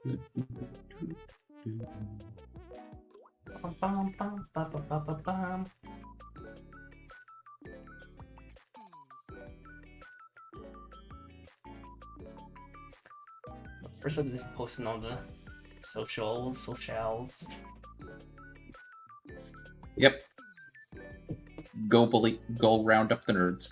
Bum, bum, bum, bum, bum, bum, bum. First, I'm just posting on the socials. Yep. Go bully. Go round up the nerds.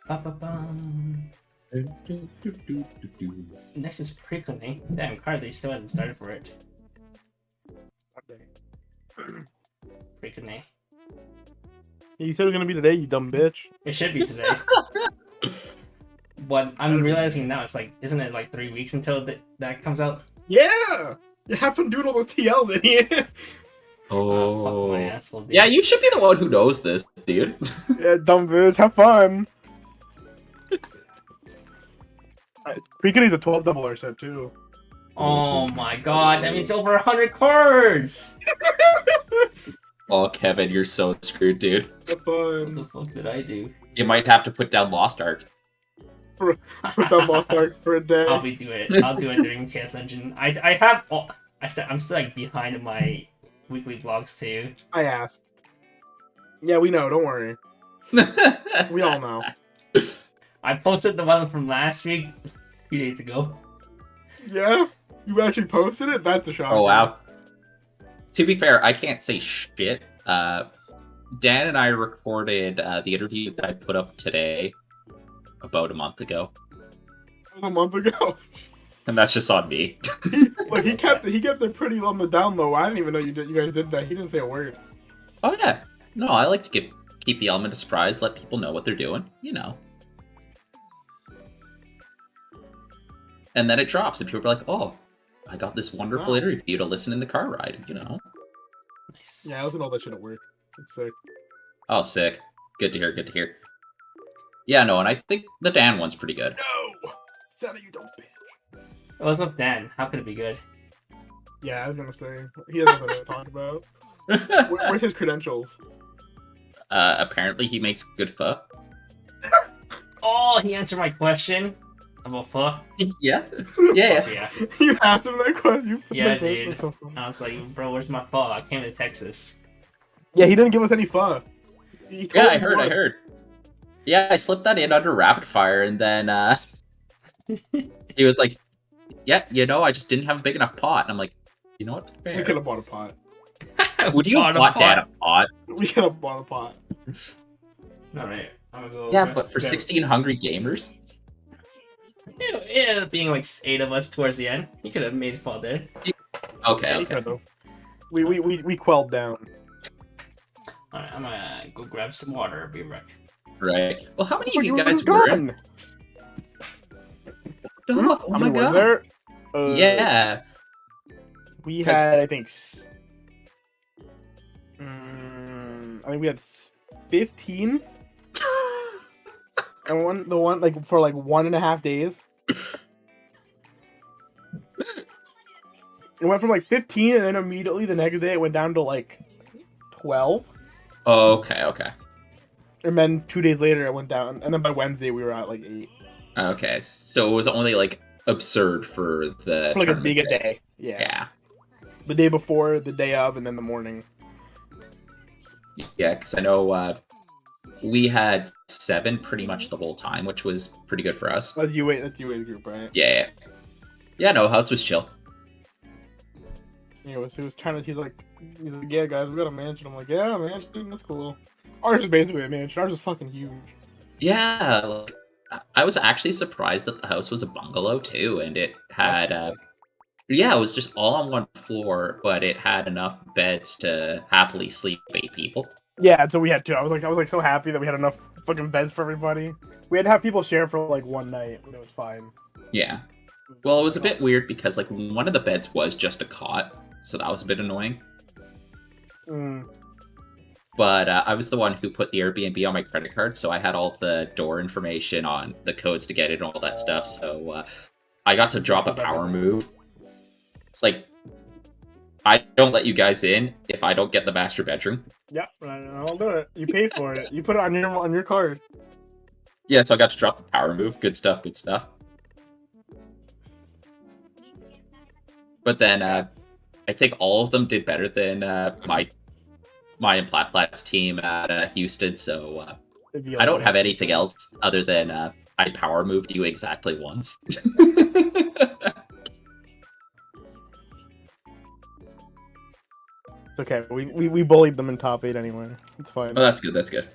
Ba-ba-bum. Next is Prickly. Damn, card they still hasn't started for it. Prickly. You said it was gonna be today, you dumb bitch. It should be today. But I'm realizing now it's like, isn't it like 3 weeks until that comes out? Yeah! You have fun doing all those TLs, idiot! Fuck my asshole, dude. Yeah, you should be the one who knows this, dude. Yeah, dumb bitch, have fun! Precon is a 12 double R set, too. Oh my god, that means over 100 cards! Oh, Kevin, you're so screwed, dude. Have What fun. the fuck did I do? You might have to put down Lost Ark. Put that Lost Ark for a day. I'll do it. I'll do it during Chaos Engine. I have. I'm still like behind in my weekly vlogs too. I asked. Yeah, we know, don't worry. We all know. I posted the one from last week, a few days ago. Yeah? You actually posted it? That's a shock. Oh, wow. To be fair, I can't say shit. Dan and I recorded the interview that I put up today about a month ago. A month ago. And that's just on me. Look, he kept it pretty on the down low. I didn't even know you guys did that. He didn't say a word. Oh, yeah. No, I like to keep the element of surprise, let people know what they're doing, you know. And then it drops, and people are like, oh, I got this wonderful interview to listen in the car ride, you know. Nice. Yeah, I wasn't all that shit at work. It's sick. Oh, sick. Good to hear, good to hear. Yeah, no, and I think the Dan one's pretty good. No! Santa, you don't bitch. It was with Dan. How could it be good? Yeah, I was gonna say. He has nothing to talk about. Where's his credentials? Apparently he makes good pho. Oh, he answered my question about pho. Yeah. Yeah. Yeah. You asked him that question? Yeah, That's dude. so funny. I was like, bro, where's my pho? I came to Texas. Yeah, he didn't give us any fun. He told Yeah, I us heard, what. I heard. Yeah, I slipped that in under rapid fire, and then he was like, yeah, you know, I just didn't have a big enough pot. And I'm like, you know what? We Fair. could have bought a pot. Would you Bought a want that pot. a pot? We could have bought a pot. Alright, I'm gonna go. Yeah, grab- but for grab- 16 hungry gamers? It ended up being like 8 of us towards the end. You could have made pho there. Okay, Yeah, he okay. could, though. We quelled down. Alright, I'm gonna go grab some water. Be right back. Right. Well, how many of you were guys were in? gone. Oh, How my many was god. there? Yeah. We 'Cause- had, I think, I think we had 15. And the one like for like 1.5 days. It went from like 15, and then immediately the next day it went down to like 12. Oh, okay, okay. And then 2 days later, I went down, and then by Wednesday we were at like 8 Okay, so it was only like absurd for the for like a tournament big days. day. Yeah. Yeah, The day before, the day of, and then the morning. yeah, because I know we had 7 pretty much the whole time, which was pretty good for us. That's UA's group, right? Yeah. No, house was chill. He was trying to. He's like, yeah, guys, we got a mansion. I'm like, yeah, mansion, that's cool. Ours is basically a mansion. Ours is fucking huge. Yeah, like, I was actually surprised that the house was a bungalow too, and it had yeah, it was just all on one floor, but it had enough beds to happily sleep 8 people. Yeah, so we had two. I was like so happy that we had enough fucking beds for everybody. We had to have people share for like one night, and it was fine. Yeah. Well, it was a bit weird because like one of the beds was just a cot, so that was a bit annoying. But I was the one who put the Airbnb on my credit card, so I had all the door information on the codes to get it and all that stuff. So I got to drop a power move. It's like, I don't let you guys in if I don't get the master bedroom. Yep, I'll do it. You pay for it. You put it on your card. Yeah, so I got to drop the power move. Good stuff, good stuff. But then I think all of them did better than mine and Plat's team at Houston, so I don't have anything else other than I power moved you exactly once. It's okay. We bullied them in top 8 anyway. It's fine. Oh, that's good. That's good.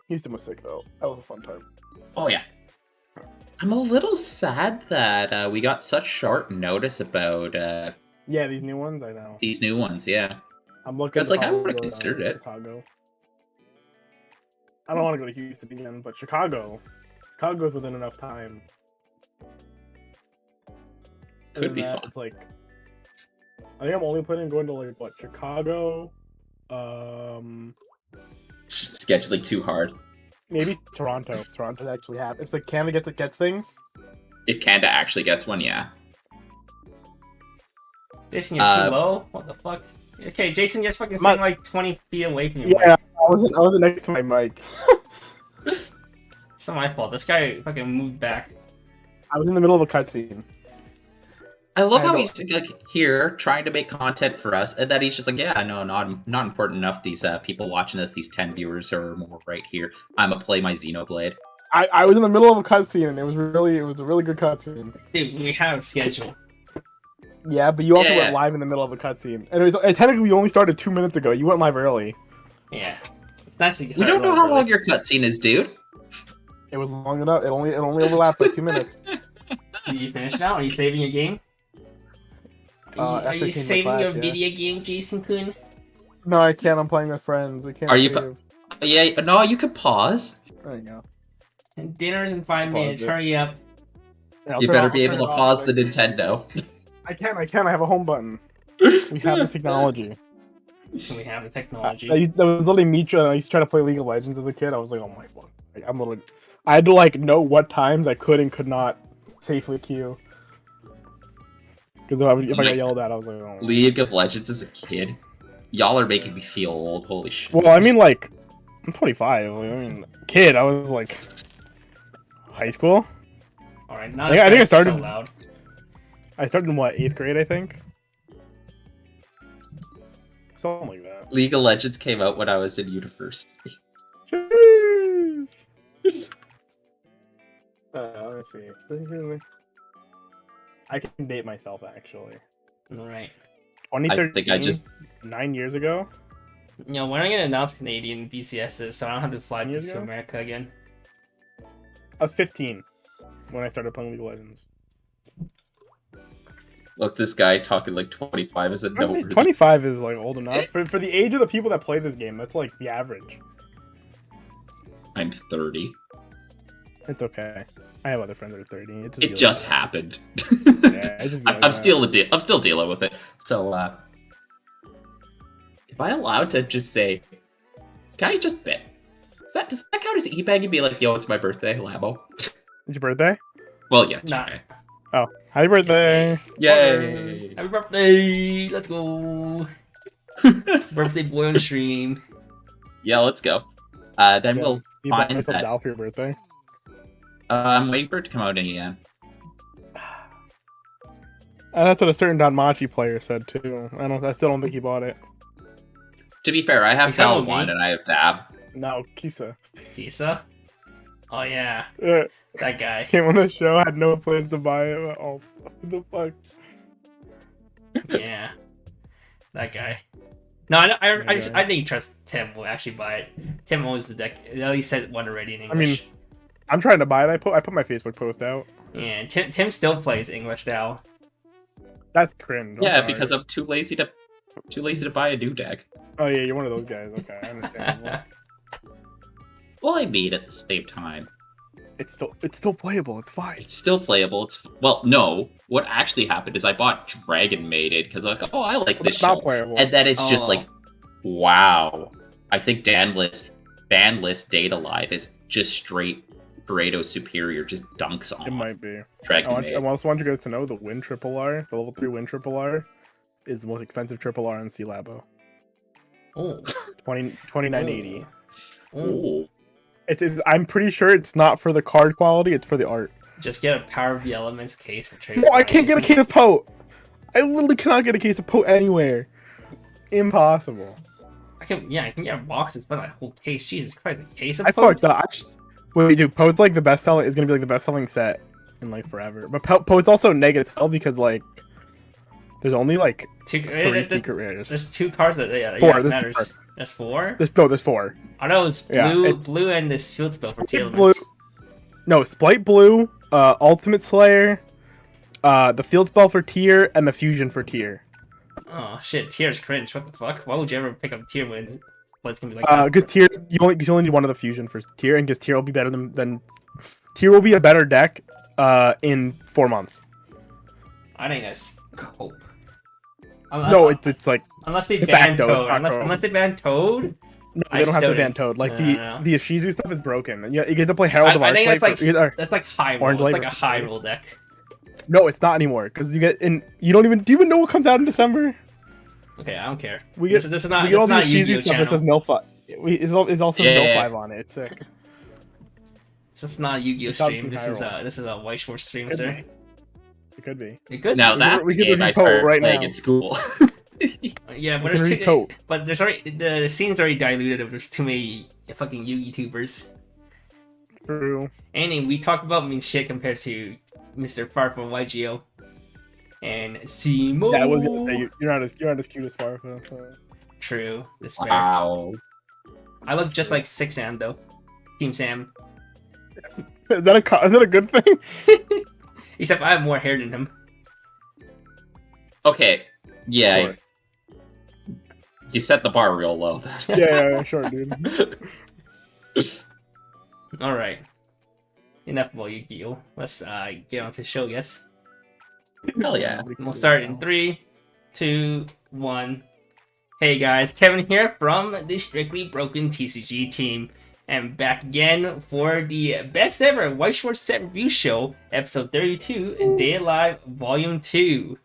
Houston was sick though. That was a fun time. Oh yeah. I'm a little sad that we got such short notice about yeah, these new ones. I know. these new ones. Yeah. I'm looking. Because like I would have considered it. Chicago. I don't want to go to Houston again, but Chicago's within enough time. Could be fun. It's like, I think I'm only planning on going to like what, Chicago, Scheduling too hard. maybe Toronto. If Toronto actually happens, if like Canada gets things. If Canada actually gets one, yeah. Jason, you're too low? What the fuck? Okay, Jason, you're fucking sitting like 20 feet away from your mic. Yeah, I wasn't next to my mic. It's not my fault. This guy fucking moved back. I was in the middle of a cutscene. I love how he's like here trying to make content for us, and then he's just like, "Yeah, no, not important enough. These people watching us, these 10 viewers or more right here. I'm gonna play my Xenoblade." I was in the middle of a cutscene, and it was a really good cutscene. Dude, we have a schedule. Yeah, but you also went live in the middle of a cutscene, and technically we only started 2 minutes ago. You went live early. Yeah, it's nice to get. We don't know how long your cutscene is, dude. It was long enough. It only overlapped like 2 minutes. Did you finish now? Are you saving your game? Are you saving your video game, Jason Kun? No, I can't. I'm playing with friends. I can't. Are you? Yeah, no, you could pause. There you go. Dinner's in 5 minutes. Hurry up. Yeah, you better be able to pause the Nintendo. I can. I have a home button. We have the technology. We have the technology. That was literally me trying. I used to try to play League of Legends as a kid. I was like, oh my fuck. Like, I had to like know what times I could and could not safely queue. Because if I got yelled at, I was like, oh. League of Legends as a kid? Y'all are making me feel old, holy shit. Well, I mean, like, I'm 25. I mean, kid, I was like, high school? Alright, now I think I started. So loud. I started in what, 8th grade, I think? Something like that. League of Legends came out when I was in university. Let me see. I can date myself, actually. Alright. 2013, I think I just... 9 years ago? You know, when are gonna announce Canadian BCSs so I don't have to fly to America again? I was 15 when I started playing League of Legends. Look, this guy talking like 25 is a no. 25 is like old enough. For the age of the people that play this game, that's like the average. I'm 30. It's okay. I have other friends that are 30. It just happened. Yeah, I'm still dealing with it. So, if I allowed to just say, can I just bet? Does that count as e-bag and be like, yo, it's my birthday, Labo? It's your birthday? Well, yeah. Nah. Okay. Oh, happy birthday! Yay! Happy birthday! Let's go! Birthday boy on stream. Yeah, let's go. Then we'll You bought find myself that. doll for your birthday. I'm waiting for it to come out in the end. And that's what a certain Danmachi player said too. I still don't think he bought it. To be fair, I have You follow Talon 1 me? and I have Dab. No, Kisa. Pizza? Oh yeah, Yeah. that guy. Came on the show, had no plans to buy it. But, oh, what the fuck? Yeah, that guy. No, I didn't trust Tim will actually buy it. Tim owns the deck. At least said one already in English. I'm trying to buy it. I put my Facebook post out. Yeah, Tim still plays English now. That's cringe. I'm Yeah, sorry. because I'm too lazy to buy a new deck. Oh yeah, you're one of those guys. Okay, I understand. Well, I made at the same time. It's still playable. It's fine. It's still playable. Well, no. What actually happened is I bought Dragon Maiden because I was like, oh, I like this It's not show. playable. And then it's just Oh. like, wow. I think banlist Data Live is just straight Pareto superior, just dunks on It might be. Dragon I Maiden. also want you guys to know the Win Triple R, the level 3 Win Triple R, is the most expensive Triple R in C Labo. Oh, 2980. oh. Ooh. I'm pretty sure it's not for the card quality, it's for the art. Just get a Power of the Elements case and trade. No, I can't get a case of Pote! I literally cannot get a case of Pote anywhere. Impossible. I can get a box. It's not a whole case. Jesus Christ, a case of I Poke? fucked up. Wait, dude, Pote's like the best selling, is gonna be like the best selling set in like forever. But Pote's also negative as hell because like, there's only like Two, 3 there's, secret rares. there's two cards that Four, there's matters. four. There's four? There's 4. I know it's blue, Yeah, it's- blue and this field spell for Splite Teal Blue. No, Splite Blue, Ultimate Slayer, the field spell for Tier, and the fusion for Tier. Oh shit, Tier's cringe. What the fuck? Why would you ever pick up Tier when it's gonna be like that? Because Tier, you only need one of the fusion for Tier, and because Tier will be better than Tier will be a better deck in 4 months. I think that's cope. No, it's like unless they de ban facto, Toad. it's not Unless, cope. unless they ban Toad. no, I they don't have to still ban didn't- Toad. Like No. the Ishizu stuff is broken. You get to play Herald of I think Arclight. that's like high roll. Orange It's Light like a or- high roll deck. No, it's not anymore because you get in. You don't even. Do you even know what comes out in December? Okay, I don't care. We get This is not. we This get all is the not Ishizu Yu-Gi-Oh stuff that channel. says Milf. It's also Yeah. Mill 5 on it. It's sick. This is not a Yu-Gi-Oh It's not stream. This high is roll. a Weiss Schwarz stream, Could sir. be. It could be. It could. Now We that could- we could game review I Toad started right playing now. in school. Yeah, but We can there's read Toad. but there's already the scene's already diluted. If there's too many fucking YouTubers. True. Anyway, we talked about mean shit compared to Mr. Far from YGO and Simo. Yeah, I was gonna say you're not as cute as Farfa. So. True. This fair. Wow. I look just like 6Sam though. Team Sam. Is that a good thing? Except I have more hair than him. Okay. Yeah. Sure. You set the bar real low. Yeah, sure, dude. All right. Enough about Yu-Gi-Oh. Let's get on to the show. Yes. Hell yeah. We'll start in 3, 2, 1. Hey guys, Kevin here from the Strictly Broken TCG team, and back again for the best ever Weiss Schwarz set review show, episode 32, Day Live Volume 2.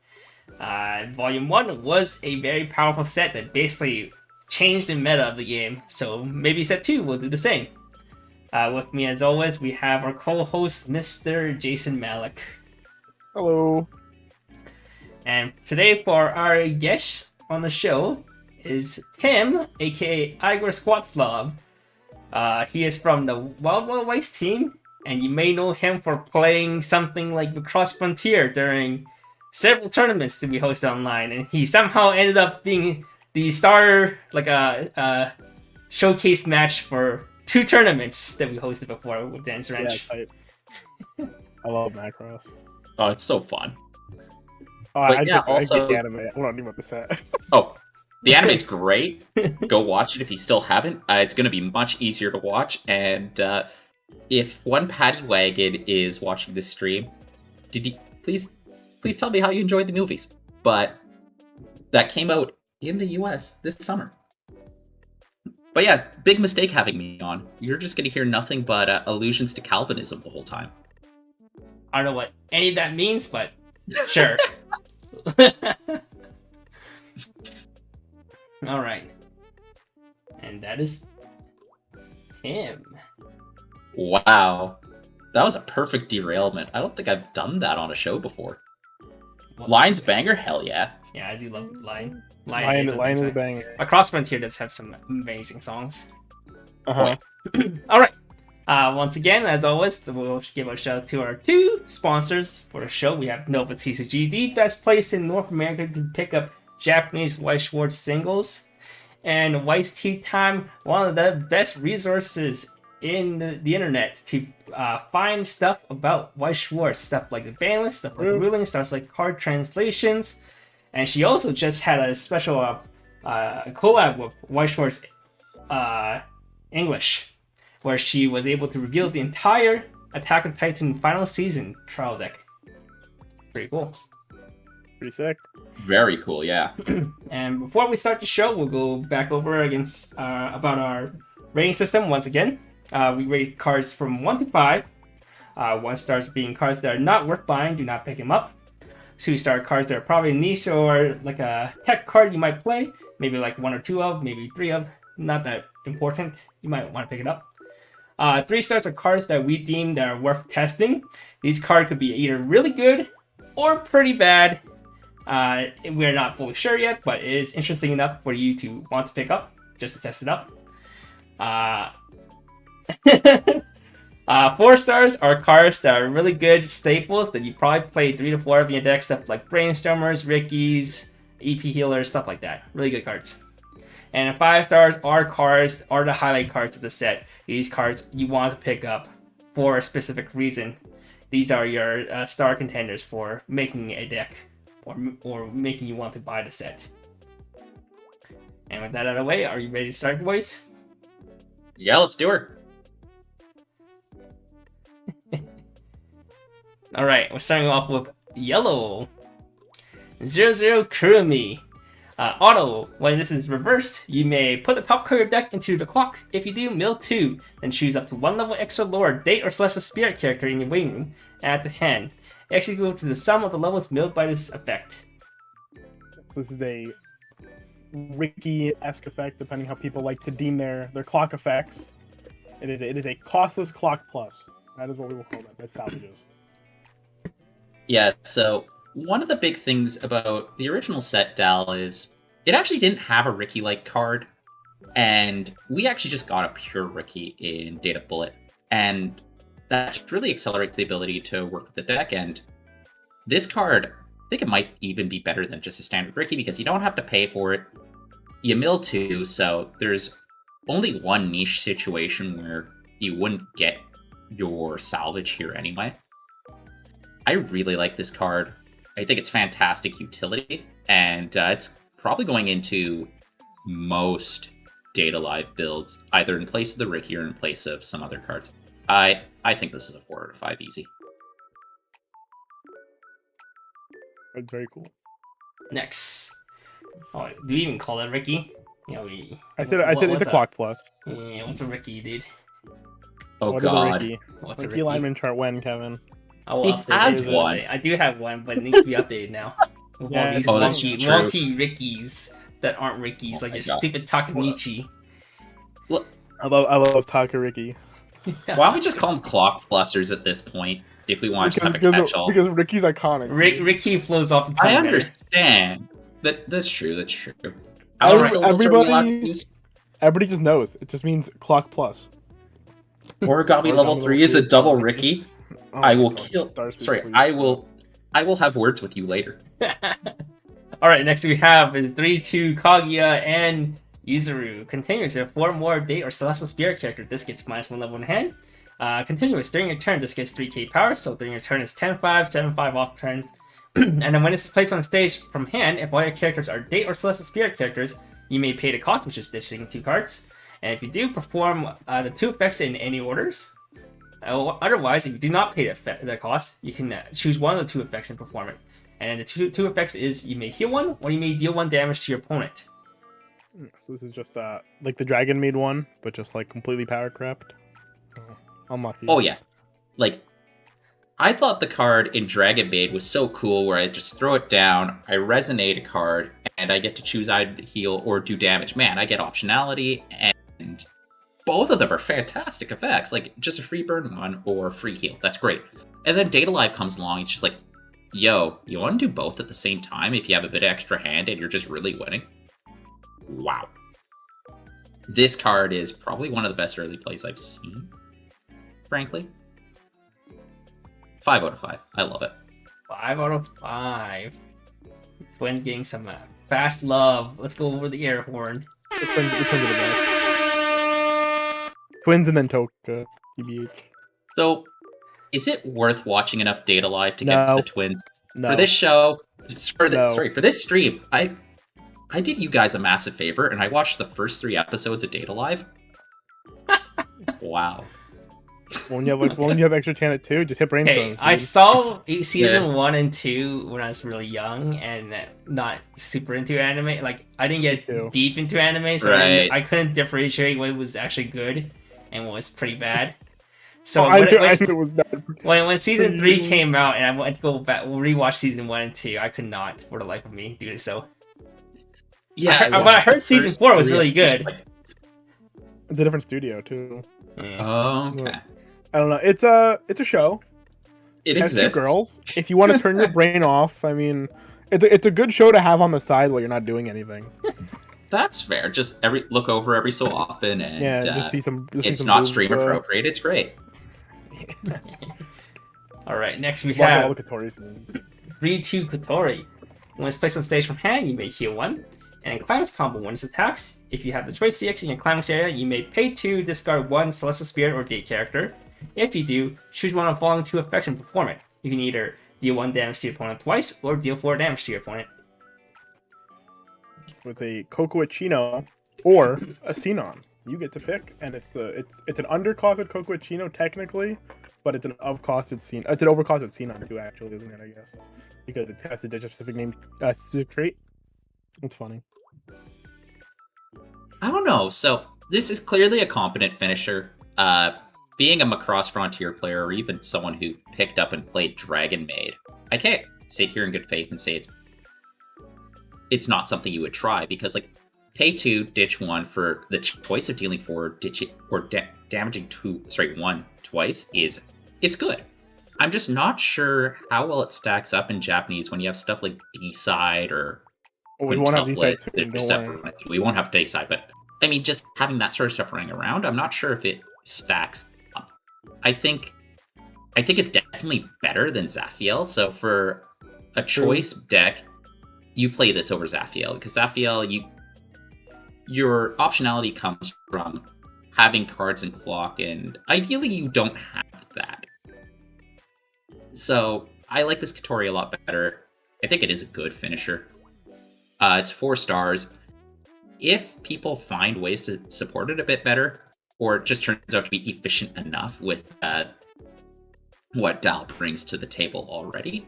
Volume 1 was a very powerful set that basically changed the meta of the game, so maybe set 2 will do the same. With me as always, we have our co-host, Mr. Jason Malik. Hello. And today for our guest on the show is Tim, aka Igor Squatslav. He is from the Wild Wild Weiss team, and you may know him for playing something like the Cross Frontier during several tournaments that we hosted online, and he somehow ended up being the star, like a showcase match for 2 tournaments that we hosted before with Dance Yeah, Ranch. type. I love Macross. Oh, it's so fun. Oh, But I yeah, get also- the anime. I don't even what the set. Oh, the anime's great. Go watch it if you still haven't. It's going to be much easier to watch. And if one Patty Wagon is watching this stream, did you please tell me how you enjoyed the movies? But that came out in the US this summer. But yeah, big mistake having me on. You're just going to hear nothing but allusions to Calvinism the whole time. I don't know what any of that means, but sure. All right. And that is him. Wow. That was a perfect derailment. I don't think I've done that on a show before. What? Lion's banger? Hell yeah. Yeah, I do love Lion. Lion is a banger. banger. Across Frontier does have some amazing songs. Uh-huh. All right. Once again, as always, we'll give a shout out to our 2 sponsors for the show. We have Nova TCG, the best place in North America to pick up Japanese Weiss Schwarz singles, and Weiss Tea Time, one of the best resources in the internet to find stuff about Weiss Schwarz, stuff like the ban list, stuff like the ruling, stuff like card translations. And she also just had a special collab with Weiss Schwarz English, where she was able to reveal the entire Attack on Titan final season trial deck. Pretty cool. Pretty sick. Very cool, yeah. And before we start the show, we'll go back over against about our rating system once again. We rate cards from 1 to 5. 1 stars being cards that are not worth buying, do not pick them up. 2-star cards that are probably niche or like a tech card you might play, maybe like 1 or 2 of, maybe 3 of, not that important. You might want to pick it up. 3 stars are cards that we deem that are worth testing. These cards could be either really good or pretty bad. We're not fully sure yet, but it is interesting enough for you to want to pick up, just to test it out. 4 stars are cards that are really good staples that you probably play 3 to 4 of in your deck, stuff like Brainstormers, Rickies, EP Healers, stuff like that. Really good cards. And 5 stars are the highlight cards of the set. These cards you want to pick up for a specific reason. These are your star contenders for making a deck or making you want to buy the set. And with that out of the way, are you ready to start, boys? Yeah, let's do her. Alright, we're starting off with yellow. 00 Kurumi. Auto, when this is reversed, you may put the top card of your deck into the clock. If you do, mill 2, then choose up to 1 level extra lore, date, or celestial spirit character in your waiting room, add to hand. X equal to the sum of the levels milled by this effect. So this is a Ricky-esque effect, depending how people like to deem their clock effects. It is a costless clock plus. That is what we will call that. That's salvages. Yeah, so one of the big things about the original set, Dal, is it actually didn't have a Ricky-like card, and we actually just got a pure Ricky in Data Bullet, and that really accelerates the ability to work with the deck, and this card, I think it might even be better than just a standard Ricky, because you don't have to pay for it. You mill 2, so there's only one niche situation where you wouldn't get your salvage here anyway. I really like this card. I think it's fantastic utility, and it's probably going into most Data Live builds, either in place of the Ricky or in place of some other cards. I think this is a 4 out of 5 easy. That's very cool. Next. Oh, do you even call that Ricky? You know, I said it's a clock plus. Yeah, what's a Ricky, dude? Oh what god. Is a Ricky? What's a Ricky Ricky? alignment chart when, Kevin? I will He update has it. one. I do have one, but it needs to be updated now. With all Yeah, these oh, that's wonky, true. wonky Rickies that aren't Rickies, Oh like my your God. stupid Takamichi. I love Taka Ricky. Why don't we just call them clock plusters at this point, if we want to have a catch-all? Because Ricky's iconic. Ricky flows off the tongue I better. understand. That's true, that's true. All How right. many syllables are we allowed to Everybody- use? Everybody just knows. It just means clock plus. Origami level 3 is a double Ricky. Oh I my will God, kill. Darcy, Sorry, please. I will have words with you later. Alright, next we have is 3-2 Kaguya and Yuzuru. Continuous, there are 4 more date or celestial spirit character. This gets -1 level in hand. Continuous, during your turn, this gets 3k power, so during your turn it's 10-5, 7-5 off turn. And then when this is placed on stage from hand, if all your characters are date or celestial spirit characters, you may pay the cost, which is ditching 2 cards. And if you do, perform the 2 effects in any orders. Otherwise, if you do not pay the cost, you can choose one of the 2 effects and perform it. And the two effects is you may heal 1 or you may deal 1 damage to your opponent. So this is just like the Dragon Maid one, but just like completely power crept. Oh, unlucky. Oh yeah, like I thought the card in Dragon Maid was so cool where I just throw it down, I resonate a card, and I get to choose either heal or do damage. Man, I get optionality, and both of them are fantastic effects. Like, just a free burn one or free heal. That's great. And then Data Live comes along, it's just like, yo, you want to do both at the same time if you have a bit of extra hand and you're just really winning? Wow. This card is probably one of the best early plays I've seen, frankly. 5 out of 5. I love it. 5 out of 5. Twin getting some fast love. Let's go over the air horn. The twins are the best. Twins and then Toka, TBH. So, is it worth watching enough Data Live to get to the twins? No. For this show, for No. this stream, I did you guys a massive favor, and I watched the first 3 episodes of Data Live. Wow. When you have extra tan at 2, just hit brainstorms. Hey, I saw season 1 and 2 when I was really young and not super into anime. Like, I didn't get deep into anime, so Right. I couldn't differentiate what was actually good and what was pretty bad. So I knew it was bad. when season 3 came out and I went to go back rewatch season 1 and 2, I could not for the life of me do so. Yeah, but I heard season 4 was really good. It's a different studio too. Yeah. Oh, okay. I don't know. It's a show. It has exists. 2 girls. If you want to turn your brain off, I mean, it's a good show to have on the side while you're not doing anything. That's fair. Just look over every so often, and just see some. It's not stream appropriate. It's great. All right, next we All have the Kotori scenes. 3-2 Kotori. When it's placed on stage from hand, you may heal 1. And climax combo when it attacks. If you have the choice CX in your climax area, you may pay 2, discard 1 Celestial Spirit or Date character. If you do, choose one of the following 2 effects and perform it. You can either deal 1 damage to your opponent twice, or deal 4 damage to your opponent. It's a Cocoachino or a Xenon. You get to pick, and it's an undercosted Cocoachino technically, but it's an overcosted Xenon. It's an overcosted Xenon too, actually, isn't it? I guess because it has a specific name, specific trait. It's funny. I don't know. So this is clearly a competent finisher. Being a Macross Frontier player, or even someone who picked up and played Dragon Maid, I can't sit here in good faith and say it's not something you would try, because like pay 2, ditch 1 for the choice of dealing 4, ditch it, or damaging 1 twice it's good. I'm just not sure how well it stacks up in Japanese when you have stuff like D-side or we won't have D-side soon, we won't have D-side, but I mean, just having that sort of stuff running around, I'm not sure if it stacks up. I think it's definitely better than Zaphiel, so for a choice deck, you play this over Zaphiel, because Zaphiel, your optionality comes from having cards in clock, and ideally you don't have that. So I like this Kotori a lot better. I think it is a good finisher. It's 4 stars. If people find ways to support it a bit better, or it just turns out to be efficient enough with what Dal brings to the table already,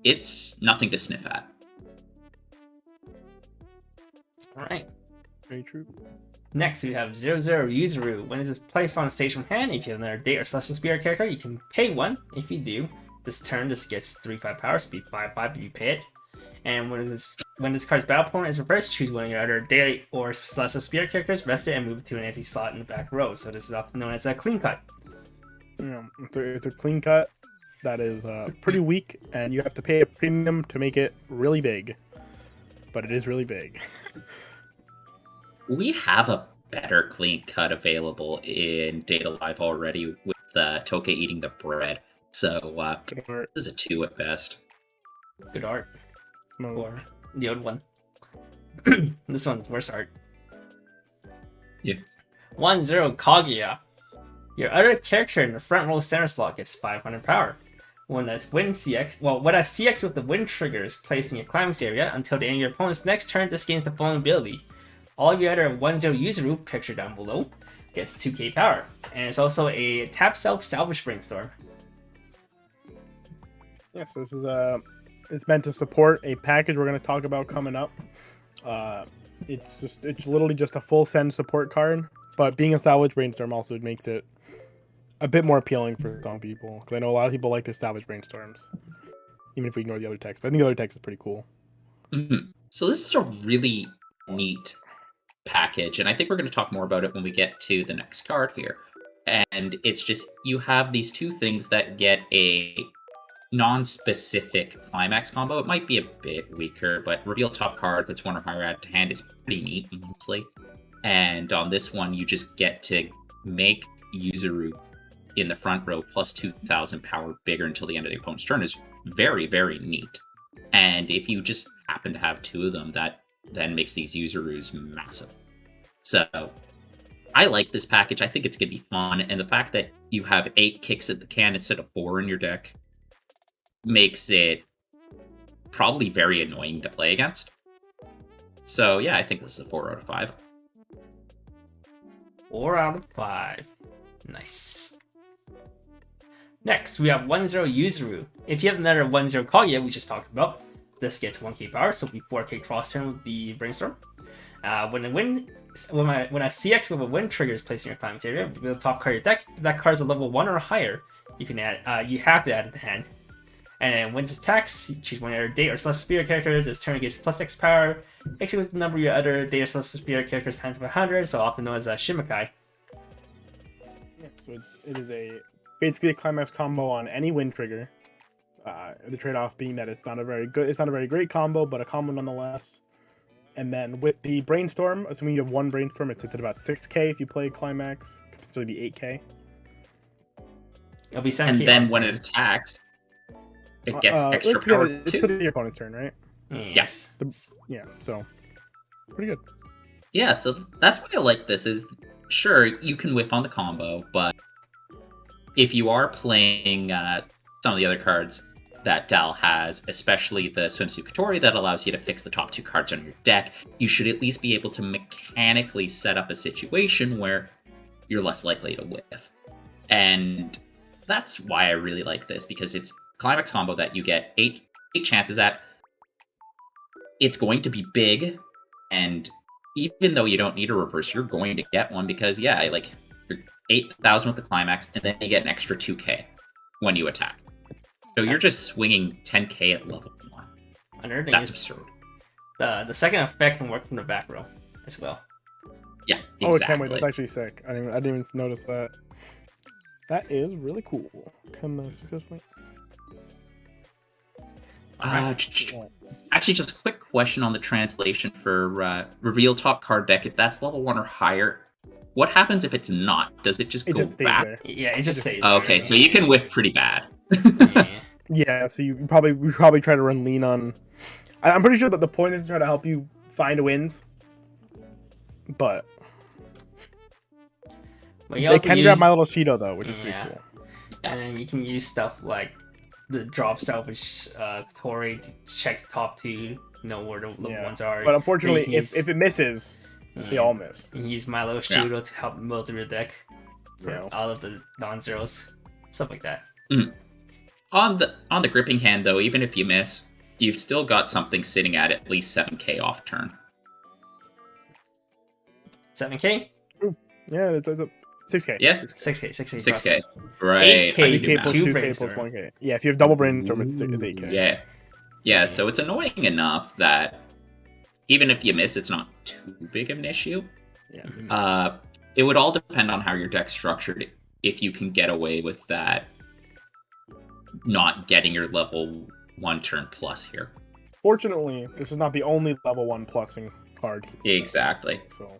it's nothing to sniff at. Alright. Very true. Next, we have 0-0 Yuzuru. When it is placed on a stage from hand, if you have another Date or Celestial Spirit character, you can pay 1. If you do, this turn this gets 3/5 power, speed 5/5 if you pay it. And when this card's battle opponent is reversed, choose one of your other Date or Celestial Spirit characters, rest it, and move it to an empty slot in the back row. So this is often known as a clean cut. Yeah, it's a clean cut that is pretty weak, and you have to pay a premium to make it really big. But it is really big. We have a better clean cut available in Data Live already with Toka eating the bread. So this is a 2 at best. Good art. Smoke. Or the old one. This one's worse art. Yeah. 1-0 Kaguya. Your other character in the front row center slot gets 500 power. When a CX with the wind trigger is placed in your climax area until the end of your opponent's next turn, this gains the following ability. All of your other 1-0 Yuzuru, pictured down below, gets 2k power. And it's also a tap salvage brainstorm. Yeah, so this is it's meant to support a package we're going to talk about coming up. It's literally just a full send support card, but being a salvage brainstorm also makes it a bit more appealing for some people because I know a lot of people like to establish brainstorms, even if we ignore the other text. But I think the other text is pretty cool. So this is a really neat package, and I think we're going to talk more about it when we get to the next card here. And it's just you have these two things that get a non-specific climax combo. It might be a bit weaker, but reveal top card, puts one or higher added to hand is pretty neat, mostly. And on this one, you just get to make Yuzuru in the front row plus 2,000 power bigger until the end of the opponent's turn is very, very neat. And if you just happen to have two of them, that then makes these Yuzurus massive. So I like this package. I think it's going to be fun. And the fact that you have 8 kicks at the can instead of 4 in your deck makes it probably very annoying to play against. So yeah, I think this is a 4 out of 5. 4 out of 5. Nice. Next, we have 1-0 Yuzuru. If you have another 1-0 Kaguya we just talked about, this gets 1k power, so it'll be 4k cross turn with the Brainstorm. When a CX with a win trigger is placed in your climax area, reveal the top card of your deck. If that card is a level 1 or higher, you can add. You have to add it to hand. And then when it attacks, choose one of your Date or Celestial Spirit characters. This turn gets plus X power. Execute the number of your other Date or Celestial Spirit characters times 100, so often known as Shimikai. Yeah, so it is basically a climax combo on any win trigger. The trade-off being that it's not a very great combo, but a combo nonetheless. And then with the Brainstorm, assuming you have one Brainstorm, it sits at about 6k if you play climax. It could still be 8k. It'll be 7k. And then when it attacks, it gets extra power too. It's to your opponent's turn, right? Yes. So pretty good. Yeah, so that's why I like this. Is sure you can whiff on the combo, but if you are playing some of the other cards that Dal has, especially the Swimsuit Kotori that allows you to fix the top 2 cards on your deck, you should at least be able to mechanically set up a situation where you're less likely to whiff. And that's why I really like this, because it's climax combo that you get 8 chances at. It's going to be big, and even though you don't need a reverse, you're going to get one because, yeah, like you're 8,000 with the climax, and then you get an extra 2k when you attack. So you're just swinging 10k at level 1. Another thing That's is absurd. the second effect can work from the back row as well. Yeah, exactly. Oh, it can wait. That's actually sick. I didn't even notice that. That is really cool. Can the success point? Actually, just a quick question on the translation for reveal top card deck. If that's level 1 or higher, what happens if it's not? Does it just go back? There. Yeah, it just stays there. Okay, so you can whiff pretty bad. Yeah, so we probably try to run lean on. I'm pretty sure that the point is to try to help you find wins, but they can grab my little Shido though, which is pretty cool. And then you can use stuff like the drop salvage Kotori to check top 2, know where the little ones are. But unfortunately, if it misses, they all miss. You can use Milo Shido to help build your deck. Yeah. All of the non-zeros, stuff like that. On the gripping hand though, even if you miss, you've still got something sitting at least 7k off turn. 7k? Yeah, it's a 6k. Yeah, 6k. Right. 8k plus 2k plus 1k. Yeah, if you have double Brainstorm, it's 8k. Yeah. So it's annoying enough that even if you miss, it's not too big of an issue. Yeah. It would all depend on how your deck's structured. If you can get away with that, not getting your level 1 turn plus here. Fortunately, this is not the only level 1 plussing card. Exactly. So,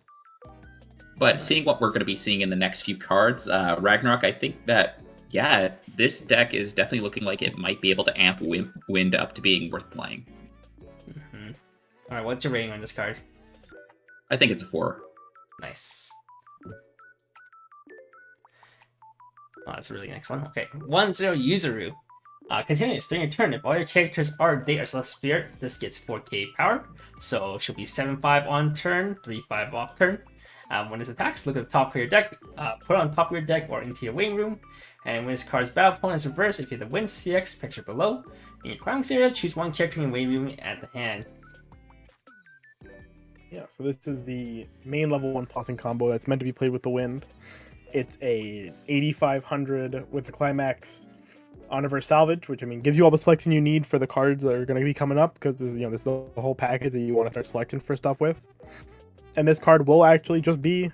but seeing what we're going to be seeing in the next few cards, Ragnarok, I think that this deck is definitely looking like it might be able to amp Wind up to being worth playing. All right, what's your rating on this card? I think it's a 4. Nice. Oh, that's a really next one. Okay, 1-0 Yuzuru. Continues during your turn. If all your characters are Date or Celestial Spirit, this gets 4k power. So she'll be 7-5 on turn, 3-5 off turn. When this attacks, look at the top of your deck, put it on top of your deck or into your waiting room. And when this card's battle opponent is reversed, if you have the Win CX, picture below. In your climax area, choose one character in your waiting room at the hand. Yeah, so this is the main level 1 plussing combo that's meant to be played with the Wind. It's a 8500 with the climax Omniverse Salvage, which I mean gives you all the selection you need for the cards that are going to be coming up, because this is the whole package that you want to start selecting for stuff with. And this card will actually just be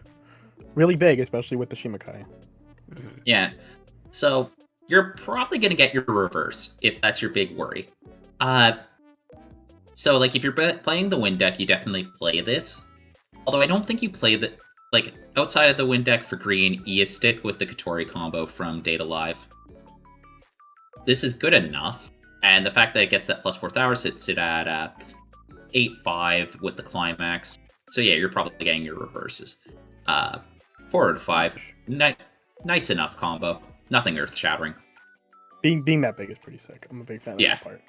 really big, especially with the Shimakai. Yeah. So you're probably going to get your reverse if that's your big worry. So like if you're playing the Wind deck, you definitely play this. Although I don't think you play the like outside of the Wind deck for green, you stick with the Katori combo from Data Live. This is good enough, and the fact that it gets that plus 4,000 hits it at 8-5 with the climax. So yeah, you're probably getting your reverses. 4 to 5, nice enough combo. Nothing earth shattering. Being that big is pretty sick. I'm a big fan of that part.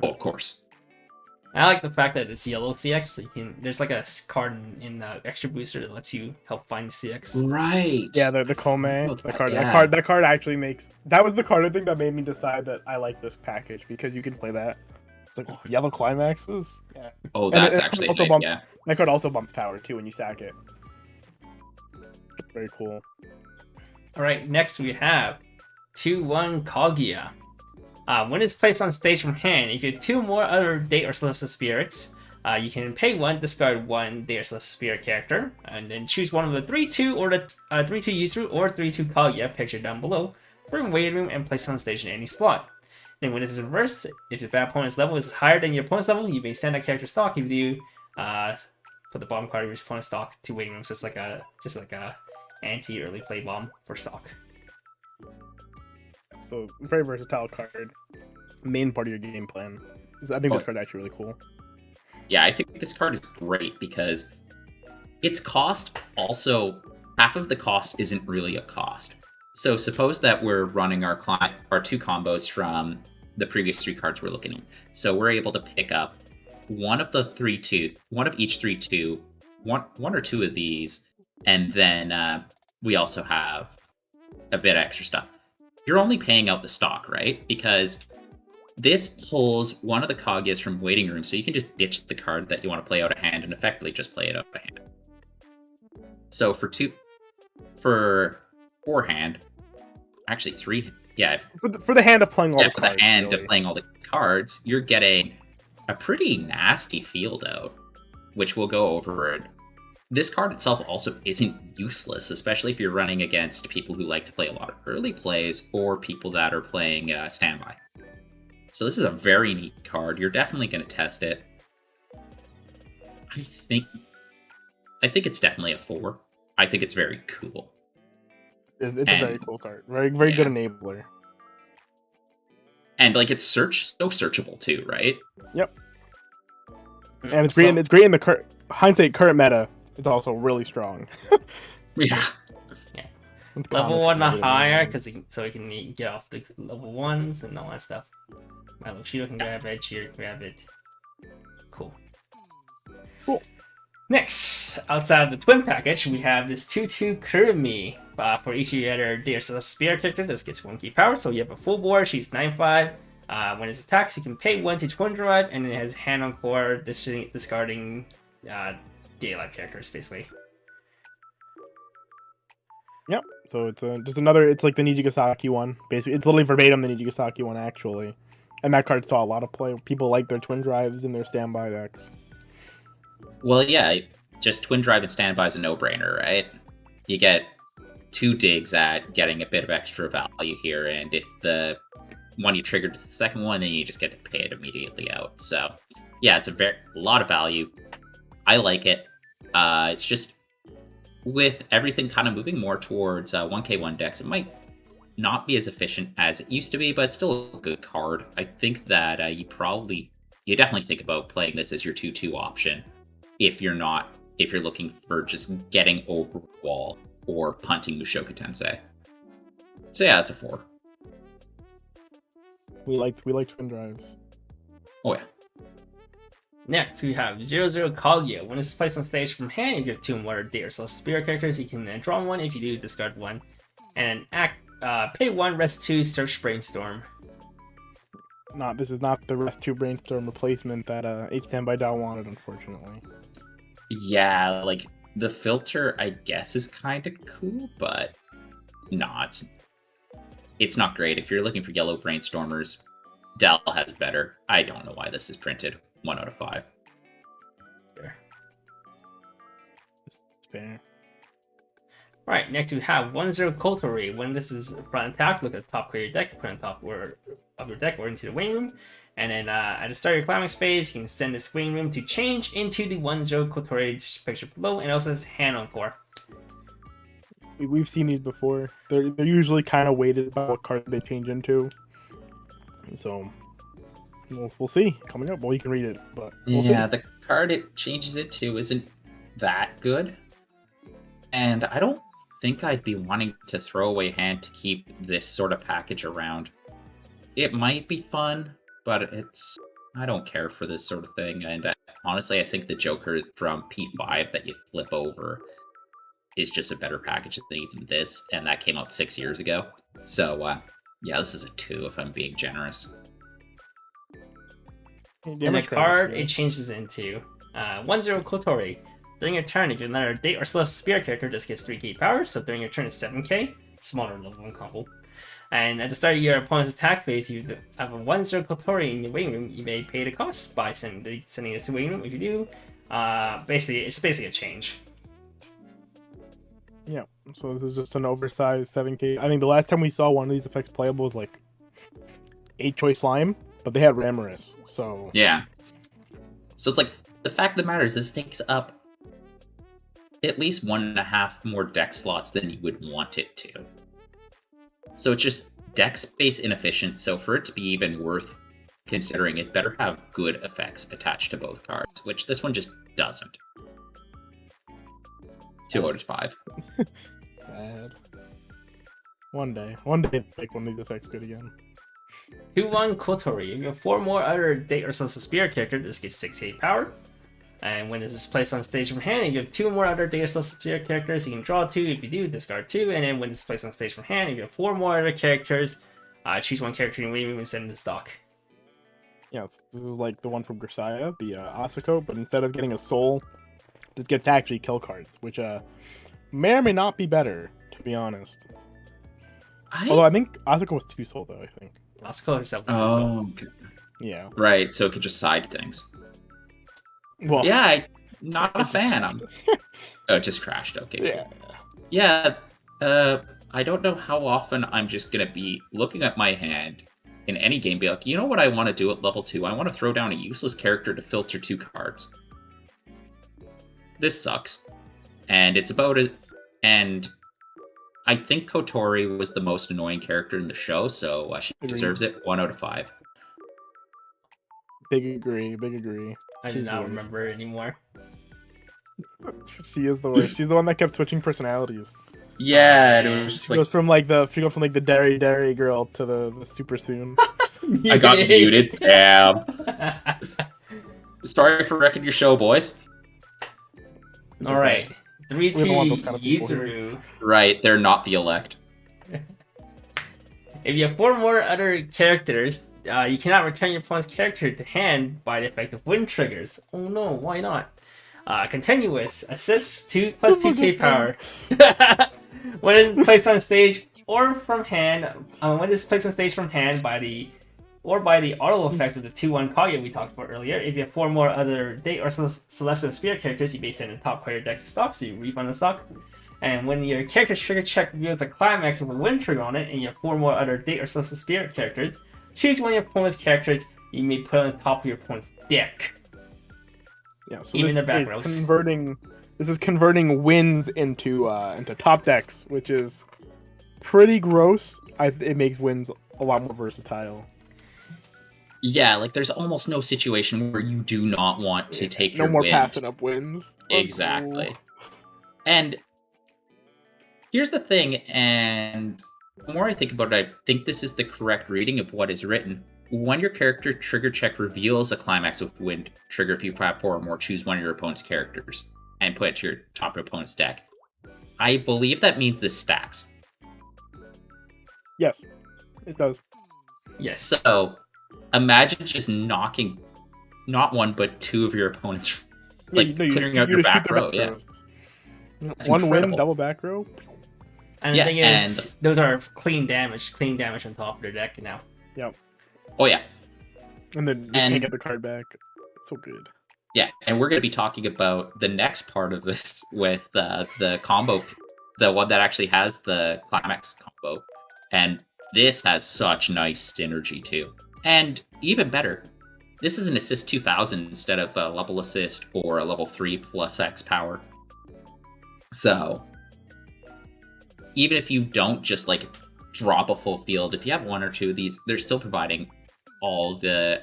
Oh, of course. I like the fact that it's yellow CX. So there's like a card in the extra booster that lets you help find CX. Right. Yeah, the Kome. Oh, That card actually makes. That was the card I think that made me decide that I like this package, because you can play that. It's like yellow climaxes. Yeah. Oh, that's actually also big, yeah. That card also bumps power too when you sack it. Very cool. All right, next we have 2/1 Kaguya. When it's placed on stage from hand, if you have 2 more other Date or Celestial Spirits, you can pay 1, discard 1 Date or Celestial Spirit character, and then choose one of the 3/2 or the 3/2 Yuzuru or 3/2 Kaguya pictured down below from waiting room and place it on stage in any slot. Then when this is reversed, if your bad opponent's level is higher than your opponent's level, you may send that character stock. If you do, put the bottom card of your opponent's stock to waiting room, so it's like a anti-early play bomb for stock. So very versatile card. Main part of your game plan. I think this card is actually really cool. Yeah, I think this card is great because its cost also, half of the cost isn't really a cost. So suppose that we're running our 2 combos from the previous 3 cards we're looking at. So we're able to pick up one of the 3/2, one of each 3/2, one or 2 of these, and then we also have a bit of extra stuff. You're only paying out the stock, right? Because this pulls one of the Kaguyas from waiting room, so you can just ditch the card that you want to play out of hand and effectively just play it out of hand. So for 4 hand, actually 3, yeah. For the hand of playing all the cards. For the hand of playing all the cards, you're getting a pretty nasty field out, which we'll go over. This card itself also isn't useless, especially if you're running against people who like to play a lot of early plays or people that are playing standby. So this is a very neat card. You're definitely going to test it. I think it's definitely a 4. I think it's very cool. It's a very cool card. Very good enabler. And like it's so searchable too, right? Yep. And it's great. It's great in the current meta. It's also really strong. Yeah. Level 1 or higher, so he can get off the level 1s and all that stuff. My Shido can grab it, Cheer grab it. Cool. Next, outside of the twin package, we have this 2/2 Kurumi. For each of your other Date or Spirit character, this gets 1 key power, so you have a full board, she's 9/5. When it attacks, you can pay 1 to twin drive, and it has hand on core, discarding Daylight characters, basically. Yep. So it's just another. It's like the Nijigasaki one. Basically, it's literally verbatim the Nijigasaki one, actually. And that card saw a lot of play. People like their twin drives in their standby decks. Well, yeah, just twin drive and standby is a no-brainer, right? You get 2 digs at getting a bit of extra value here, and if the one you triggered is the second one, then you just get to pay it immediately out. So, yeah, it's a lot of value. I like it. It's just with everything kind of moving more towards 1k1 decks, it might not be as efficient as it used to be, but it's still a good card. I think that you definitely think about playing this as your 2/2 option if you're looking for just getting over the wall or punting Mushoku Tensei. So yeah, it's a 4. We like twin drives. Oh yeah. Next, we have 0/0 Kaguya. When it's placed on stage from hand, if you have 2 more Date or Celestial Spirit characters, you can draw 1. If you do, discard 1. And pay 1, rest 2, search Brainstorm. This is not the rest 2 Brainstorm replacement that H Standby Dow wanted, unfortunately. Yeah, like The filter, I guess, is kind of cool, but not. It's not great. If you're looking for yellow brainstormers, Dell has better. I don't know why this is printed. 1 out of 5. There. It's fair. Right, next we have 1-0 Kotori. When this is front attack, look at the top clear your deck, put it on top of your deck or into the waiting room. And then at the start of your climax phase, you can send this waiting room to change into the 1-0 Kotori picture below, and also has hand on core. We've seen these before. They're usually kind of weighted by what card they change into. So we'll see coming up. Well, you can read it, but we'll see. The card it changes it to isn't that good, and I don't think I'd be wanting to throw away hand to keep this sort of package around. It might be fun, but I don't care for this sort of thing. And honestly, I think the Joker from P5 that you flip over is just a better package than even this, and that came out 6 years ago. So yeah, this is a 2 if I'm being generous. And the card it changes into 1-0 Kotori. During your turn, if you're another Date or Celestial Spirit character, this gets 3k power, so during your turn it's 7k, smaller level 1 combo. And at the start of your opponent's attack phase, you have a 1-0 Kotori in your waiting room. You may pay the cost by sending this to the waiting room. If you do, it's basically a change. Yeah, so this is just an oversized 7k. I think the last time we saw one of these effects playable was like 8 Choice Slime, but they had Ramirez, so... Yeah. So it's like, the fact of the matter is this takes up at least 1.5 more deck slots than you would want it to. So it's just deck space inefficient, so for it to be even worth considering, it better have good effects attached to both cards, which this one just doesn't. 2 out of 5. Sad. One day, make one of these effects good again. 2-1 Kotori. If you have 4 more other Date or Celestial Spirit character, this gets 6k power. And when this is placed on stage from hand, if you have 2 more other Date or Celestial Spirit characters, you can draw 2. If you do, discard 2. And then when it's placed on stage from hand, if you have 4 more other characters, choose one character in your waiting room and send it to stock. Yeah, this is like the one from Grisaya, the Asako, but instead of getting a soul, this gets to actually kill cards, which may or may not be better, to be honest. Although I think Asako was 2 soul, though, I think. Asako herself was 2 soul. Okay. Yeah. Right, so it could just side things. Well, Yeah, not a fan. Oh, it just crashed. Okay. Yeah. Yeah. I don't know how often I'm just gonna be looking at my hand in any game, be like, you know what I want to do at level 2? I want to throw down a useless character to filter 2 cards. This sucks, and it's about it. And I think Kotori was the most annoying character in the show, so she deserves it. 1 out of 5. Big agree. I do not remember it anymore. She is the worst. She's the one that kept switching personalities. Yeah, it was just She goes from like the dairy girl to the super soon. I got muted. Damn. Sorry for wrecking your show, boys. All right, 3-2 kind of people Yuzuru. Right, they're not the elect. If you have 4 more other characters, you cannot return your opponent's character to hand by the effect of wind triggers. Oh no, why not? Continuous assist 2 plus 2k power. When it's placed on stage or from hand, when it's placed on stage from hand by the auto effect of the 2-1 Kage we talked about earlier, if you have 4 more other Date or Celestial Spirit characters, you may send the top player deck to stock, so you refund the stock. And when your character's trigger check reveals the climax of a wind trigger on it, and you have 4 more other Date or Celestial Spirit characters, choose one of your opponent's characters you may put on top of your opponent's deck. Yeah, so Even this the back is rows. This is converting wins into top decks, which is pretty gross. It makes wins a lot more versatile. Yeah, like there's almost no situation where you do not want to take no your more win. passing up wins. That's Exactly. cool. And here's the thing, and the more I think about it, I think this is the correct reading of what is written. When your character trigger check reveals a climax with wind trigger, if you have 4 or more, choose one of your opponent's characters and put it to your top opponent's deck. I believe that means this stacks. Yes, it does. Yes. So imagine just knocking not 1 but 2 of your opponents, like clearing out your back row. Yeah. It's One win, incredible. double back row. And the thing is, those are clean damage on top of their deck now. Yep. Oh yeah, And then you can't get the card back. It's so good. yeah, and we're going to be talking about the next part of this with the combo, the one that actually has the climax combo, and this has such nice synergy too. And even better, this is an assist 2000 instead of a level assist or a level 3 plus X power. So even if you don't just like drop a full field, if you have one or two of these, they're still providing all the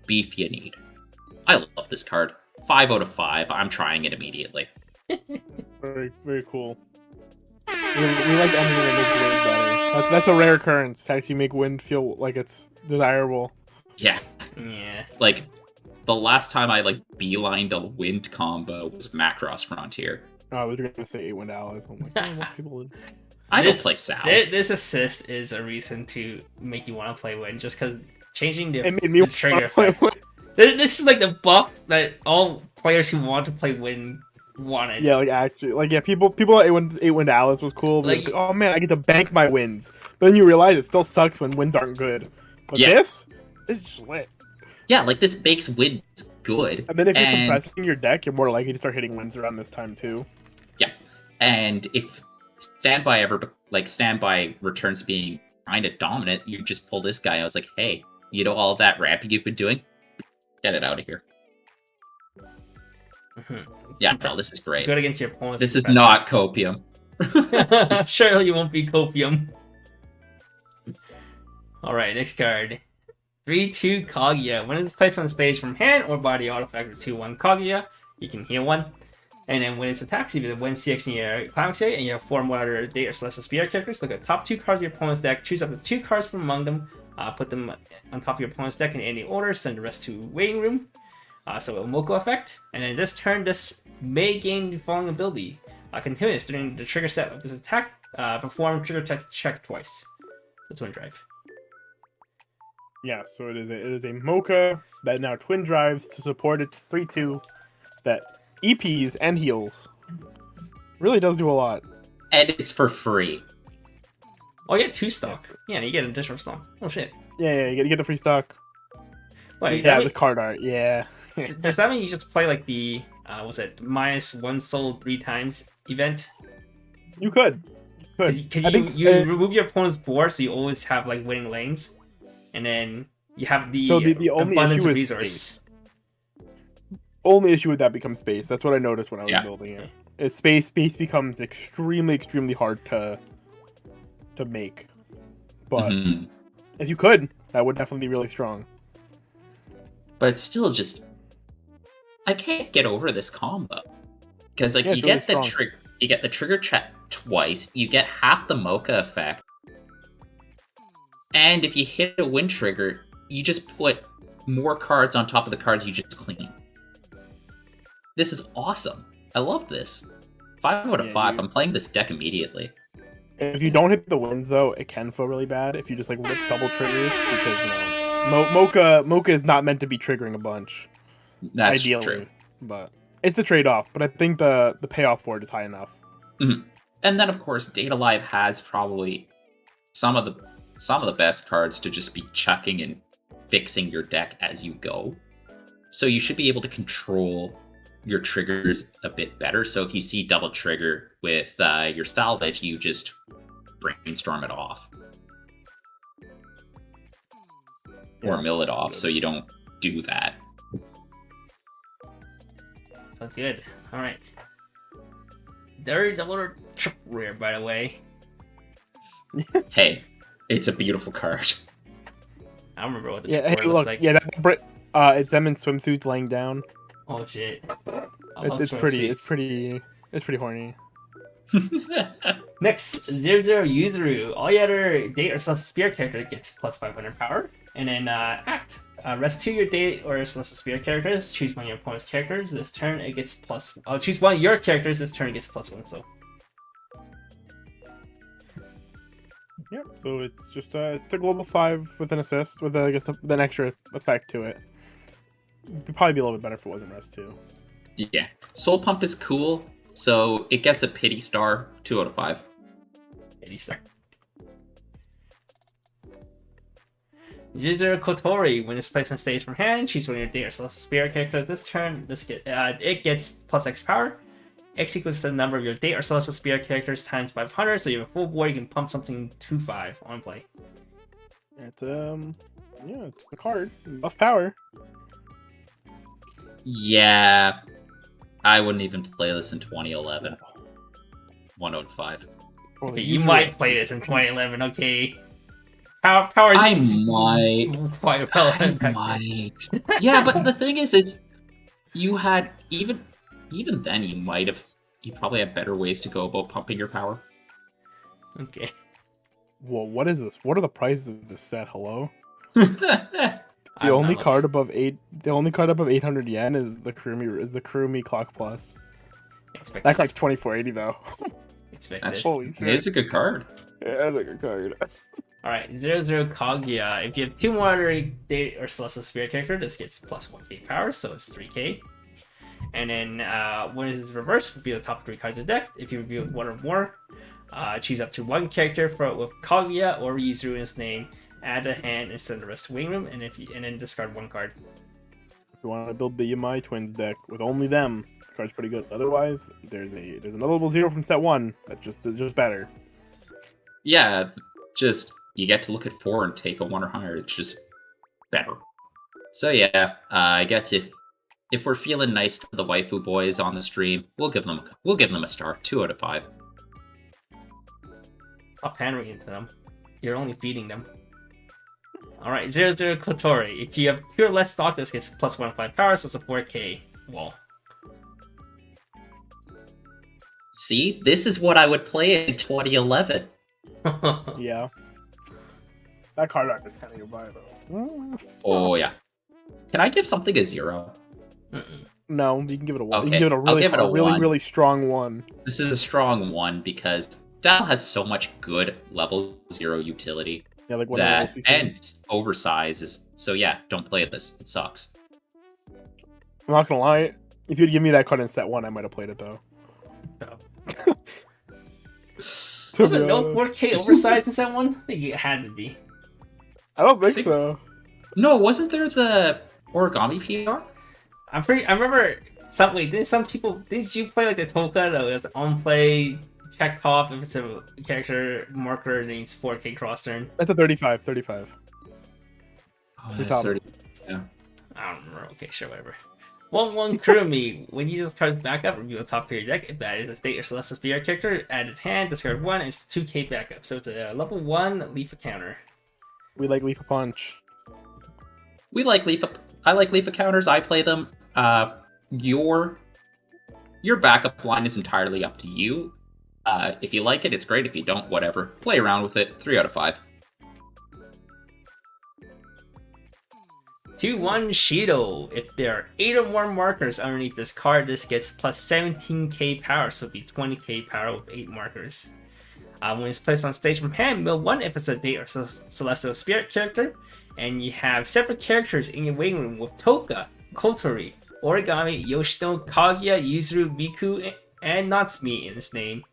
beef you need. I love this card. 5 out of 5. I'm trying it immediately. Very, very cool. We like anything that makes wind better. That's a rare occurrence to actually make wind feel like it's desirable. Yeah. Yeah. Like, the last time I like beelined a wind combo was Macross Frontier. Oh, I was going to say 8 wind allies. I'm like, oh, what people would... I don't play Sal. This assist is a reason to make you want to play wind, just because changing the, It made me the trigger effect. This is like the buff that all players who want to play wind wanted. Yeah, like actually, like yeah, people thought 8 wind Alice was cool. But Like- it's like, oh man, I get to bank my wins. But then you realize it still sucks when wins aren't good. But Yeah. this is just lit. Yeah, like this makes wind good. And then if you're compressing your deck, you're more likely to start hitting wins around this time too. Yeah, and if standby returns being kind of dominant, you just pull this guy out. It's like, hey, you know all that ramping you've been doing? Get it out of here. Yeah, no, this is great. Good against your opponents. This is not copium. Surely you won't be copium. Alright, next card. 3-2 Kaguya. When it's placed on stage from hand or by the artifact with 2-1 Kaguya, you can heal one. And then when it's attacks, either win CX in your climax area and you have 4 more other Date or Celestial Spirit characters, look at the top 2 cards of your opponent's deck, choose up to 2 cards from among them, put them on top of your opponent's deck in any order, send the rest to waiting room. So a Moko effect. And then this turn, this may gain the following ability. Continuous during the trigger step of this attack, perform trigger check twice. So twin drive. Yeah, so it is a Mocha that now twin drives to support its 3-2 that EPs and heals. Really does do a lot. And it's for free. Oh, you get 2 stock. Yeah, you get an additional stock. Oh shit. Yeah, you get the free stock. Wait, Yeah, the card art, yeah. does that mean you just play like the was it -1 soul 3 times event? You could. Because I think, you remove your opponent's board, so you always have like winning lanes, and then you have the only abundance issue of is resource. space. Only issue with that becomes space. That's what I noticed when I was building it. Is space becomes extremely hard to make. But if you could, that would definitely be really strong. But it's still just, I can't get over this combo because like Yeah, you it's really get the trigger check twice, you get half the Mocha effect, and if you hit a wind trigger, you just put more cards on top of the cards you just clean. This is awesome. I love this. 5 out of 5. I'm playing this deck immediately. If you don't hit the wins though, it can feel really bad if you just like whip double triggers because Mocha is not meant to be triggering a bunch. That's ideally, true. But it's the trade-off. But I think the payoff for it is high enough. And then of course, Data Live has probably some of the best cards to just be chucking and fixing your deck as you go. So you should be able to control your triggers a bit better. So if you see double trigger with your salvage, you just brainstorm it off. Or mill it off so you don't do that. Sounds good. Alright. There's a little trick rare, by the way. Hey, it's a beautiful card. I don't remember what the Yeah, trick hey, rare look, looks like. yeah, it's them in swimsuits laying down. Oh shit. It's pretty horny. Next, 00 Yuzuru. All your other Date or Celestial Spirit character gets plus 500 power. And then Act. Rest 2 your Date or Celestial Spirit characters. Choose one of your opponent's characters. This turn it gets plus. Choose one of your characters. This turn it gets plus 1. So. Yep. So it's just it's a global 5 with an assist with I guess an extra effect to it. It'd probably be a little bit better if it wasn't rest 2. Yeah. Soul Pump is cool. So it gets a pity star, 2 out of 5. 80-star. Jizuru Kotori, when it's placed on stage from hand, choose one of your date or celestial spirit characters this turn. It gets plus X power. X equals the number of your date or celestial spirit characters times 500, so you have a full board, you can pump something to 5 on play. It's it's a card. Buff power. Yeah, I wouldn't even play this in 2011. 1 out of 5. Well, Okay, you might play this in 2011, okay. Power I is might. quite I relevant. might. Yeah, but the thing is you had even then you probably have better ways to go about pumping your power. Okay. Whoa, what is this? What are the prices of this set? Hello. Yeah, The only card above 800 yen is the Kurumi Clock Plus. Expected. That card's 2480 though. Expected. Holy shit. it's a good card. Yeah, that's a good card. Alright, 00 Kaguya. If you have 2 more date or celestial spirit character, this gets plus 1k power, so it's 3k. And then when it is reversed, reveal the top 3 cards of the deck. If you reveal 1 or more, choose up to 1 character with Kaguya or Yuzuru in its name. Add a hand instead of the rest of Wing Room, and then discard 1 card. If you want to build the Yamai Twins deck with only them, the card's pretty good. Otherwise, there's another level 0 from set 1 that's just better. Yeah, just you get to look at 4 and take a 1 or higher. It's just better. So yeah, I guess if we're feeling nice to the waifu boys on the stream, we'll give them a star, 2 out of 5. Stop hammering into them. You're only feeding them. Alright, 00 Kotori. If you have 2 or less stock, this gets plus 1.5 power, so it's a 4k wall. See, this is what I would play in 2011. Yeah. That card art is kind of your vibe though. Oh yeah. Can I give something a 0? No, you can give it a 1. Okay, You can give it a I'll give it a really, 1. really strong 1. This is a strong 1 because Dial has so much good level 0 utility. Yeah, like what That and oversizes. So yeah, don't play this. It sucks. I'm not gonna lie. If you'd give me that card in set 1, I might have played it though. No. Was it no 4k oversized in set 1? I think it had to be. I don't think so. No, wasn't there the origami PR? I remember didn't you play like the Toka, the on play check top if it's a character marker needs 4k cross turn? That's a 35. 35. Oh, that's 30. Yeah. I don't remember. Okay, sure, whatever. 1/1 Kurumi. When you use those cards back up, reveal the top of your deck. If that is a state or celestial spirit character, added hand, discard 1, it's 2k backup. So it's a level 1 Leaf counter. We like Leaf Punch. We like I like Leaf counters. I play them. Your backup line is entirely up to you. If you like it, it's great. If you don't, whatever. Play around with it. 3 out of 5. 2/1 Shido. If there are 8 or more markers underneath this card, this gets plus 17k power, so it'll be 20k power with 8 markers. When it's placed on stage from hand, mill 1 if it's a date or celestial spirit character, and you have separate characters in your waiting room with Toka, Kotori, Origami, Yoshino, Kaguya, Yuzuru, Miku, and Natsumi in its name.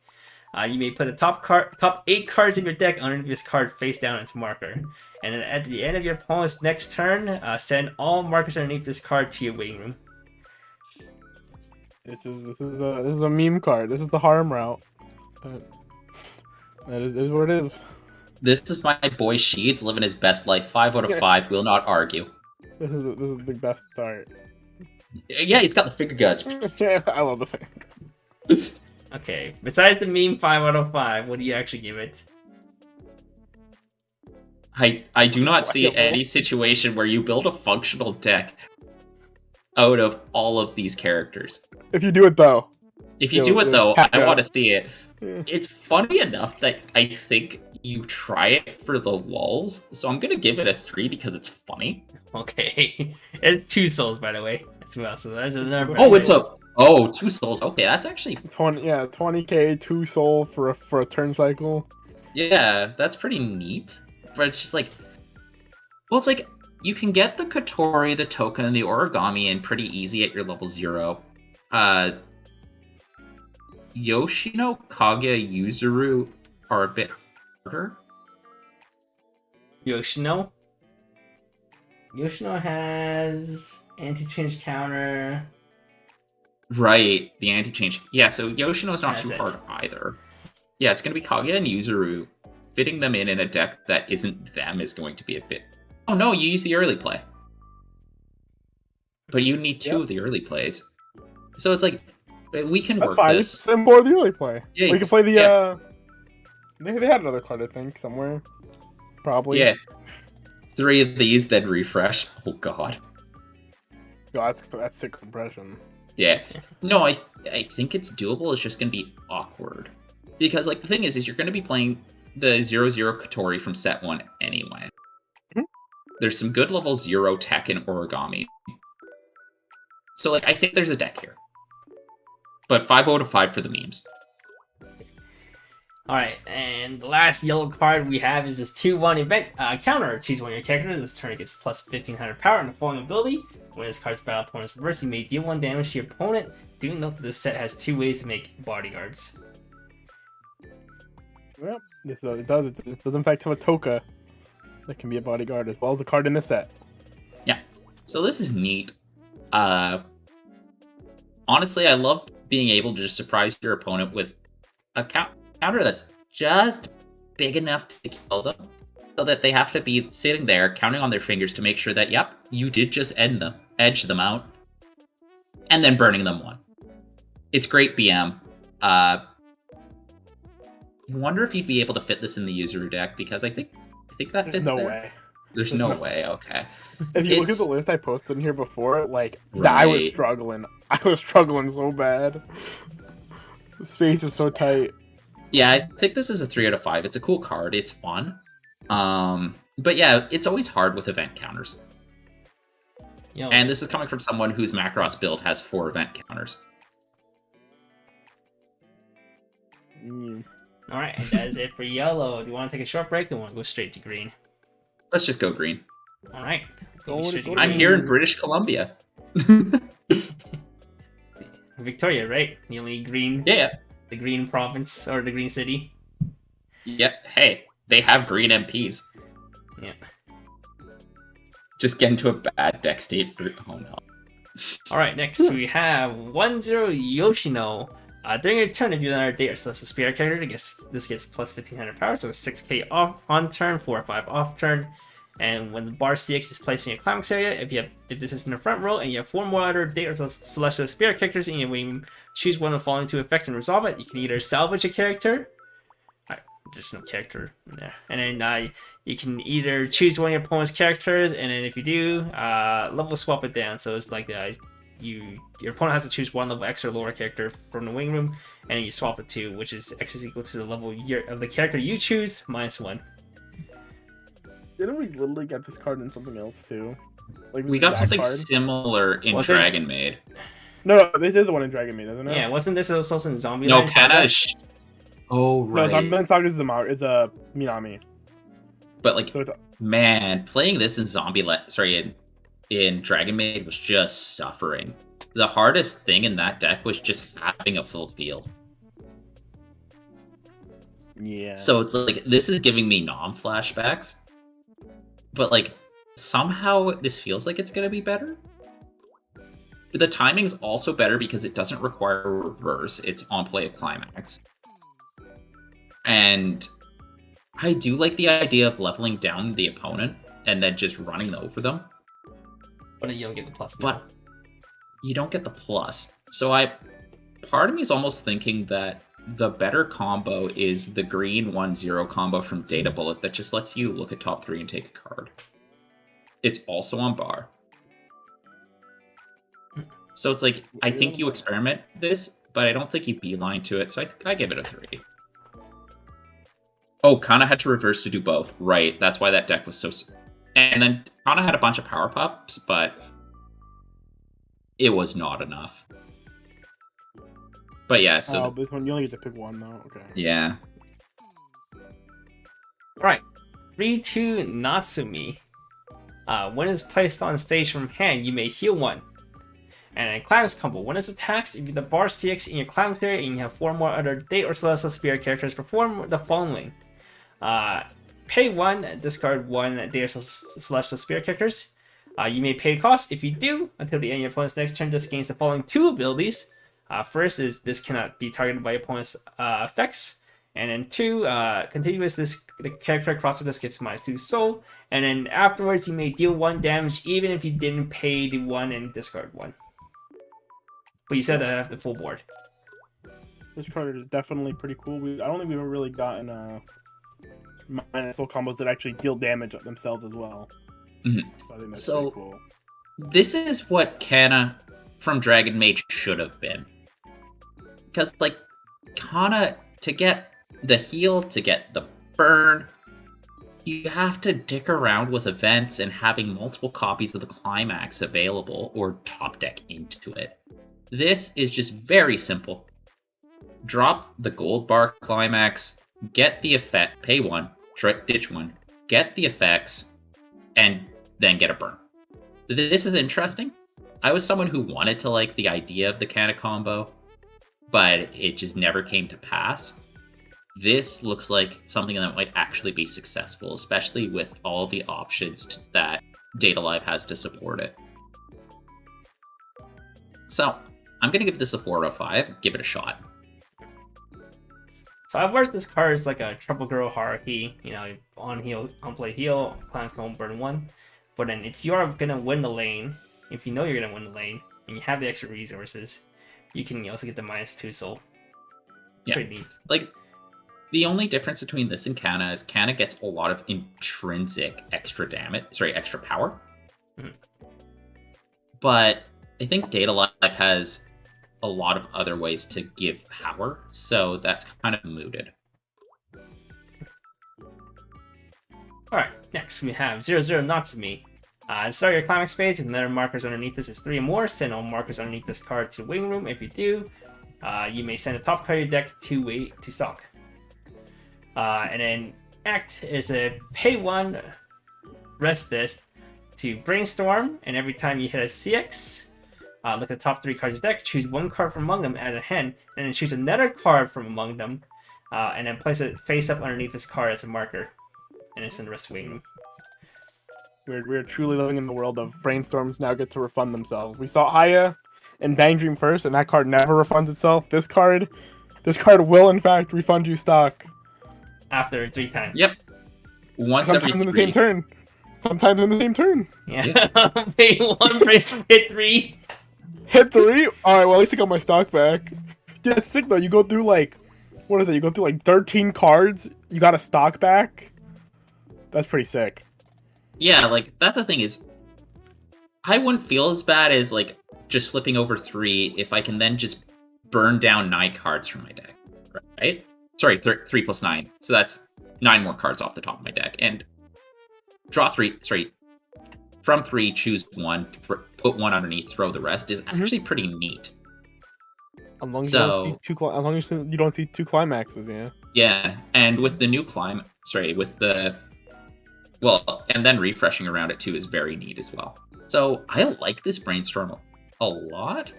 You may put the top 8 cards in your deck underneath this card face down its marker. And then at the end of your opponent's next turn, send all markers underneath this card to your waiting room. This is a meme card. This is the harm route. But that is what it is. This is my boy Sheeds living his best life. 5 out of 5. Will not argue. This is the best start. Yeah, he's got the finger guns. Yeah, I love the thing. Okay, besides the meme 5 out of 5, what do you actually give it? I do not see any situation where you build a functional deck out of all of these characters. If you do it though. If you do it though, I want to see it. Yeah. It's funny enough that I think you try it for the lulz, so I'm gonna give it a 3 because it's funny. Okay, it's 2 souls by the way. As well, so that's another. Oh, 2 souls. Okay, that's actually 20k 2 soul for a turn cycle. Yeah, that's pretty neat. But it's just like, well, it's like you can get the Kotori, the Toka, and the Origami in pretty easy at your level 0. Yoshino, Kaguya, Yuzuru are a bit harder. Yoshino. Yoshino has anti-change counter. Right, the anti-change. Yeah, so Yoshino's not That's too it. hard either. Yeah, it's going to be Kaguya and Yuzuru. Fitting them in a deck that isn't them is going to be a bit... Oh no, you use the early play. But you need two of the early plays. So it's like, we can That's work fine. this. Send more of the early play. Yeah, We can play the yeah. They had another card, I think, somewhere. Probably. Yeah. 3 of these, then refresh. Oh god. Oh, that's sick compression. Yeah. No, I think it's doable. It's just going to be awkward. Because, like, the thing is you're going to be playing the 0-0 Kotori from set 1 anyway. Mhm. There's some good level 0 tech in Origami. So, like, I think there's a deck here. But 5 out of 5 for the memes. Alright, and the last yellow card we have is this 2-1 event counter. Choose one of your characters. This turn it gets plus 1500 power and the following ability. When this card's battle opponent's reverse, you may deal 1 damage to your opponent. Do note that this set has 2 ways to make bodyguards. Well, it does. It does in fact have a Toka that can be a bodyguard as well as a card in the set. Yeah. So this is neat. Honestly, I love being able to just surprise your opponent with a counter that's just big enough to kill them, so that they have to be sitting there counting on their fingers to make sure that, yep, you did just edge them out, and then burning them 1. It's great BM. I wonder if you'd be able to fit this in the Yuzuru deck, because I think that fits No there. way. There's no way, okay. If you look at It's- the list I posted in here before, like, I was Right. struggling. I was struggling so bad. The space is so tight. Yeah, I think this is a 3 out of 5. It's a cool card. It's fun. But yeah, it's always hard with event counters. Yo, And this is coming from someone whose Macross build has 4 event counters. Alright, and that is it for yellow. Do you want to take a short break or want to go straight to green? Let's just go green. Alright. Go to Straight to green. I'm green. here in British Columbia. Victoria, right? The only green, Yeah. the green province, or the green city. Yeah. Hey, they have green MPs. Yeah. Just get into a bad deck state for home health. Alright, next we have 1-0 Yoshino. During your turn, if you have another date or select a spirit character, this gets plus 1500 power, so 6k off on turn, 4 or 5 off turn. And when the bar CX is placed in your climax area, if this is in the front row and you have 4 more other date or celestial spirit characters in your wing, choose one of the following 2 effects and resolve it. You can either salvage a character, there's no character in there, and then you can either choose one of your opponent's characters, and then if you do, level swap it down. So it's like your opponent has to choose one level X or lower character from the wing room, and then you swap it to, which is X is equal to the level of the character you choose minus 1. Didn't we literally get this card in something else too? Like We this got exact something card? similar in Was it? Dragon Maid. No, this is the one in Dragon Maid, isn't it? Yeah, wasn't this also in Zombie No, Land? Kana is... Oh, No, right. Zombie Saga is a Minami. But, like, So it's man, playing this in in Dragon Maid was just suffering. The hardest thing in that deck was just having a full field. yeah. So it's like, this is giving me non-flashbacks. But, like, somehow this feels like it's going to be better. The timing's also better because it doesn't require a reverse. It's on play of climax. And I do like the idea of leveling down the opponent and then just running over them. But you don't get the plus. But you don't get the plus. So part of me is almost thinking that the better combo is the green 1-0 combo from Data Bullet that just lets you look at top 3 and take a card. It's also on bar. So it's like, I think you experiment this, but I don't think you beeline to it, so I think I give it a 3. Oh, Kana had to reverse to do both. Right, that's why that deck was so... And then Kana had a bunch of power pops, but it was not enough. But yeah, so... this one, you only get to pick one though, okay. Yeah. Alright, 3-2 Natsumi. When it's placed on stage from hand, you may heal 1. And then Climax combo. When it's attacked, if you the bar CX in your Climax area and you have 4 more other Day or Celestial Spirit characters, perform the following. Pay 1, discard 1 Day or Celestial Spirit characters. You may pay cost. If you do, until the end of your opponent's next turn, this gains the following 2 abilities. First is this cannot be targeted by opponent's effects. And then 2, continuous, the character across this gets -2 soul. And then afterwards, you may deal 1 damage even if you didn't pay the 1 and discard 1. But you said that I have the full board. This card is definitely pretty cool. I don't think we've ever really gotten minus soul combos that actually deal damage themselves as well. Mm-hmm. So I think that's So, pretty cool. this is what Kana from Dragon Mage should have been. Because, like, Kana, to get the heal, to get the burn, you have to dick around with events and having multiple copies of the Climax available or top deck into it. This is just very simple. Drop the gold bar Climax, get the effect, pay 1, ditch 1, get the effects, and then get a burn. This is interesting. I was someone who wanted to like the idea of the Kana combo, but it just never came to pass. This looks like something that might actually be successful, especially with all the options that Data Live has to support it. So, I'm going to give this a 4 out of 5, give it a shot. So I've worked this card as like a Trouble Girl hierarchy, you know, on heal, on play heal, Climax combo burn 1. But then if you're going to win the lane, if you know you're going to win the lane, and you have the extra resources, you can also get the -2 soul. Yeah. Pretty neat. Like, the only difference between this and Kana is Kana gets a lot of intrinsic extra damage, extra power. Mhm. But I think Data Live has a lot of other ways to give power, so that's kind of mooted. Alright, next we have 00 Natsumi. Start your Climax phase. If another markers underneath this is 3 or more, send all markers underneath this card to Waiting Room. If you do, you may send a top card of your deck to stock. And then Act is a pay 1, rest this to Brainstorm, and every time you hit a CX, look at the top 3 cards of your deck, choose 1 card from among them, add a hand, and then choose another card from among them, and then place it face up underneath this card as a marker. And it's in the rest wing. We're truly living in the world of brainstorms now get to refund themselves. We saw Aya and Bang Dream first, and that card never refunds itself. This card will in fact refund you stock. After 3 times. Yep. Once Sometimes every 3. in the same turn. Sometimes in the same turn. Yeah. Pay 1, brace, hit 3. Hit 3? Alright, well at least I got my stock back. Yeah, it's sick though. You go through like, what is it? You go through like 13 cards, you got a stock back. That's pretty sick. Yeah, like, that's the thing is, I wouldn't feel as bad as, like, just flipping over 3 if I can then just burn down 9 cards from my deck, right? Sorry, 3 plus 9. So that's 9 more cards off the top of my deck. And draw 3, from 3, choose 1, put 1 underneath, throw the rest is actually pretty neat. As long as you don't see 2 climaxes, yeah. Yeah, and with the new and then refreshing around it too is very neat as well. So I like this Brainstorm a lot.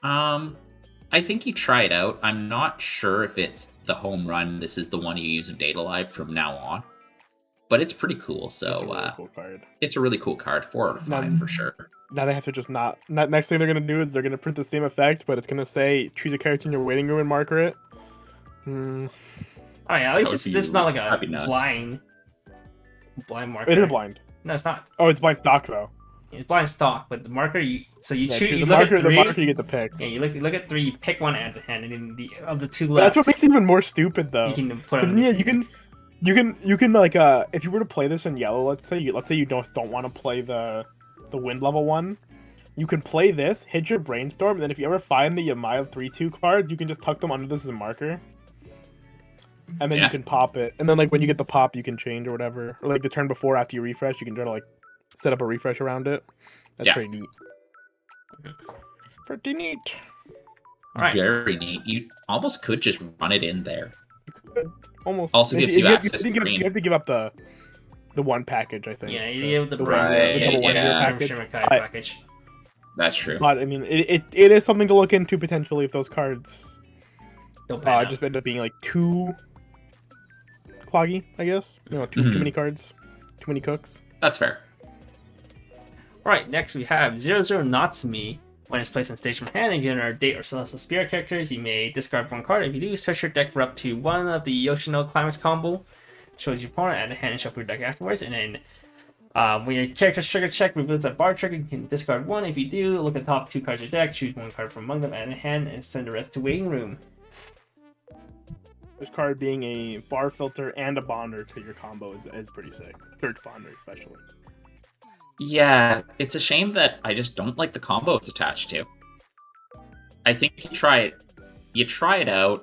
I think you try it out. I'm not sure if it's the home run. This is the one you use in Data Live from now on. But it's pretty cool, so it's a really cool card. It's a really cool card, 4 out of 5 for sure. Now they have to just not next thing they're gonna do is they're gonna print the same effect, but it's gonna say choose a character in your waiting room and marker it. Oh yeah, at least this is not like a blind marker. It is a blind. No, it's not. Oh, it's blind stock though. It's blind stock, but the marker you choose. The You marker look at 3. you get to pick. Yeah, you look at 3. You pick 1 at the hand, and then the of the 2 But left. that's what makes it even more stupid though. You can put. Yeah, you can like if you were to play this in yellow, let's say you don't want to play the wind level one, you can play this, hit your brainstorm, and then if you ever find the Yamail 3/2 cards, you can just tuck them under this as a marker. And then you can pop it. And then like when you get the pop you can change or whatever. Or like the turn before after you refresh, you can try to like set up a refresh around it. That's pretty neat. Pretty neat. Alright. Very neat. You almost could just run it in there. You could almost Also gives you access to you have to give up the one package, I think. Yeah, you have the double right, one yeah. package. package. That's true. But I mean, it is something to look into potentially if those cards Don't pan out. just end up being like too cloggy, I guess. You know, too many cards, too many cooks. That's fair. Alright, next we have 0-0 Natsumi. When it's placed on stage from hand, if you enter a date or celestial spirit characters, you may discard one card. If you do, search your deck for up to one of the Yoshino Climax combo. Shows your opponent, add a hand and shuffle your deck afterwards. And then when your character's trigger check reveals a bar trigger, you can discard one. If you do, look at the top 2 cards of your deck, choose one card from among them, add a hand, and send the rest to waiting room. This card being a bar filter and a bonder to your combo is pretty sick. Search bonder especially. Yeah, it's a shame that I just don't like the combo it's attached to. I think you try it out,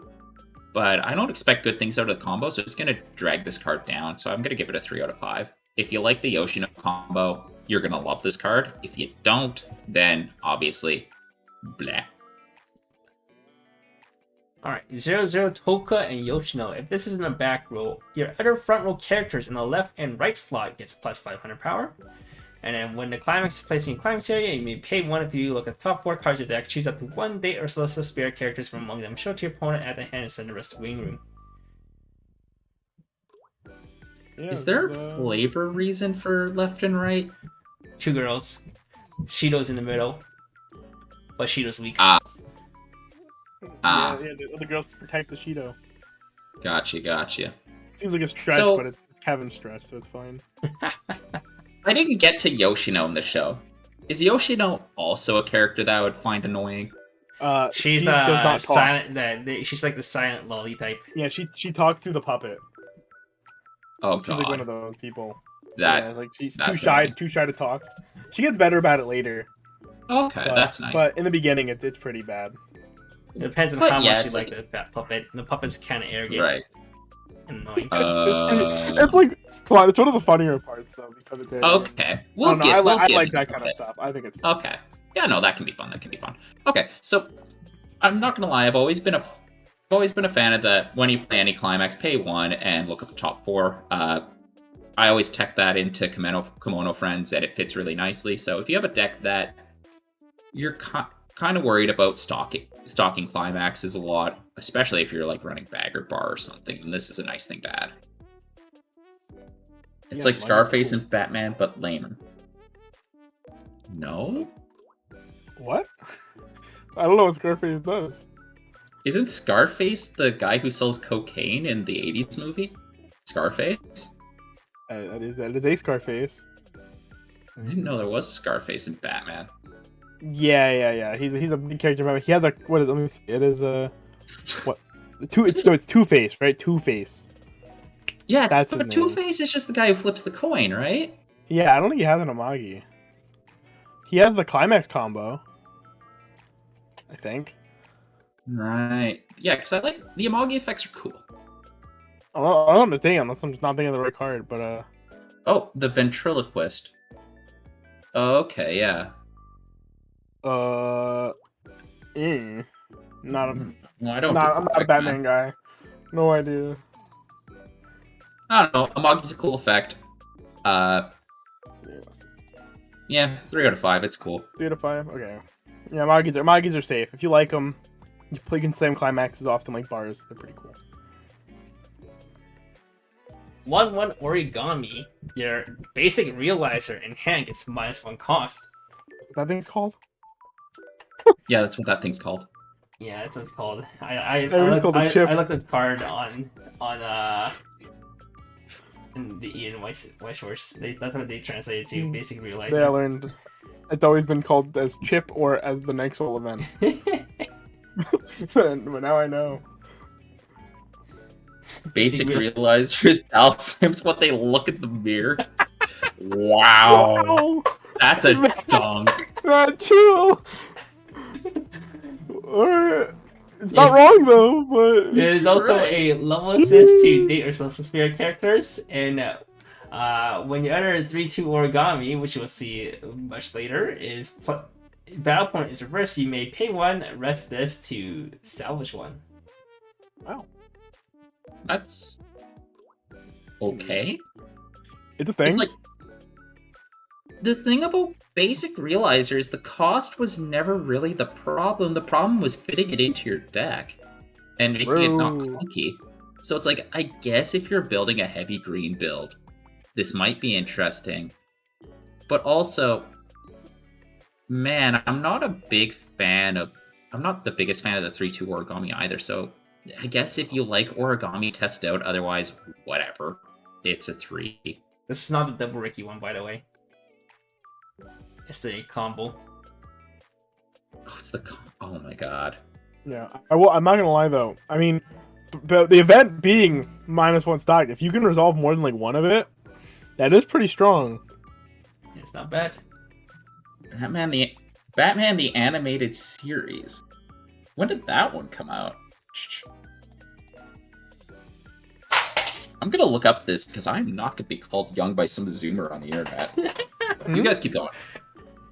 but I don't expect good things out of the combo, so it's going to drag this card down, so I'm going to give it a 3 out of 5. If you like the Yoshino combo, you're going to love this card. If you don't, then obviously, bleh. Alright, 0-0 Toka and Yoshino. If this is in the back row, your other front row characters in the left and right slot gets plus 500 power. And then when the climax is placed in your climax area, you may pay 1 if you look at the top 4 cards of your deck, choose up to 1 date or celestial spirit characters from among them, show to your opponent, add the hand, and send the rest to waiting room. Yeah, Is there a flavor reason for left and right? 2 girls. Shido's in the middle. But Shido's weak. Yeah, the girls protect the Shido. Gotcha. Seems like a stretch, So- but it's Kevin's stretch, so it's fine. I didn't get to Yoshino in the show. Is Yoshino also a character that I would find annoying? She's she the does not talk. silent. She's like the silent lolly type. Yeah, she talks through the puppet. Oh She's like one of god, those people. that Yeah, like she's that's too shy to talk. She gets better about it later. okay, But, that's nice. But in the beginning, it's pretty bad. It depends on But how yeah, much it's she's like the fat puppet. And the puppet's kind of arrogant Right. and annoying. It's like, come on, it's one of the funnier parts though because it's arrogant. Okay, I don't know, I give like it that the kind of puppet. stuff. I think it's fun. Okay. Yeah, no, that can be fun. Okay, so I'm not gonna lie, I've always been a fan of that. When you play any climax, pay 1 and look at the top 4. I always tech that into Kimono Friends, and it fits really nicely. So if you have a deck that you're kind of worried about stalking climaxes a lot, especially if you're like running bag or bar or something, then this is a nice thing to add. It's Yeah, like mine's Scarface cool. and Batman, but lamer. No? What? I don't know what Scarface does. Isn't Scarface the guy who sells cocaine in the 80s movie? Scarface? That is a Scarface. I didn't know there was a Scarface in Batman. Yeah. He's a big character. He has a what? Let me see. It is a what? It's Two-Face, right? Two-Face. Yeah, That's but his name. Two-Face is just the guy who flips the coin, right? Yeah, I don't think he has an Amagi. He has the climax combo. I think. Right. Yeah, because I like the Amagi effects are cool. I'm not mistaken, unless I'm just not thinking of the right card. But Oh, the ventriloquist. Okay, yeah. not a, Well, I don't. not. I'm not a Batman guy. No idea. I don't know. Amagi's a cool effect. Let's see. Yeah, 3 out of 5. It's cool. 3 out of 5. Okay. Yeah, Magis are safe. If you like them, you can slam climaxes often like bars. They're pretty cool. 1-1 Origami. Your basic realizer in hand gets -1 cost. That thing's called. Yeah, that's what that thing's called. Yeah, that's what it's called. I it's called a chip. looked at the card on in the Ian Weiss Schwarz. That's what they translated to. Basic They realizer. learned. It's always been called as chip or as the next soul event. But now I know. Basic real- realizers tell Sims what they look at the mirror. Wow. Wow! That's a dunk. Chill! Alright. It's not wrong though, but. It is also right. a level assist to date or celestial spirit characters, and when you enter 3-2 Origami, which you'll see much later, is battle point is reversed. You may pay 1, rest this to salvage 1. Wow. That's okay. It's a thing. It's like The thing about basic realizer is the cost was never really the problem. The problem was fitting it into your deck and making it not True. clunky. So it's like, I guess if you're building a heavy green build, this might be interesting. But also, man, I'm not the biggest fan of the 3-2 origami either. So I guess if you like origami, test it out. Otherwise, whatever. It's a 3. This is not the double Ricky one, by the way. It's the combo. Oh, it's the oh my god. Yeah, I'm not gonna lie though. I mean, the event being -1 stock, if you can resolve more than like one of it, that is pretty strong. It's not bad. Batman the Animated Series. When did that one come out? I'm gonna look up this because I'm not gonna be called young by some Zoomer on the internet. You guys keep going.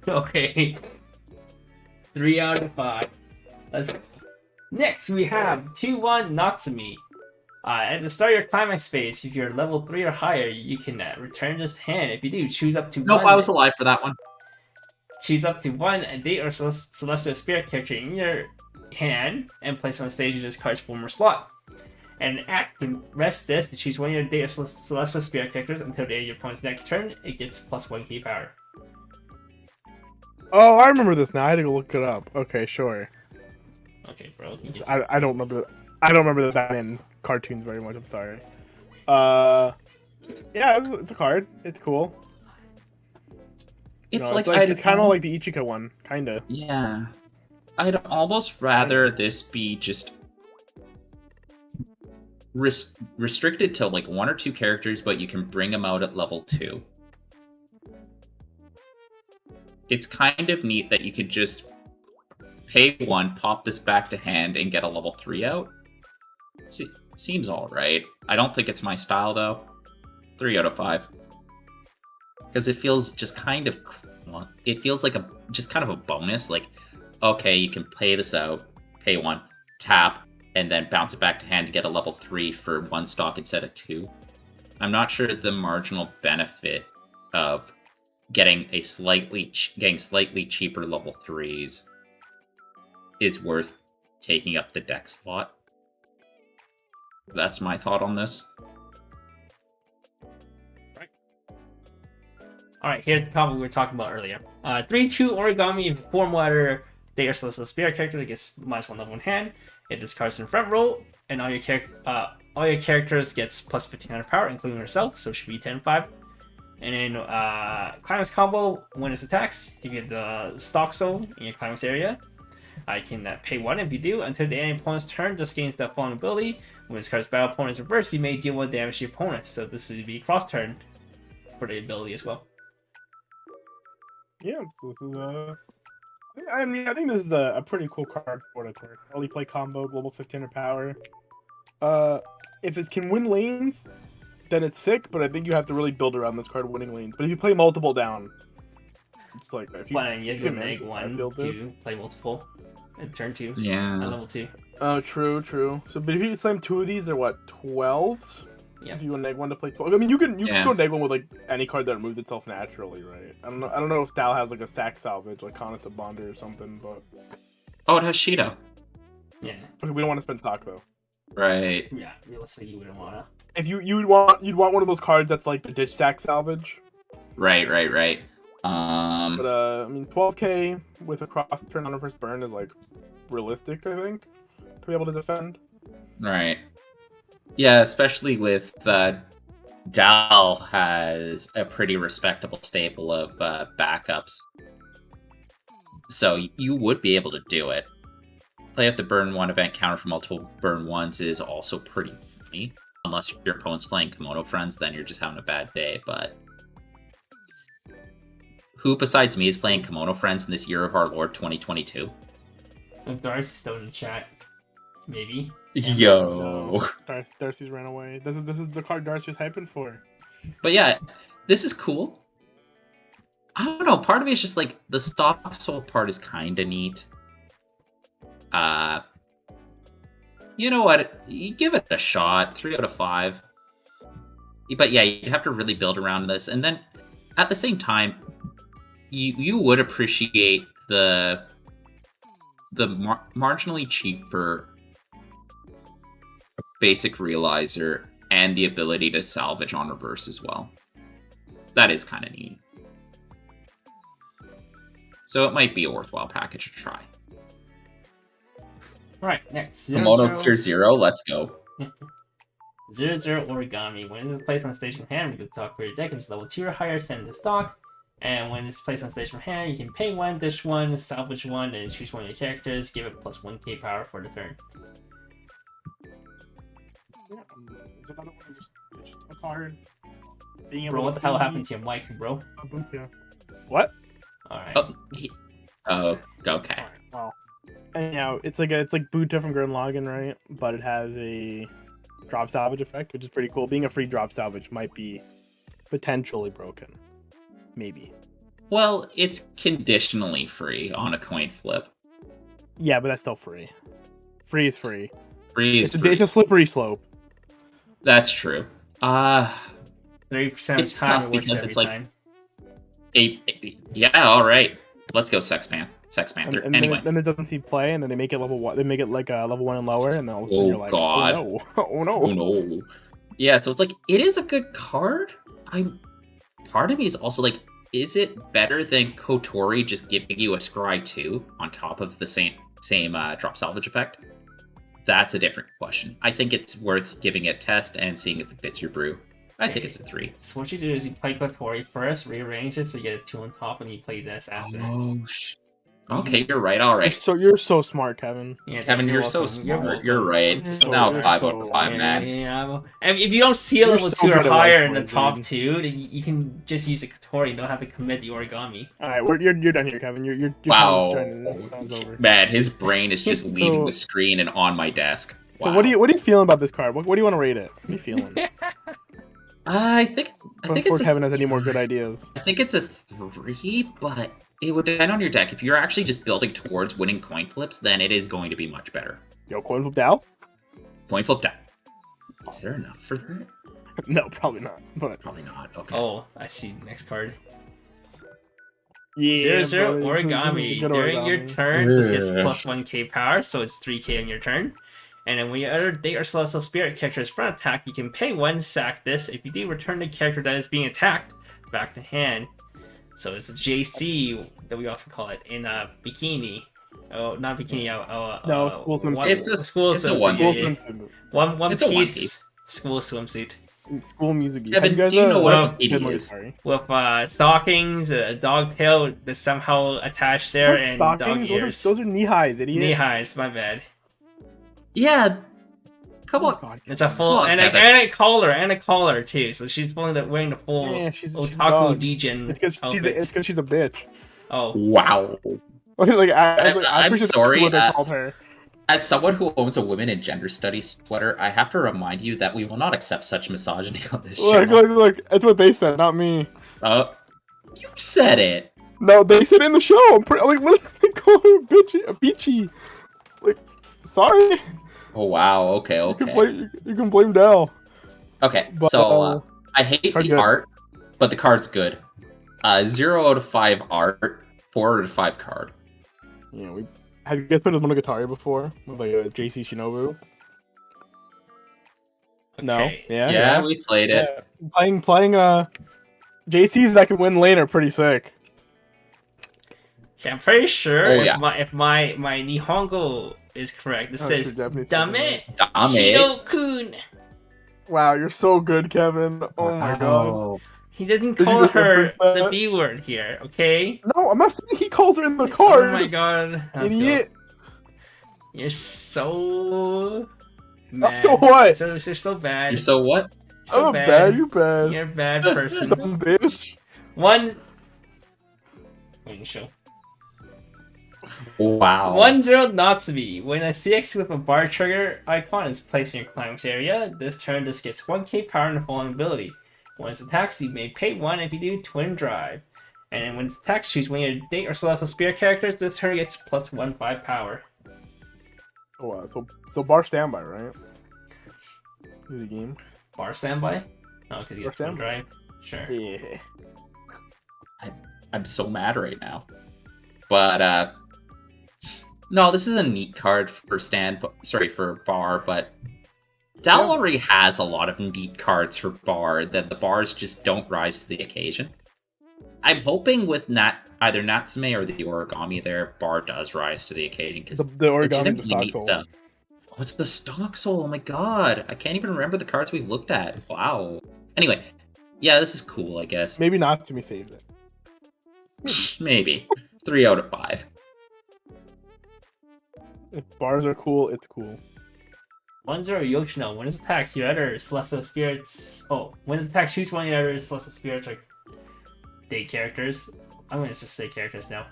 Okay. 3 out of 5. Let's go. Next, we have 2-1 Natsumi. At the start of your climax phase, if you're level 3 or higher, you can return this hand. If you do, choose up to Nope, one. I was alive for that one. Choose up to one date or celestial spirit character in your hand and place on stage in this card's former slot. And an act can rest this to choose one of your date or celestial spirit characters until the end of your opponent's next turn. It gets +1 key power. Oh, I remember this now. I had to go look it up. Okay, sure. Okay, bro. I don't remember. I don't remember the Batman cartoons very much. I'm sorry. Yeah, it's a card. It's cool. It's it's kind of like the Ichika one, kind of. Yeah. I'd almost rather this be just restricted to like 1 or 2 characters, but you can bring them out at level 2. It's kind of neat that you could just pay 1, pop this back to hand, and get a level 3 out. Seems alright. I don't think it's my style, though. 3 out of 5. Because it feels just kind of... It feels like just kind of a bonus. Like, okay, you can play this out, pay 1, tap, and then bounce it back to hand to get a level 3 for 1 stock instead of 2. I'm not sure the marginal benefit of getting slightly cheaper level 3s is worth taking up the deck slot. That's my thought on this. Alright, here's the combo we were talking about earlier. 3-2 origami if form letter date or celestial spirit character that gets -1 level in hand. It discards in front row, and all your characters gets plus 1500 power, including yourself, so it should be 10-5. And then climax combo, when it attacks, if you have the stock zone in your climax area, I can pay 1 if you do. Until the end of your opponent's turn, this gains the following ability. When this card's battle opponent is reversed, you may deal 1 damage to your opponent. So this would be cross turn for the ability as well. Yeah, so this is I mean, I think this is a pretty cool card for it. Early play combo, global 1500 power. If it can win lanes, then it's sick. But I think you have to really build around this card winning lanes. But if you play multiple down, it's like if you, you can make 1 to play multiple at turn 2. Yeah. At level 2. Oh, true. So, but if you slam 2 of these, they're what, 12s? Yeah. If you go neg 1 to play 12, I mean, you can Yeah. go neg 1 with like any card that removes itself naturally, right? I don't know if Dal has like a sack salvage like Kanata Bonder or something, but Oh, it has Shido. Yeah. okay, we don't want to spend stock though. Right. Yeah, realistically, you wouldn't wanna. If you'd want one of those cards that's like the ditch sack salvage. Right. But I mean, 12k with a cross turn on a first burn is like realistic, I think, to be able to defend. Right. Yeah, especially with Dal has a pretty respectable stable of backups. So you would be able to do it. Play up the burn 1 event counter for multiple burn 1s is also pretty funny. Unless your opponent's playing Kimono Friends, then you're just having a bad day, but... Who besides me is playing Kimono Friends in this year of our Lord 2022? If Darcy's still in the chat, maybe. Yo. No, Darcy's ran away. This is the card Darcy's hyping for. But yeah, this is cool. I don't know, part of me is just like, the stock soul part is kinda neat. You know what? You give it a shot. 3 out of 5. But yeah, you'd have to really build around this. And then, at the same time, you would appreciate the marginally cheaper basic realizer and the ability to salvage on reverse as well. That is kind of neat. So it might be a worthwhile package to try. Alright, next. Komodo Tier 0, let's go. 0-0 Origami. When it's placed on stage from hand, you can talk for your deck. If it's level 2 or higher, send it to stock. And when it's placed on stage from hand, you can pay 1, dish 1, salvage 1, and choose one of your characters. Give it plus 1k power for the turn. Yeah, there's another one, just a card. Being Bro, what the hell happened to your mic, bro? What? Alright. Oh, okay. Alright, well, anyhow, it's like Buta from Gurren Lagann, right? But it has a drop salvage effect, which is pretty cool. Being a free drop salvage might be potentially broken. Maybe. Well, it's conditionally free on a coin flip. Yeah, but that's still free. Free is free. Free is It's free. a slippery slope. That's true. 30% of It's time tough it works because every it's like- time. Yeah, all right. Let's go, Sex Panther. And Anyway. then it doesn't see play, and then they make it level 1. They make it like level 1 and lower, and then Oh, you're like, God. oh no, oh no. Oh no. Yeah, so it's like it is a good card. Part of me is also like, is it better than Kotori just giving you a Scry 2 on top of the same drop salvage effect? That's a different question. I think it's worth giving it a test and seeing if it fits your brew. I think it's a 3. So what you do is you play Kotori first, rearrange it so you get a 2 on top, and you play this after. Oh, okay, you're right. All right. You're so smart, Kevin. Yeah, Kevin, you're so welcome. You're smart. welcome. You're right. You're so- Now you're 5 so- out of 5, man. Yeah, well, and if you don't see a You're level so 2 or good at higher Weiss in the Schwarz, top dude. 2, then you can just use the Kotori. You don't have to commit the origami. All right, you're done here, Kevin. Your Wow. time's over. Man, his brain is just So- leaving the screen and on my desk. So Wow. what are you feeling about this card? What do you want to rate it? What are you feeling? I think Before it's Kevin has any more good ideas. I think it's a 3, but it would depend on your deck. If you're actually just building towards winning coin flips, then it is going to be much better. Yo, coin flip down? Coin flip down. Is there enough for that? No, probably not. But Probably not. Okay. Oh, I see the next card. yeah, 0-0 bro, this is a origami. good During your origami. turn, this gets Yeah. plus 1k power, so it's 3k on your turn. And then when your other Date or Celestial Spirit character is front attack, you can pay 1, sack this. If you do, return the character that is being attacked back to hand. So it's a JC that we often call it in a bikini. Oh, not bikini. No, school swimsuit. one- It's a school onesie. School swimsuit. yeah. swimsuit. One It's a piece onesie. school swimsuit School music. Kevin, Have you guys, do you know what a bikini Good Lord, is? sorry. with stockings, a dog tail that's somehow attached there, and dog Stockings? ears. Those are knee highs, idiot. Knee highs. My bad. Yeah. Come Oh, on. God. It's a full Come on, and Kevin. a collar too. So she's wearing the full Yeah, she's a otaku dog. degen It's because she's a bitch. Oh, Wow. Like, I'm pretty sure that's sorry, what they called her. As someone who owns a women and gender studies sweater, I have to remind you that we will not accept such misogyny on this channel. Look, that's what they said, not me. You said it. No, they said in the show. Like, what did they call her? A beachy. Like, sorry. Oh wow. Okay. You can Okay. blame. You can blame Dell. Okay. But, So I hate card's the good. art, but the card's good. 0 out of 5 art, 4 out of 5 card. Yeah, have you guys played with Monogatari before? With like JC Shinobu? No. okay. Yeah. Yeah, we played it. Yeah. Playing JCs that can win lane are pretty sick. Okay, I'm pretty sure Oh, yeah. if my Nihongo is correct, this Oh, says sure, Japanese Dame Dame. Shiro-kun. Wow, you're so good, Kevin. Oh my god. Wow. He doesn't Did you call just her reference that? the B word here, okay? No, I'm not saying he calls her in the card. Oh my god. Let's go. Idiot. You're so I'm mad. so what? You're so bad. You're so what? so Oh, bad. bad. You're bad. You're a bad person. Dumb bitch. One. Wait, show. Wow. 1-0 Natsubi. When a CX with a bar trigger icon is placed in your climax area, this turn this gets 1k power and the following ability. When it attacks, you may pay 1 if you do Twin Drive. And when it attacks, choose one of your Date or Celestial Spirit characters. This turn gets plus 1/5 power. Oh, wow. So bar standby, right? Easy game. Bar standby? Oh, because you Bar get Twin standby. Drive? Sure. Yeah. I'm so mad right now. But no, this is a neat card for for Bar, but Dal already has a lot of neat cards for Bar that the Bars just don't rise to the occasion. I'm hoping with either Natsume or the Origami there, Bar does rise to the occasion because the Origami, the stock soul. Stuff. Oh, it's the stock soul. Oh my god, I can't even remember the cards we've looked at. Wow. Anyway, yeah, this is cool, I guess. Maybe Natsume saved it. Maybe 3 out of 5. If Bars are cool, it's cool. 1-0 Yoshino. When it's attacked, your other Celestial Spirits. Oh, when it's attacked, choose one of your other Celestial Spirits or day characters. I'm gonna just say characters now.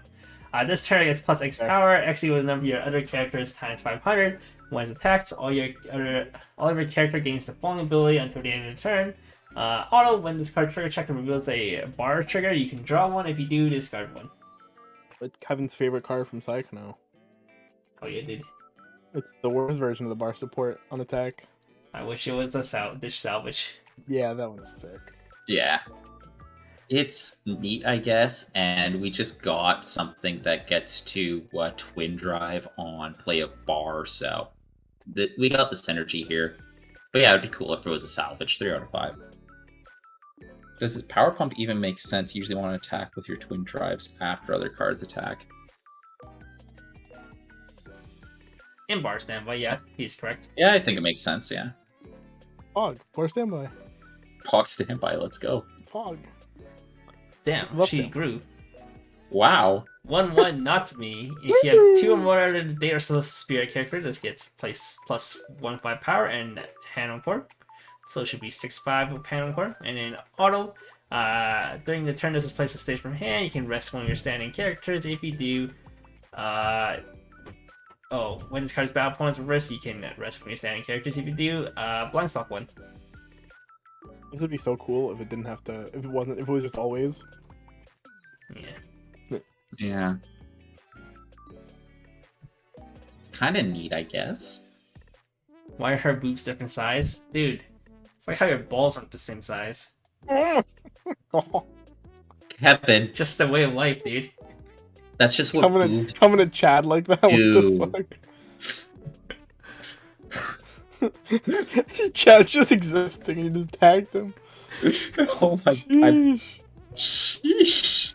This turn gets plus X power. X equals the number of your other characters times 500. When it's attacked, all of your character gains the following ability until the end of the turn. Auto, when this card trigger check reveals a bar trigger, you can draw one. If you do, discard one. It's Kevin's favorite card from Psychonaut. Oh yeah, dude. It's the worst version of the bar support on attack. I wish it was a dish salvage. Yeah, that one's sick. Yeah. It's neat, I guess, and we just got something that gets to Twin Drive on play of Bar, so we got the synergy here. But yeah, it'd be cool if it was a salvage. 3 out of 5. Does his Power Pump even make sense? You usually want to attack with your Twin Drives after other cards attack. In Bar standby, yeah, he's correct. Yeah, I think it makes sense, yeah. Pog, Bar standby. Pog standby, let's go. Pog. Damn, she grew. Wow. 1-1 Natsume. If you have 2 or more out of the Day or Celestial Spirit character, this gets placed plus 1/5 power and hand on core. So it should be 6/5 with hand on core. And then auto. During the turn this is placed a stage from hand, you can rest one of your standing characters. If you do, when this card's battle opponent's reversed, you can rest one of your standing characters. If you do, blind stock one. This would be so cool if it didn't have to. If it was just always. Yeah. Yeah. It's kind of neat, I guess. Why are her boobs different size? Dude, it's like how your balls aren't the same size. Kevin. It's just the way of life, dude. That's just what coming to Chad like that? Do. What the fuck? Chad's just existing and you just tagged him. Oh my god. Sheesh.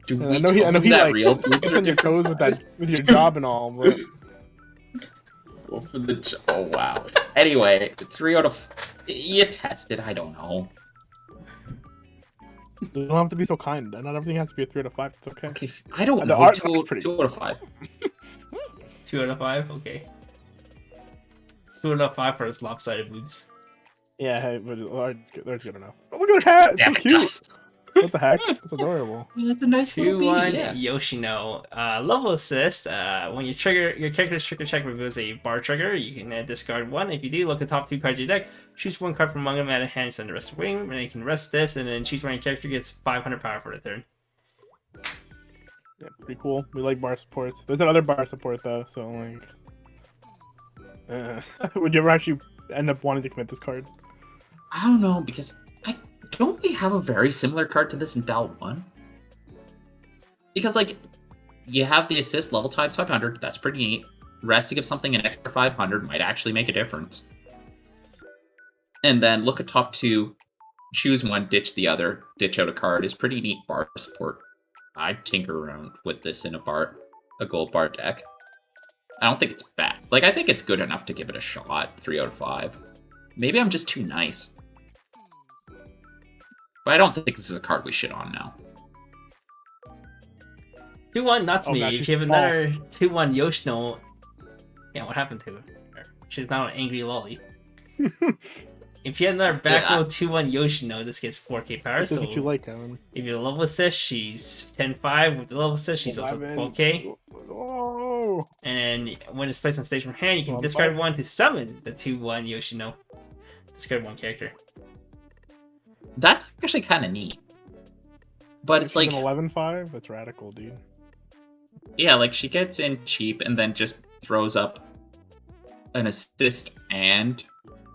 I know he like real steps on your toes with your job and all, but oh wow. Anyway, 3 out of you tested, I don't know. You don't have to be so kind. Not everything has to be a 3 out of 5. It's okay. Okay, I don't The know. art 2 pretty out of 5. 2 out of 5? Okay. 2 out of 5 for his lopsided boobs. Yeah, hey, but the art's good. They're good enough. Oh, look at her hat! It's so cute! What the heck? It's adorable. That's a nice 2-1 Yoshino. Level assist. When you trigger your character's trigger check reveals a bar trigger, you can discard one. If you do, look at the top 2 cards of your deck, choose one card from among them, add a hand, send the rest of wing, and then you can rest this, and then choose one character gets 500 power for the turn. Yeah, pretty cool. We like bar supports. There's another bar support though, so like, would you ever actually end up wanting to commit this card? I don't know, because don't we have a very similar card to this in Dal 1? Because, like, you have the assist level times 500, that's pretty neat. Rest to give something an extra 500 might actually make a difference. And then look at top 2, choose one, ditch the other, ditch out a card is pretty neat bar support. I'd tinker around with this in a gold bar deck. I don't think it's bad. Like, I think it's good enough to give it a shot, 3 out of 5. Maybe I'm just too nice. But I don't think this is a card we shit on now. 2-1 Natsume. If you have another 2-1 Yoshino... Yeah, what happened to her? She's now an angry lolly. If you have another back row 2-1 Yoshino, this gets 4k power. That's so what you like, Kevin. If you're level assist, she's 10-5. With the level assist, she's also 12k. Oh. And when it's placed on stage from hand, you can discard one to summon the 2-1 Yoshino. Discard one character. That's actually kind of neat. But it's like an 11-5? That's radical, dude. Yeah, like she gets in cheap and then just throws up an assist and...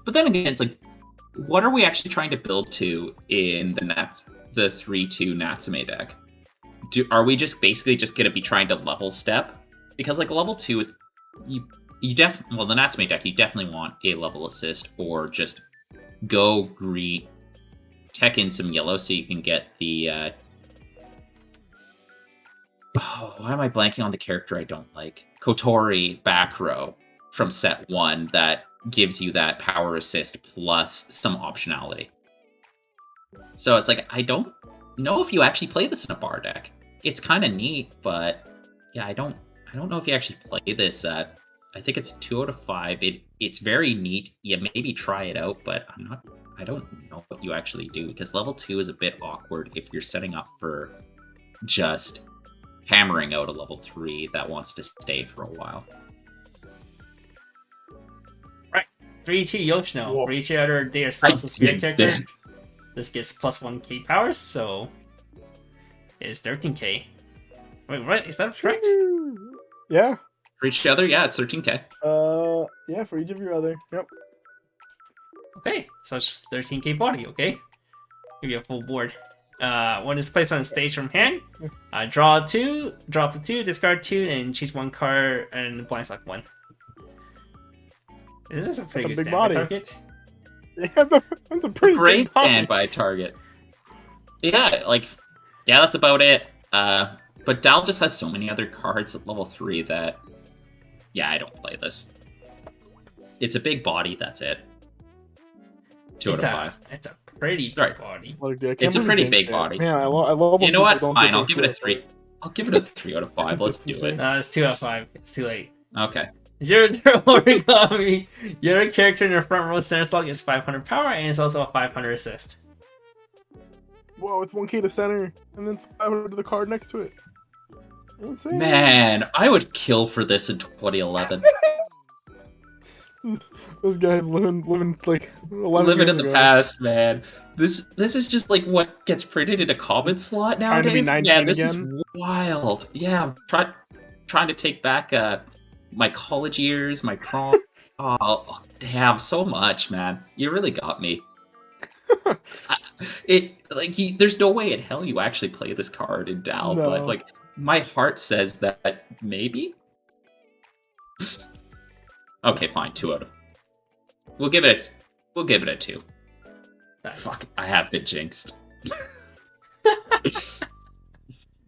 But then again, it's like, what are we actually trying to build to in the 3-2 Natsume deck? are we just basically just gonna be trying to level step? Because like level 2, you well, the Natsume deck, you definitely want a level assist, or just go green, tech in some yellow so you can get the oh, why am I blanking on the character I don't like? Kotori back row from set 1 that gives you that power assist plus some optionality. So it's like, I don't know if you actually play this in a bar deck. It's kind of neat, but yeah, I don't know if you actually play this. I think it's 2 out of 5. It's very neat. Yeah, maybe try it out, but I don't know what you actually do, because level 2 is a bit awkward if you're setting up for just hammering out a level 3 that wants to stay for a while. Right. 3-2 Yoshino. Whoa. For each other they are still spirit character. This gets plus 1k powers, so it's 13k. Wait, what? Is that correct? Yeah. For each other, yeah, it's 13k. Yeah, for each of your other. Yep. Okay, so it's just 13k body, okay? Give you a full board. When it's placed on stage from hand, draw 2, drop the 2, discard 2, and choose 1 card and blind select 1. This is a pretty good big standby body. target. Yeah, that's a pretty Great big body. standby target. Yeah, like, yeah, that's about it. But Dal just has so many other cards at level 3 that, yeah, I don't play this. It's a big body, that's it. 2 out of 5. It's a pretty Sorry. big body. Like, dude, I can't It's a believe pretty you big jinxed it. body. Man, I love You when know what? people don't Fine, take I'll those give it a risks. 3. I'll give it a 3 out of 5. Let's do it. It's 2 out of 5. It's too late. Okay. 0-0 origami. Your other character in your front row center slot gets 500 power, and it's also a 500 assist. Whoa, it's 1k to center, and then 500 to the card next to it. Insane. Man, I would kill for this in 2011. This guy's living like 11 Living years in the ago. past, man. This is just like what gets printed in a comment slot Trying to be nowadays. 19 Yeah, this again? is wild. Yeah, I'm trying to take back my college years, my prom. Oh, damn, so much, man. You really got me. There's no way in hell you actually play this card in Dal, No. but like my heart says that maybe. Okay, fine. 2 out of. We'll give it a 2. Nice. Fuck, I have been jinxed.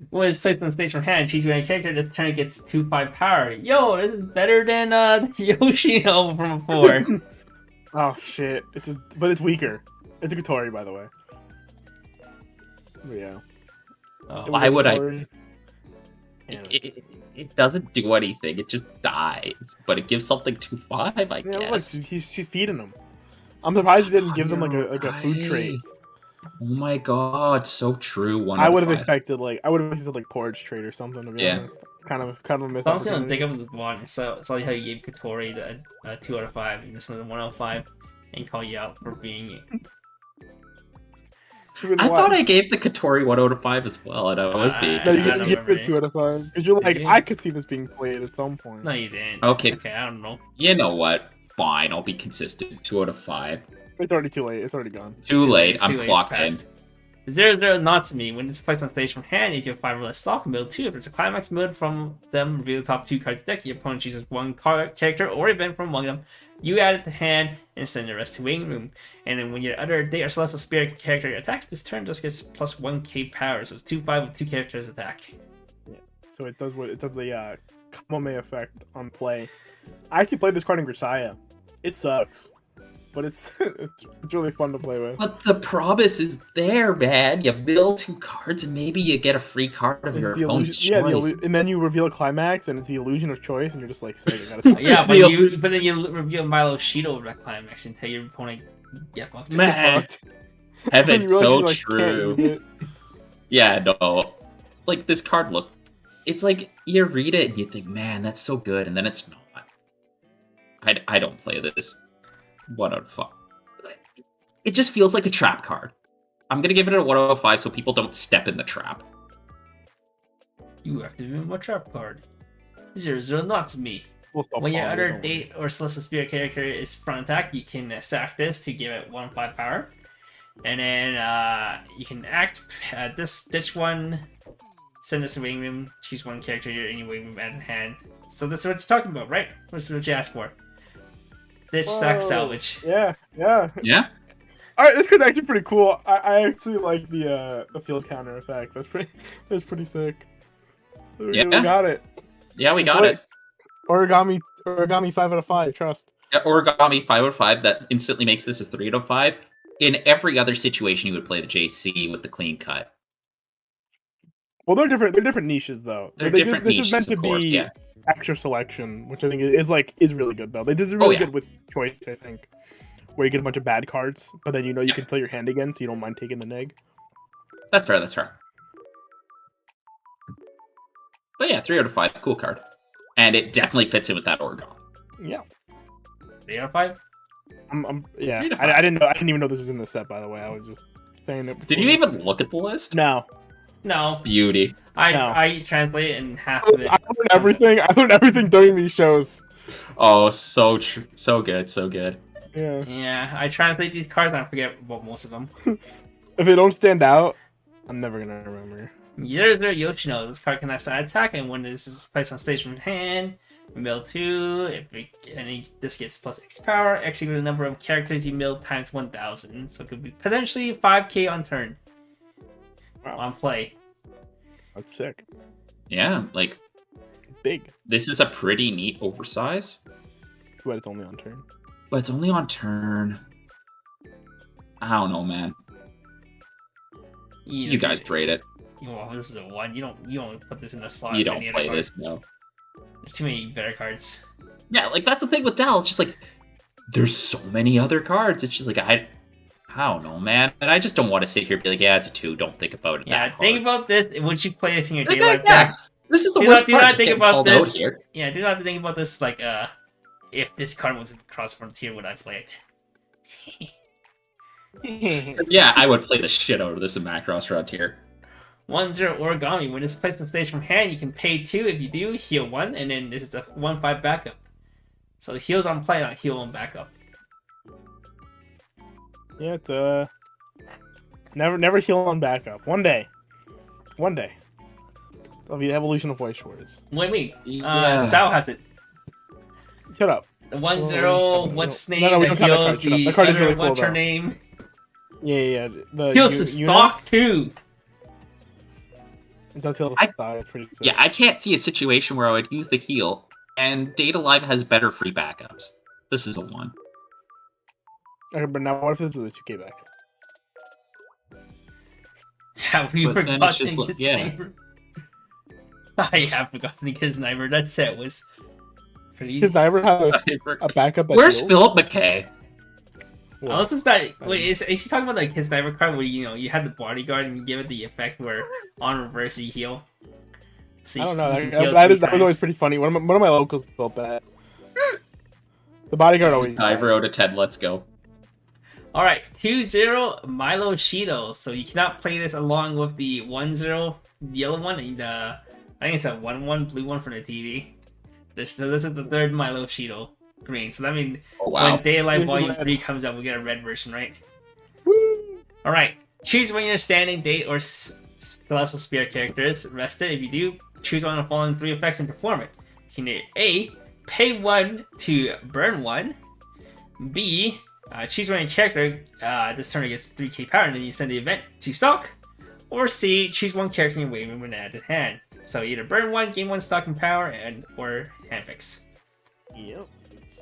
When it's placed on stage from hand, choose your character. This turn gets 2/5 power. Yo, this is better than Yoshino from before. Oh shit! But it's weaker. It's a Kotori, by the way. But yeah. Oh. It was Why a would I? Kotori. Yeah. It doesn't do anything. It just dies. But it gives something 2/5, I Yeah, look, guess. she's feeding them. I'm surprised he didn't give them like You're a food trait. right. Oh my god, so true. I would have 5. expected like porridge trait or something, to be Yeah. honest. Kind of a missed So I'm just gonna opportunity. dig up the one. So how you gave Kotori the 2 out of 5, and this one's a 1 out of 5, and call you out for being. Even I why- thought I gave the Kotori 1 out of 5 as well, and I was being. No, you I just don't give remember it 2 out of 5 because you're Did like, you? I could see this being played at some point. No, you didn't. Okay. Okay, I don't know. You know what? Fine, I'll be consistent. 2 out of 5. It's already too late. It's already gone. Too late. It's I'm too late, clocked it's in. past. 0-0 Natsumi. When it's placed on stage from hand, you can 5 less stock mode 2. If there's a climax mode from them, reveal the top 2 cards of the deck. Your opponent chooses 1 character or event from among them. You add it to hand and send the rest to waiting room. And then when your other day or celestial spirit character attacks, this turn just gets plus 1k power. So it's 2/5 with 2 characters attack. So it does the Kamome effect on play. I actually played this card in Grisaya. It sucks, but it's really fun to play with. But the promise is there, man. You build 2 cards and maybe you get a free card of your The opponent's illusion, choice. and then you reveal a climax, and it's the illusion of choice, and you're just like, sick, I gotta Yeah, but The- then you reveal Milo Shido over that climax and tell your opponent, get fucked. get Man. fucked. Heaven, And you realize so you, like, can't true. use it. Yeah, no. Like, this card look. It's like, you read it and you think, man, that's so good, and then it's not. I don't play this 1 out of 5. It just feels like a trap card. I'm gonna give it a 1 out of 5 so people don't step in the trap. You activate my trap card. 0-0 Natsumi. We'll stop When your following, other don't worry. date or celestial spirit character is front attack, you can sack this to give it 1/5 power. And then you can act this one Send this to waiting room. Choose one character in your waiting room at hand. So this is what you're talking about, right? This is what you asked for. Ditch, sack, salvage. Yeah. Yeah. All right, this card's actually pretty cool. I actually like the field counter effect. That's pretty sick. Yeah. We got it. Yeah, we got it. Origami 5 out of 5. Trust. Yeah, Origami 5 out of 5. That instantly makes this as 3 out of 5. In every other situation, you would play the JC with the clean cut. Well, they're different. They're different niches, though. They're different this niches, is meant to of course, be yeah. extra selection, which I think is really good though. This is really good with choice, I think, where you get a bunch of bad cards, but then you can play your hand again, so you don't mind taking the neg. That's fair. That's fair. But yeah, 3 out of 5, cool card, and it definitely fits in with that Origami. Yeah. 3 out of 5. Yeah. 3 out of 5. I didn't even know this was in the set. By the way, I was just saying it. Did you even look at the list? No. No. Beauty. I translate it in half of it. I learned everything. I learned everything during these shows. Oh, so good, so good. Yeah. Yeah, I translate these cards and I forget about most of them. If they don't stand out, I'm never gonna remember. There's their Yoshino. This card cannot side attack, and when this is placed on stage from hand, mill 2. This gets plus X power. Execute the number of characters you mill times 1,000. So it could be potentially 5k on turn. Wow. On play. That's sick. Yeah, like Big. this is a pretty neat oversize. But it's only on turn. But it's only on turn. I don't know, man. You guys trade it. Well, this is a 1. You don't put this in a slot. You don't play this, no. There's too many better cards. Yeah, like that's the thing with Dell. It's just like there's so many other cards. It's just like I don't know, man. And I just don't want to sit here and be like, yeah, it's a 2. Don't think about it. Yeah, that think hard. about this. Would you play this in your Like, daily life? yeah, this is the Do worst not part. think Just getting about called this. out here. Yeah, do not think about this like if this card was across frontier, would I play it? Yeah, I would play the shit out of this in Macross Frontier. 1-0 Origami. When it's placed on stage from hand, you can pay 2. If you do, heal 1, and then this is a 1/5 backup. So heals on play, not heal on backup. Yeah, it's never heal on backup. One day. That'll be the evolution of Weiss Schwarz. What do you mean? Yeah. Sal has it. Shut up. The 1-0, what's its name? No, we that don't count that heals card, shut up. the That card is other, really cool, what's her though. name? Yeah. The Heals the stock too. It does heal the stock. It's pretty sick. Yeah, I can't see a situation where I would use the heal, and Data Live has better free backups. This is a 1. Okay, but now what if this is a 2K backup? Have we But then forgotten it's just like- his yeah. neighbor? I have forgotten his neighbor. That set was pretty. Did I ever have a backup that Where's heals? Philip McKay? Well, Unless it's that. Wait, is he talking about like his sniper card where you had the bodyguard and you give it the effect where on reverse you heal? So I don't know. you can heal That 3 was always times. pretty funny. One of my locals built that. The bodyguard always. Diver out of 10, let's go. Alright, 2-0 Milo Shido. So you cannot play this along with the 1-0 yellow one and I think it's a 1-1 blue one for the TD. This is the third Milo Shido green. So that means Oh, wow. when Daylight Here's the Volume red. 3 comes out, we get a red version, right? Woo! Alright, choose when you're standing, date, or Celestial Spirit characters. Rest it. If you do, choose one of the following 3 effects and perform it. You can A, pay 1 to burn 1. B, choose one character. This turn gets 3k power, and then you send the event to stock. Or C, choose one character in your wave when added to hand. So either burn 1, gain 1 stock and power, or hand fix. Yep.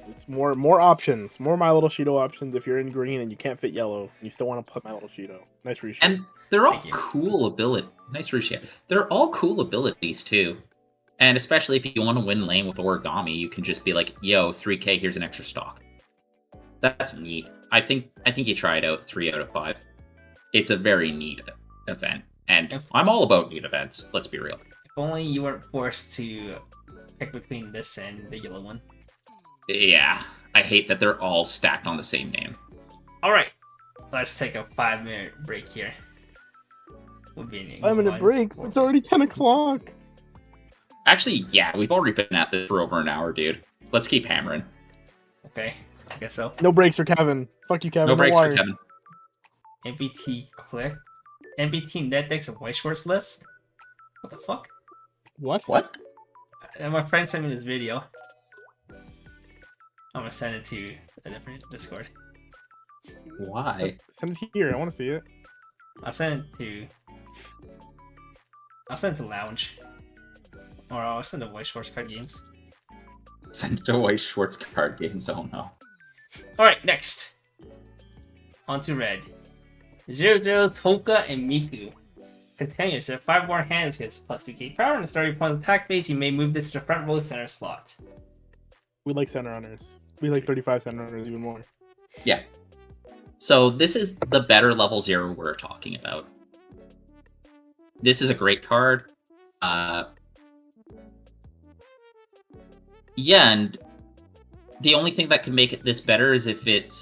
It's more options, more My Little Shido options. If you're in green and you can't fit yellow, you still want to put My Little Shido. Nice reshape. And they're all Thank you. cool ability. Nice reshape. They're all cool abilities too. And especially if you want to win lane with Origami, you can just be like, "Yo, 3k, here's an extra stock." That's neat. I think you try it out 3 out of 5. It's a very neat event, and I'm all about neat events. Let's be real. If only you weren't forced to pick between this and the yellow one. Yeah, I hate that they're all stacked on the same name. Alright, let's take a 5-minute break here. We'll be in 5-minute break. It's already 10 o'clock. Actually, yeah, we've already been at this for over an hour, dude. Let's keep hammering. Okay, I guess so. No breaks for Kevin. Fuck you, Kevin. No breaks for worry. Kevin. MBT click. MBT net decks of Weiss Schwarz list. What the fuck? What? What? My friend sent me this video. I'm gonna send it to a different Discord. Why? Send it here. I want to see it. I'll send it to Lounge. Or I'll send it to Weiss Schwarz card games. Send it to Weiss Schwarz card games. Oh no. Alright, next. On to red. 0-0 Toka and Miku. Continues. If 5 more hands gets plus 2k power and start your opponent's attack phase, you may move this to the front row center slot. We like center runners. We like 35 center runners even more. Yeah. So this is the better level 0 we're talking about. This is a great card. Yeah, and the only thing that can make it this better is if its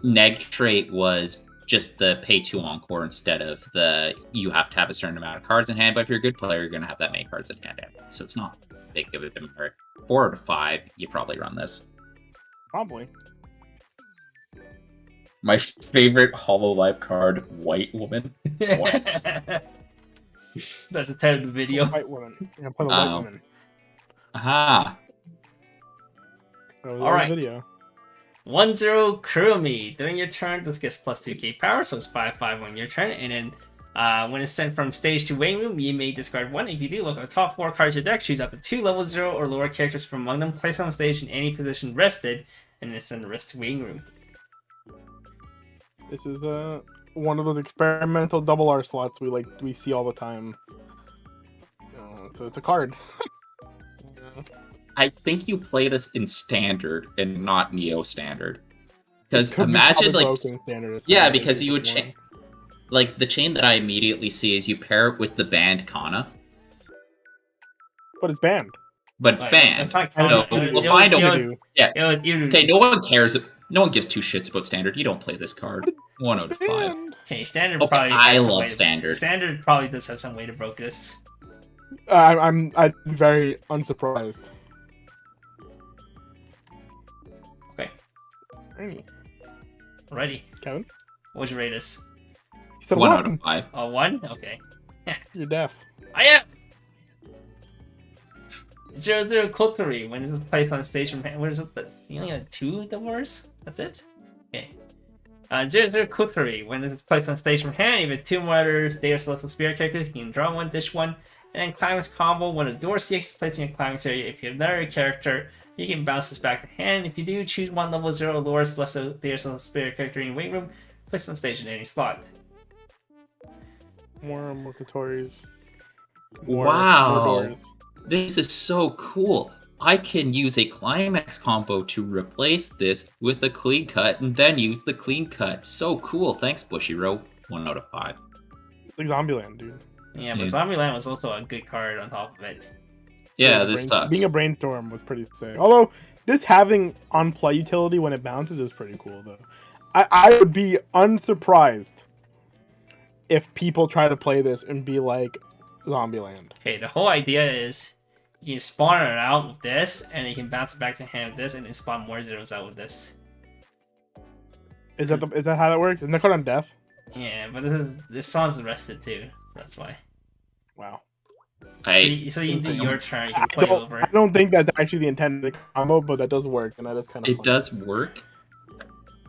neg trait was just the pay 2 encore instead of the you have to have a certain amount of cards in hand, but if you're a good player, you're going to have that many cards in hand. So it's not big of a demerit. 4 out of 5, you probably run this. Probably. My favorite Hololive card, White Woman. What? That's the title of the video. White woman. Yeah, play the white woman. Aha. All right. Video. 1-0 Kurumi. During your turn, this gets plus 2k power, so it's 5-5 on your turn. And then when it's sent from stage to waiting room, you may discard 1. If you do, look at the top 4 cards of your deck, choose up to 2 level 0 or lower characters from among them, place them on stage in any position rested, and then send the rest to waiting room. This is one of those experimental double R slots we see all the time. It's a card. Yeah. I think you play this in standard and not Neo standard. Because Could imagine be like standard yeah, because you would chain like the chain that I immediately see is you pair it with the banned Kana. But it's banned. But it's banned. It's not So we'll find a yeah. Okay, Okay, no one cares. No one gives 2 shits about standard. You don't play this card. 1 out of 5. Okay, standard Okay, probably. I has some love way to- standard. Standard probably does have some way to broke this. I'd be very unsurprised. Okay, Ernie. ready. Kevin? What'd you rate this? He said 1 one. out of 5. A 1? Okay. You're deaf. I am! 0-0 Kotori. When it's placed on stage from hand. What is it? You only got 2 divorce? That's it? Okay. 0-0 Kotori. When it's placed on stage from hand, you have 2 more other Data Celestial Spirit characters. You can draw 1, dish 1. And then Climax combo. When a door CX is placed in your Climax area, if you have another character, you can bounce this back to hand. If you do, choose 1 level 0 lower Celestial Data Celestial Spirit character in your waiting room. Place on stage in any slot. More Kotoris. Wow. More doors. This is so cool. I can use a Climax combo to replace this with a clean cut and then use the clean cut. So cool. Thanks, Bushiroad. 1 out of 5. It's like Zombieland, dude. Yeah, but Yeah. Zombieland was also a good card on top of it. Yeah, this sucks. Being a brainstorm was pretty sick. Although this having on play utility when it bounces is pretty cool though. I would be unsurprised if people try to play this and be like Zombieland. Okay, the whole idea is you can spawn it out with this, and you can bounce it back to hand with this, and then spawn more zeros out with this. Is that how that works? Isn't that card on death? Yeah, but this song's rested too, so that's why. Wow. So you do your turn, you can play over. I don't think that's actually the intended combo, but that does work, and that is kind of. It does work.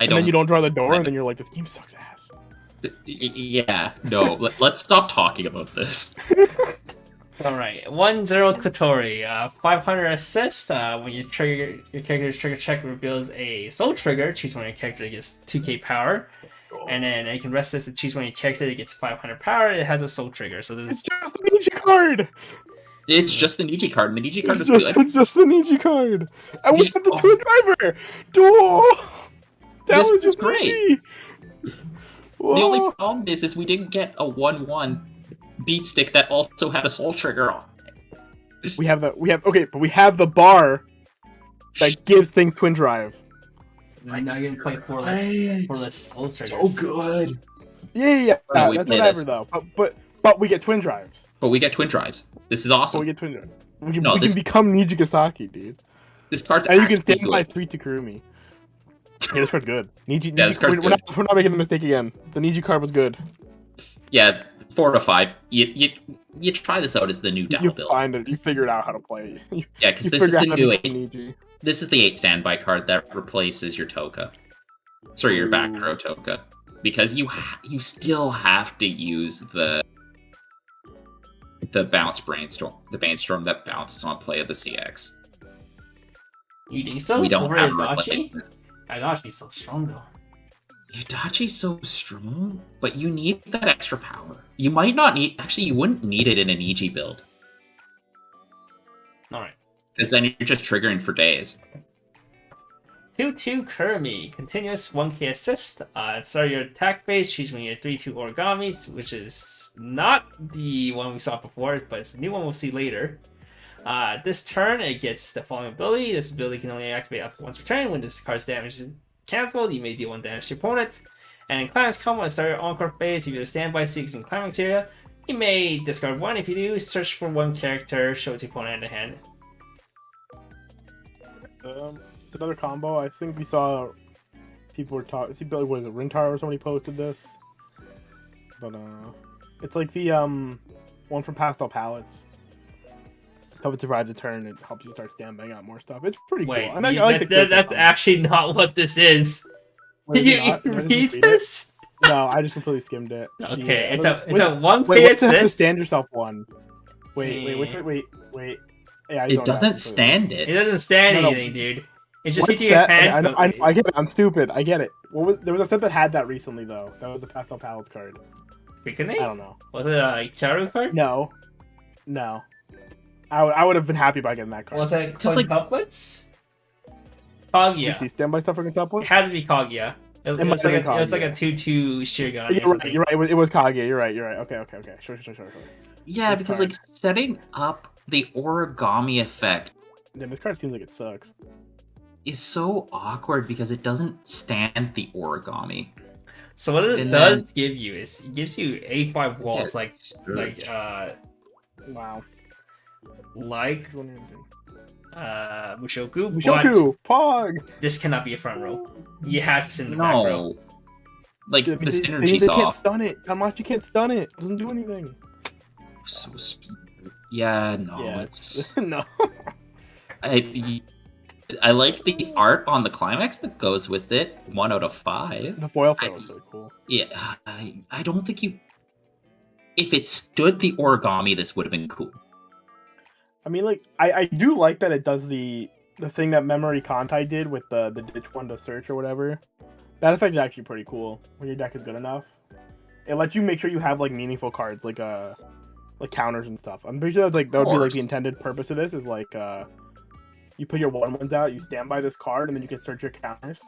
And then you don't draw the door, and then you're like, "This game sucks ass." Yeah, no. Let's stop talking about this. Alright, 1-0 Kotori. 500 assist. When you trigger your character's trigger check reveals a soul trigger, choose one of your character that gets 2k power. And then you can rest this to choose one of your character that gets 500 power. It has a soul trigger. So this It's just the Niji card. It's just the Niji card, and the Niji card is It's just the Niji card. And we have the twin driver. Duel. That This was was just great. Niji. The only problem is we didn't get a 1/1 beat stick that also had a soul trigger on it. we have the bar that gives things twin drive. now you're gonna play for less soul triggers. So good. Yeah. No, we That's play whatever this. though. But we get twin drives. But we get twin drives. This is But awesome. we get twin drives. We can No, this- become Nijigasaki, dude. This card's And you can actually stand by good. 3 Takurumi. Yeah, this card's good. Niji, Yeah, this card's we're not making the mistake again. The Niji card was good. Yeah, 4 out of 5. you try this out as the new Dow You build. find it. You figured out how to play. Yeah, because You this is figure the out new how to 8. play EG. This is the 8 standby card that replaces your Toka. Sorry, your back row Toka. Because you still have to use the bounce brainstorm, the brainstorm that bounces on play of the CX. You think so? We don't Over have a Adachi? replacement. Adachi's so strong though. Adachi's so strong, but you need that extra power. You might not need. Actually, you wouldn't need it in an EG build. Alright. Because then you're just triggering for days. 2-2 Kurumi, continuous 1k assist. Start your attack phase, choose one of your 3-2 origamis, which is not the one we saw before, but it's a new one we'll see later. This turn, it gets the following ability. This ability can only activate up to once per turn. When this card's damage is cancelled, you may deal 1 damage to your opponent. And in Climax combo, and start your encore phase, if you're a standby 6 in Climax area, you may discard 1. If you do, search for 1 character, show it to your opponent in the hand. It's another combo. I think we saw people were talking. See, Billy, was it Rintar or somebody posted this? But it's like the one from Pastel Palettes. Help it survive the turn. It helps you start standing out more stuff. It's pretty Wait, cool. I like the that's actually not what this is. Wait, Did is it you not? Did I just read read it? this? No, I just completely skimmed it. Okay, Shit. it's a Wait, 1k wait, what's the assist. stand yourself one? Wait. Yeah, I It zoned out doesn't completely. stand It it. doesn't stand No. anything, dude. It just What hits your set? hand. I get it. I'm stupid. I get it. There was a set that had that recently though. That was the Pastel Palettes card. Freaking I don't know. Was it a Charu card? No. I would have been happy by getting that card. Was it Just like- quintuplets? You Kaguya. see standby stuff for It quintuplets? had to be Kaguya. It was It must have like been it was like a Kaguya. 2-2 sheer gun. You're right. It was Kaguya. You're right. Okay. Sure. Yeah, This because card. like setting up the origami effect Damn, this card seems like it sucks. is so awkward because it doesn't stand the origami. So what this And does then- give you is it gives you A5 walls Yes, like Wow. Mushoku, but Mushoku, Pog. this cannot be a front row. You have to sit in the back row. No. Like the They synergy's can't off. stun it. Tamachi can't stun it. It doesn't do anything. So yeah, no, Yeah, it's no. I like the art on the climax that goes with it. 1 out of 5. The foil was really cool. Yeah, I don't think you. If it stood the origami, this would have been cool. I mean, like, I do like that it does the thing that Memory Kantai did with the ditch one to search or whatever. That effect is actually pretty cool when your deck is good enough. It lets you make sure you have like meaningful cards, like counters and stuff. I'm pretty sure that would be like the intended purpose of this is like you put your 1/1s out, you stand by this card, and then you can search your counters.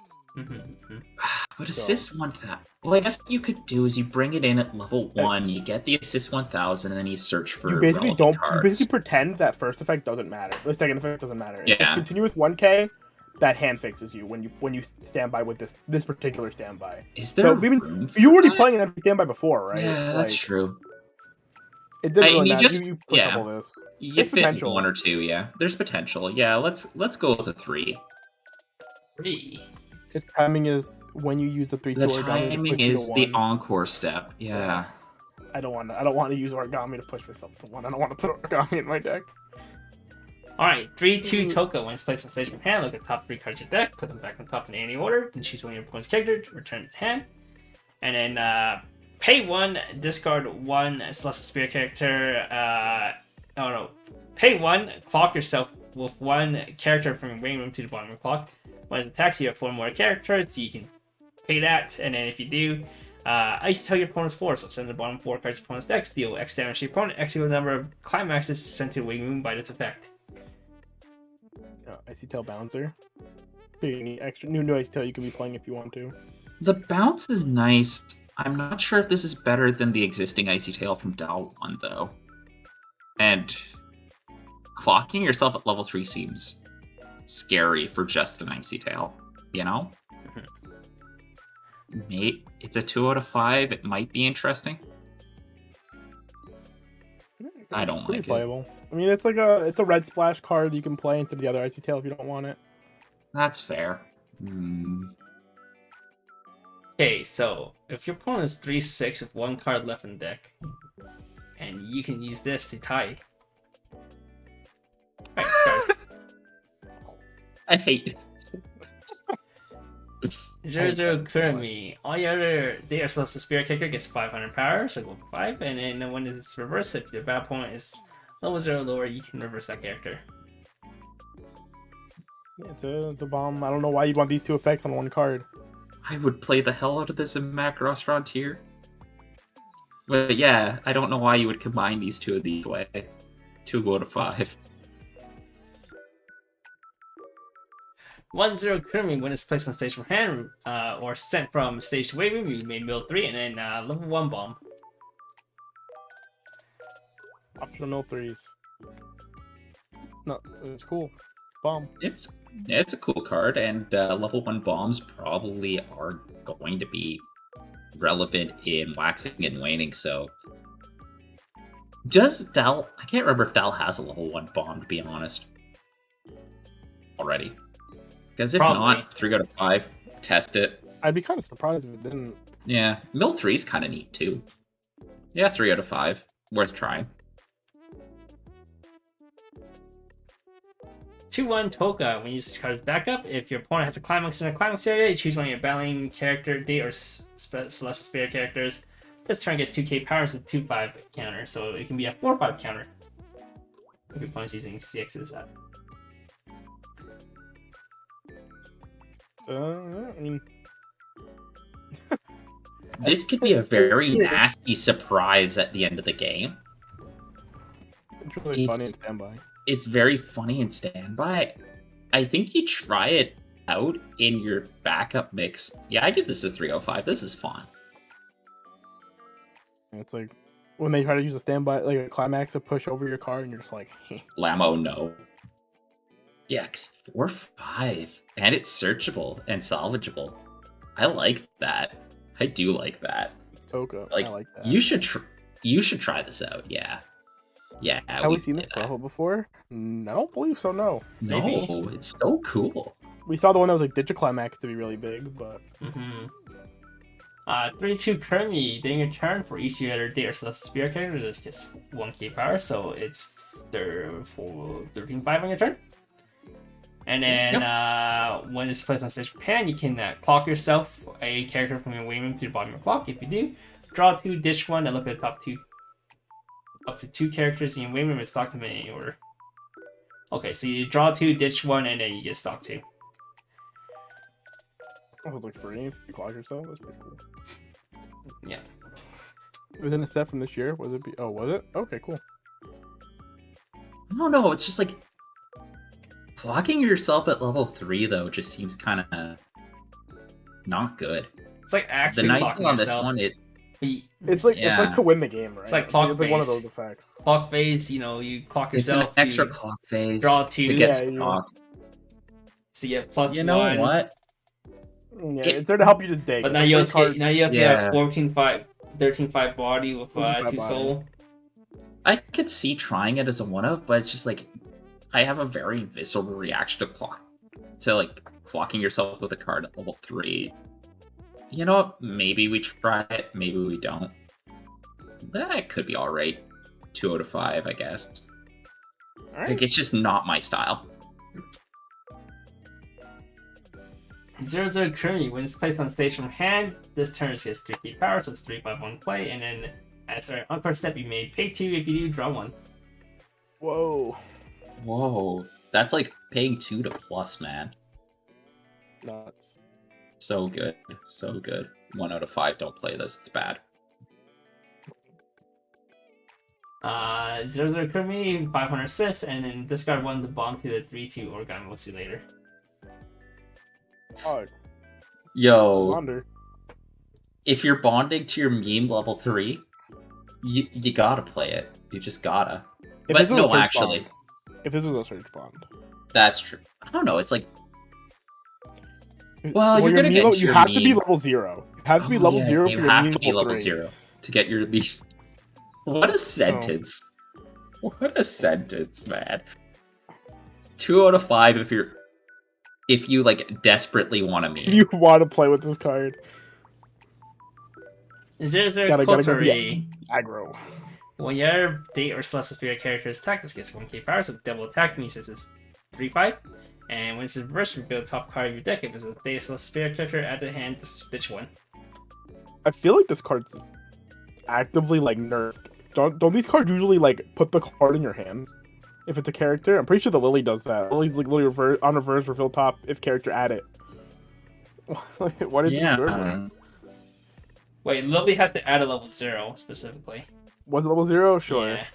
But assist 1,000. Well, I guess what you could do is you bring it in at level 1, you get the assist 1,000, and then you search for. You basically relevant don't. cards. You basically pretend that first effect doesn't matter. The second effect doesn't matter. It's Yeah. continuous 1K. That hand fixes you when you stand by with this particular standby. Is there So room for you were already that? playing an empty standby before, right? Yeah, that's true. It didn't I really mean, matter. just- You push yeah. up all this. You There's fit potential. 1 or 2, yeah. There's potential. Yeah, let's go with a 3. 3. Its timing is when you use the 3/2 The origami to timing push you to is the 1. encore step. Yeah. I don't want to use origami to push myself to 1. I don't want to put origami in my deck. Alright, 3-2 Toka. When it's placed on stage from hand, look at the top 3 cards of your deck, put them back on top in any order, and choose one of your opponent's character to return it to hand. And then pay 1, discard 1 Celestial Spirit character. Pay 1, clock yourself with 1 character from your waiting room to the bottom of your clock. When it attacks, you have 4 more characters, you can pay that, and then if you do, ice tell your opponent's 4, so send the bottom 4 cards to your opponent's deck, deal X damage to your opponent, X equal the number of climaxes sent to the waiting room by this effect. Icy Tail Bouncer. Any extra new Icy Tail you can be playing if you want to. The bounce is nice. I'm not sure if this is better than the existing Icy Tail from Dal 1, though. And clocking yourself at level 3 seems scary for just an Icy Tail, you know? It's a 2 out of 5. It might be interesting. I don't Pretty like it. playable. I mean, it's a red splash card that you can play into the other Icy Tail if you don't want it. That's fair. Okay, so if your opponent is 3-6 with 1 card left in the deck, and you can use this to tie. Alright, start. I hate it. 0-0 Kurumi. All your other Data Celestial Spirit character gets 500 power, so go for 5. And then when it's reversed, if your battle point is level 0 or lower, you can reverse that character. Yeah, it's a bomb. I don't know why you'd want these two effects on one card. I would play the hell out of this in Macross Frontier. But yeah, I don't know why you would combine these two of these way. 2 out of 5. 1-0 Kurumi, when it's placed on stage from hand or sent from stage to wave room, you may mill 3 and then level 1 bomb. Optional mill 3s. No, it's cool. It's bomb. It's a cool card, and level 1 bombs probably are going to be relevant in waxing and waning, so... Does Dal... I can't remember if Dal has a level 1 bomb, to be honest. Already. Because if Probably. not, 3 out of 5, test it. I'd be kind of surprised if it didn't. Yeah, Mill 3 is kind of neat, too. Yeah, 3 out of 5. Worth trying. 2-1 Toka, when you use this card's backup, if your opponent has a climax in a climax area, you choose one of your battling character, day, or celestial spirit characters. This turn gets 2k powers with 2-5 counter, so it can be a 4-5 counter. If your opponent's using CX's up. I mean, This could be a very nasty surprise at the end of the game. it's really funny in standby. It's very funny in standby. I think you try it out in your backup mix. Yeah, I give this a 305. This is fun. It's like when they try to use a standby, like a climax to push over your car, and you're just like, Lamo, no. Yeah, 4-5. And it's searchable and salvageable. I like that. I do like that. it's Toka. Like, I like that. you should try this out. Yeah. Yeah. Have we seen this promo before? I don't believe so, no. No, Maybe. it's so cool. We saw the one that was like Digiclimax to be really big, but 3-2 Kurumi, during your turn, for each of your other day or celestial spirit character, this gets 1k power, so it's 13-5 on your turn. And then when it's placed on stage from hand, you can clock yourself a character from your wayroom to the bottom of your clock. If you do, draw 2, ditch 1, and look at the top 2. Up to 2 characters in your wayroom and stock them in any order. Okay, so you draw 2, ditch 1, and then you get stock 2. oh, it's like free if you clock yourself. That's pretty cool. Yeah. It was in a set from this year. Was it? Oh, was it? Okay, cool. I don't know. It's just like blocking yourself at level 3 though just seems kind of not good. It's like The actually nice clocking thing on this yourself. one, It's like it's like to win the game, right? It's like clock It's like one of phase. those effects. Clock phase, you know, you clock it's yourself. an extra you clock phase draw 2. to get Yeah, stock. So you get plus You know 1. what? Yeah, it's there to help you just dig. But It's now a you free have card. to, now you have to Yeah. have 14-5, 13-5 body with 14-5 2 body. soul. I could see trying it as a one-up, but it's just like I have a very visceral reaction to like clocking yourself with a card at level 3. You know what? Maybe we try it, maybe we don't. That could be alright. 2 out of 5, I guess. All right. Like, it's just not my style. 0-0 Kurumi, when it's placed on stage from hand, this turn gets 3k power, so it's 3-5-1 play, and then as an encore step, you may pay 2. If you do, draw 1. Whoa. Whoa. That's like paying 2 to plus, man. Nuts. So good. So good. 1 out of 5, don't play this. It's bad. 0-0 Kurumi, 500 assists, and then discard 1 to bomb to the 3-2 origami. We'll see later. Oh, Yo, wonder. if you're bonding to your meme level 3, you gotta play it. You just gotta. If But this was a no, search actually, bond. If this was a search bond. that's true. I don't know. It's like, well, you're your gonna meme get level- into you your have to be meme. level 0. You have to be Oh, level yeah, 0 for you your have meme to be level 3. 0 to get your meme. What a sentence. What a sentence, man. 2 out of 5 if you like desperately want to meme. You want to play with this card. 0-0 Gotta go Kotori. be aggro. When your date or celestial spirit character is attacked, this gets 1k power, so double attack means this is 3-5. And when it's reversed, reveal the top card of your deck. If it's a date or celestial spirit character at the hand, ditch one. I feel like this card's actively like nerfed. Don't these cards usually like put the card in your hand if it's a character? I'm pretty sure the Lily does that. Lily's like literally on reverse reveal top if character add it. Why did you nerf it? Wait, Lily has to add a level 0 specifically. Was it level 0? Sure. Yeah.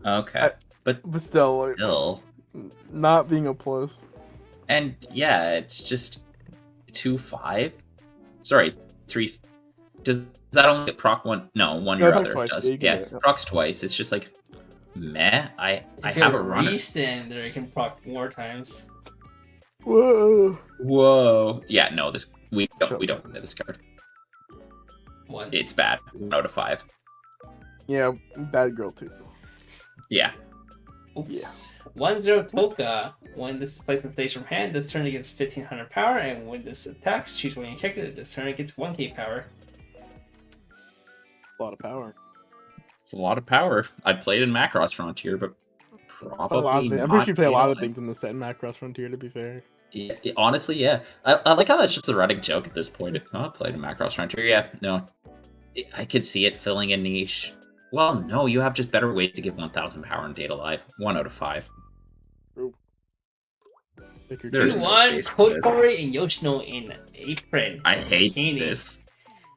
Okay, but still, like, still, not being a plus. and yeah, it's just 2-5. Sorry, 3. Does that only get proc one? No, one No, your procs other twice. does. Yeah, you can Yeah, do it, procs twice. It's just like, meh. I If have you're a runner. Restandard, it can proc more times. Whoa. Whoa. Yeah, no, this we don't play this card. 1. It's bad. 1 out of 5. Yeah, bad girl too. Yeah. Oops. 1-0 Toka. When this is placed in stage from hand, this turn it gets 1500 power, and when this attacks, choose one you kick it, this turn it gets 1k power. A lot of power. It's a lot of power. I played in Macross Frontier, but probably I'm pretty sure you play a lot of not. things in the set in Macross Frontier, to be fair. Yeah, honestly, yeah. I like how that's just a running joke at this point. Oh, I played in Macross Frontier. Yeah, no. I could see it filling a niche. Well, no, you have just better ways to give 1000 power in Data Live. 1 out of 5. There's no 1 space for this. Kotori and Yoshino in Apron. I hate Bikini. this.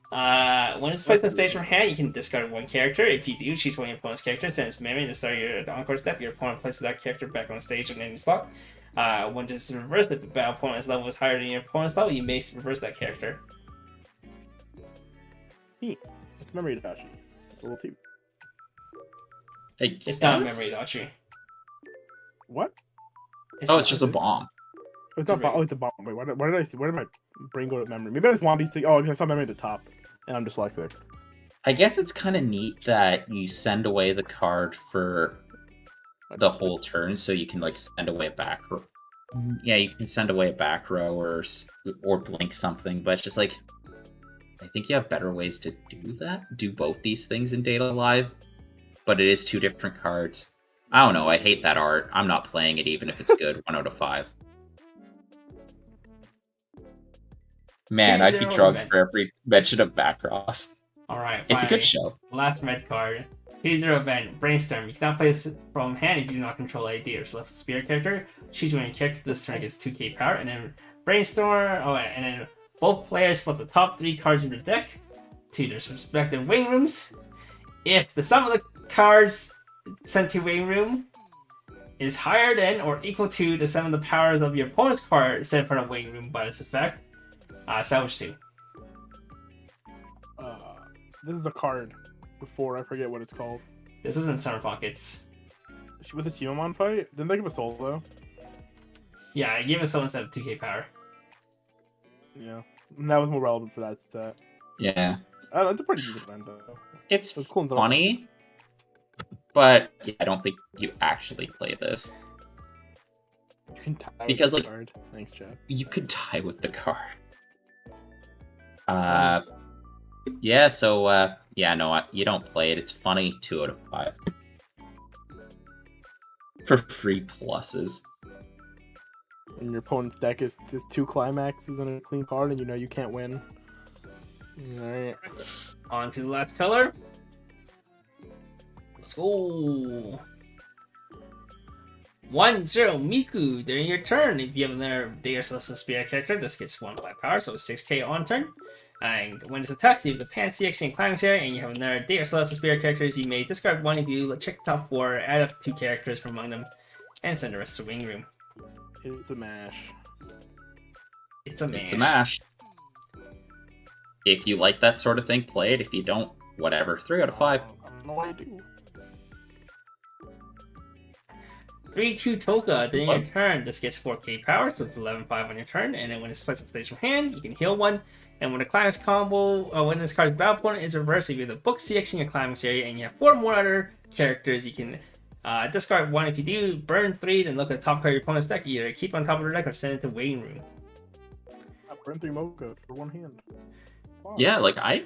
When it's placed on stage from hand, you can discard one character. If you do, choose one of your opponent's characters, send its memory to the start of your encore step. Your opponent places that character back on stage in any spot. When this is reversed, if the battle opponent's level is higher than your opponent's level, you may reverse that character. It's memory Dachi. Level 2. Hey, It's not a yes. memory Dachi. What? Oh, not. it's just a bomb. Oh, it's not bomb. Oh, it's a bomb. Wait, why did I see? Where did my brain go to memory? Maybe I just want these to. Oh, because I saw memory at the top, and I'm dyslexic. I guess it's kind of neat that you send away the card for the whole turn, so you can like send away a back row. Yeah, you can send away a back row or blink something, but it's just like I think you have better ways to do that. Do both these things in Data Live, but it is 2 different cards. I don't know. I hate that art. I'm not playing it even if it's good. 1 out of 5. Man, I'd be drugged for every mention of Backross. Alright, It's a good show. Last red card. 3-0 event. Brainstorm. You cannot play this from hand if you do not control a D or Celestial Spirit character. Choose one of your characters. This turn gets 2k power. And then Brainstorm. Oh, and then both players flip the top 3 cards in their deck to their respective waiting rooms. If the sum of the cards sent to waiting room is higher than or equal to the sum of the powers of your opponent's card sent from the waiting room by this effect, salvage 2. This is a card. Before I forget what it's called. This isn't Summer Pockets. With the Chimamon fight, didn't they give a soul though? Yeah, I gave it someone instead of 2k power. Yeah, and that was more relevant for that stat. Yeah. It's a pretty good event though. It's It's cool and funny, but yeah, I don't think you actually play this. You can tie Because, with the like- card. Thanks, Chad. You could tie with the card. Yeah, so, yeah, no, you don't play it. It's funny. 2 out of 5. For free pluses. And your opponent's deck is 2 climaxes and a clean card, and you know you can't win. Alright. On to the last color. Let's go. 1-0 Miku. During your turn, if you have another Day or Celestial Spirit character, this gets 1 black power, so 6k on turn. And when this attacks, you have the Pan CX and Climax area, and you have another Day or Celestial Spirit characters. You may discard one if you check the top 4, add up 2 characters from among them, and send the rest to Wing Room. It's a mash. It's a mash. It's a mash. If you like that sort of thing, play it. If you don't, whatever. 3 out of 5. I don't know what I do. 3-2 Toka. During your turn, this gets 4k power, so it's 11-5 on your turn. And then when it's placed on stage from hand, you can heal 1. And when the Climax combo, when this card's battle opponent is reversed, if you have the book CX in your Climax area and you have 4 more other characters, you can discard 1. If you do, burn 3, then look at the top card of your opponent's deck. Either keep on top of the deck or send it to Waiting Room. I burned 3 Mocha for 1 hand. Wow. Yeah, like, I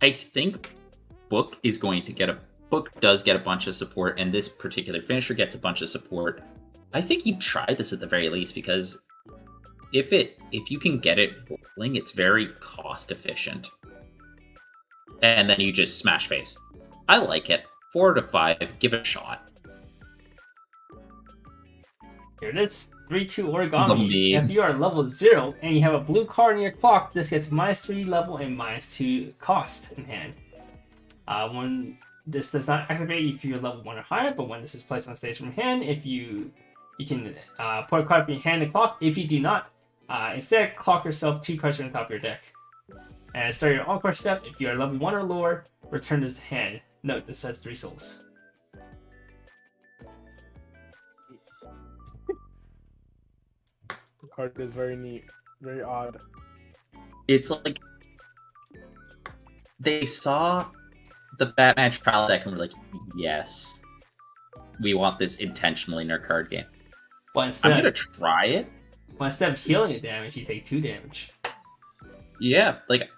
think Book is going to get a Book does get a bunch of support, and this particular finisher gets a bunch of support. I think you try this at the very least, because if you can get it rolling, it's very cost efficient. And then you just smash face. I like it. 4 out of 5. Give it a shot. Here it is. 3-2 origami. Lumby. If you are level 0 and you have a blue card in your clock, this gets -3 level and -2 cost in hand. When this does not activate if you're level 1 or higher, but when this is placed on stage from hand, if you can put a card from your hand to clock. If you do not, instead clock yourself 2 cards from the top of your deck. And start your encore step. If you are level 1 or lower, return this to hand. Note, this has 3 souls. The card is very neat, very odd. It's like they saw the Batman trial deck and were like, yes, we want this intentionally in our card game. But I'm gonna try it. But instead of healing the damage, you take 2 damage. Yeah, like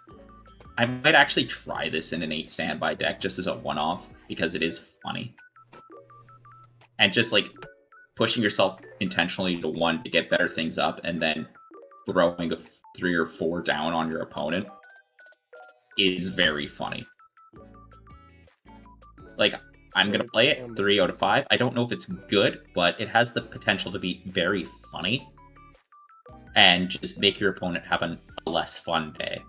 I might actually try this in an 8 standby deck just as a one-off, because it is funny. And just like pushing yourself intentionally to 1 to get better things up, and then throwing a 3 or 4 down on your opponent is very funny. Like, I'm gonna play it 3 out of 5. I don't know if it's good, but it has the potential to be very funny and just make your opponent have a less fun day.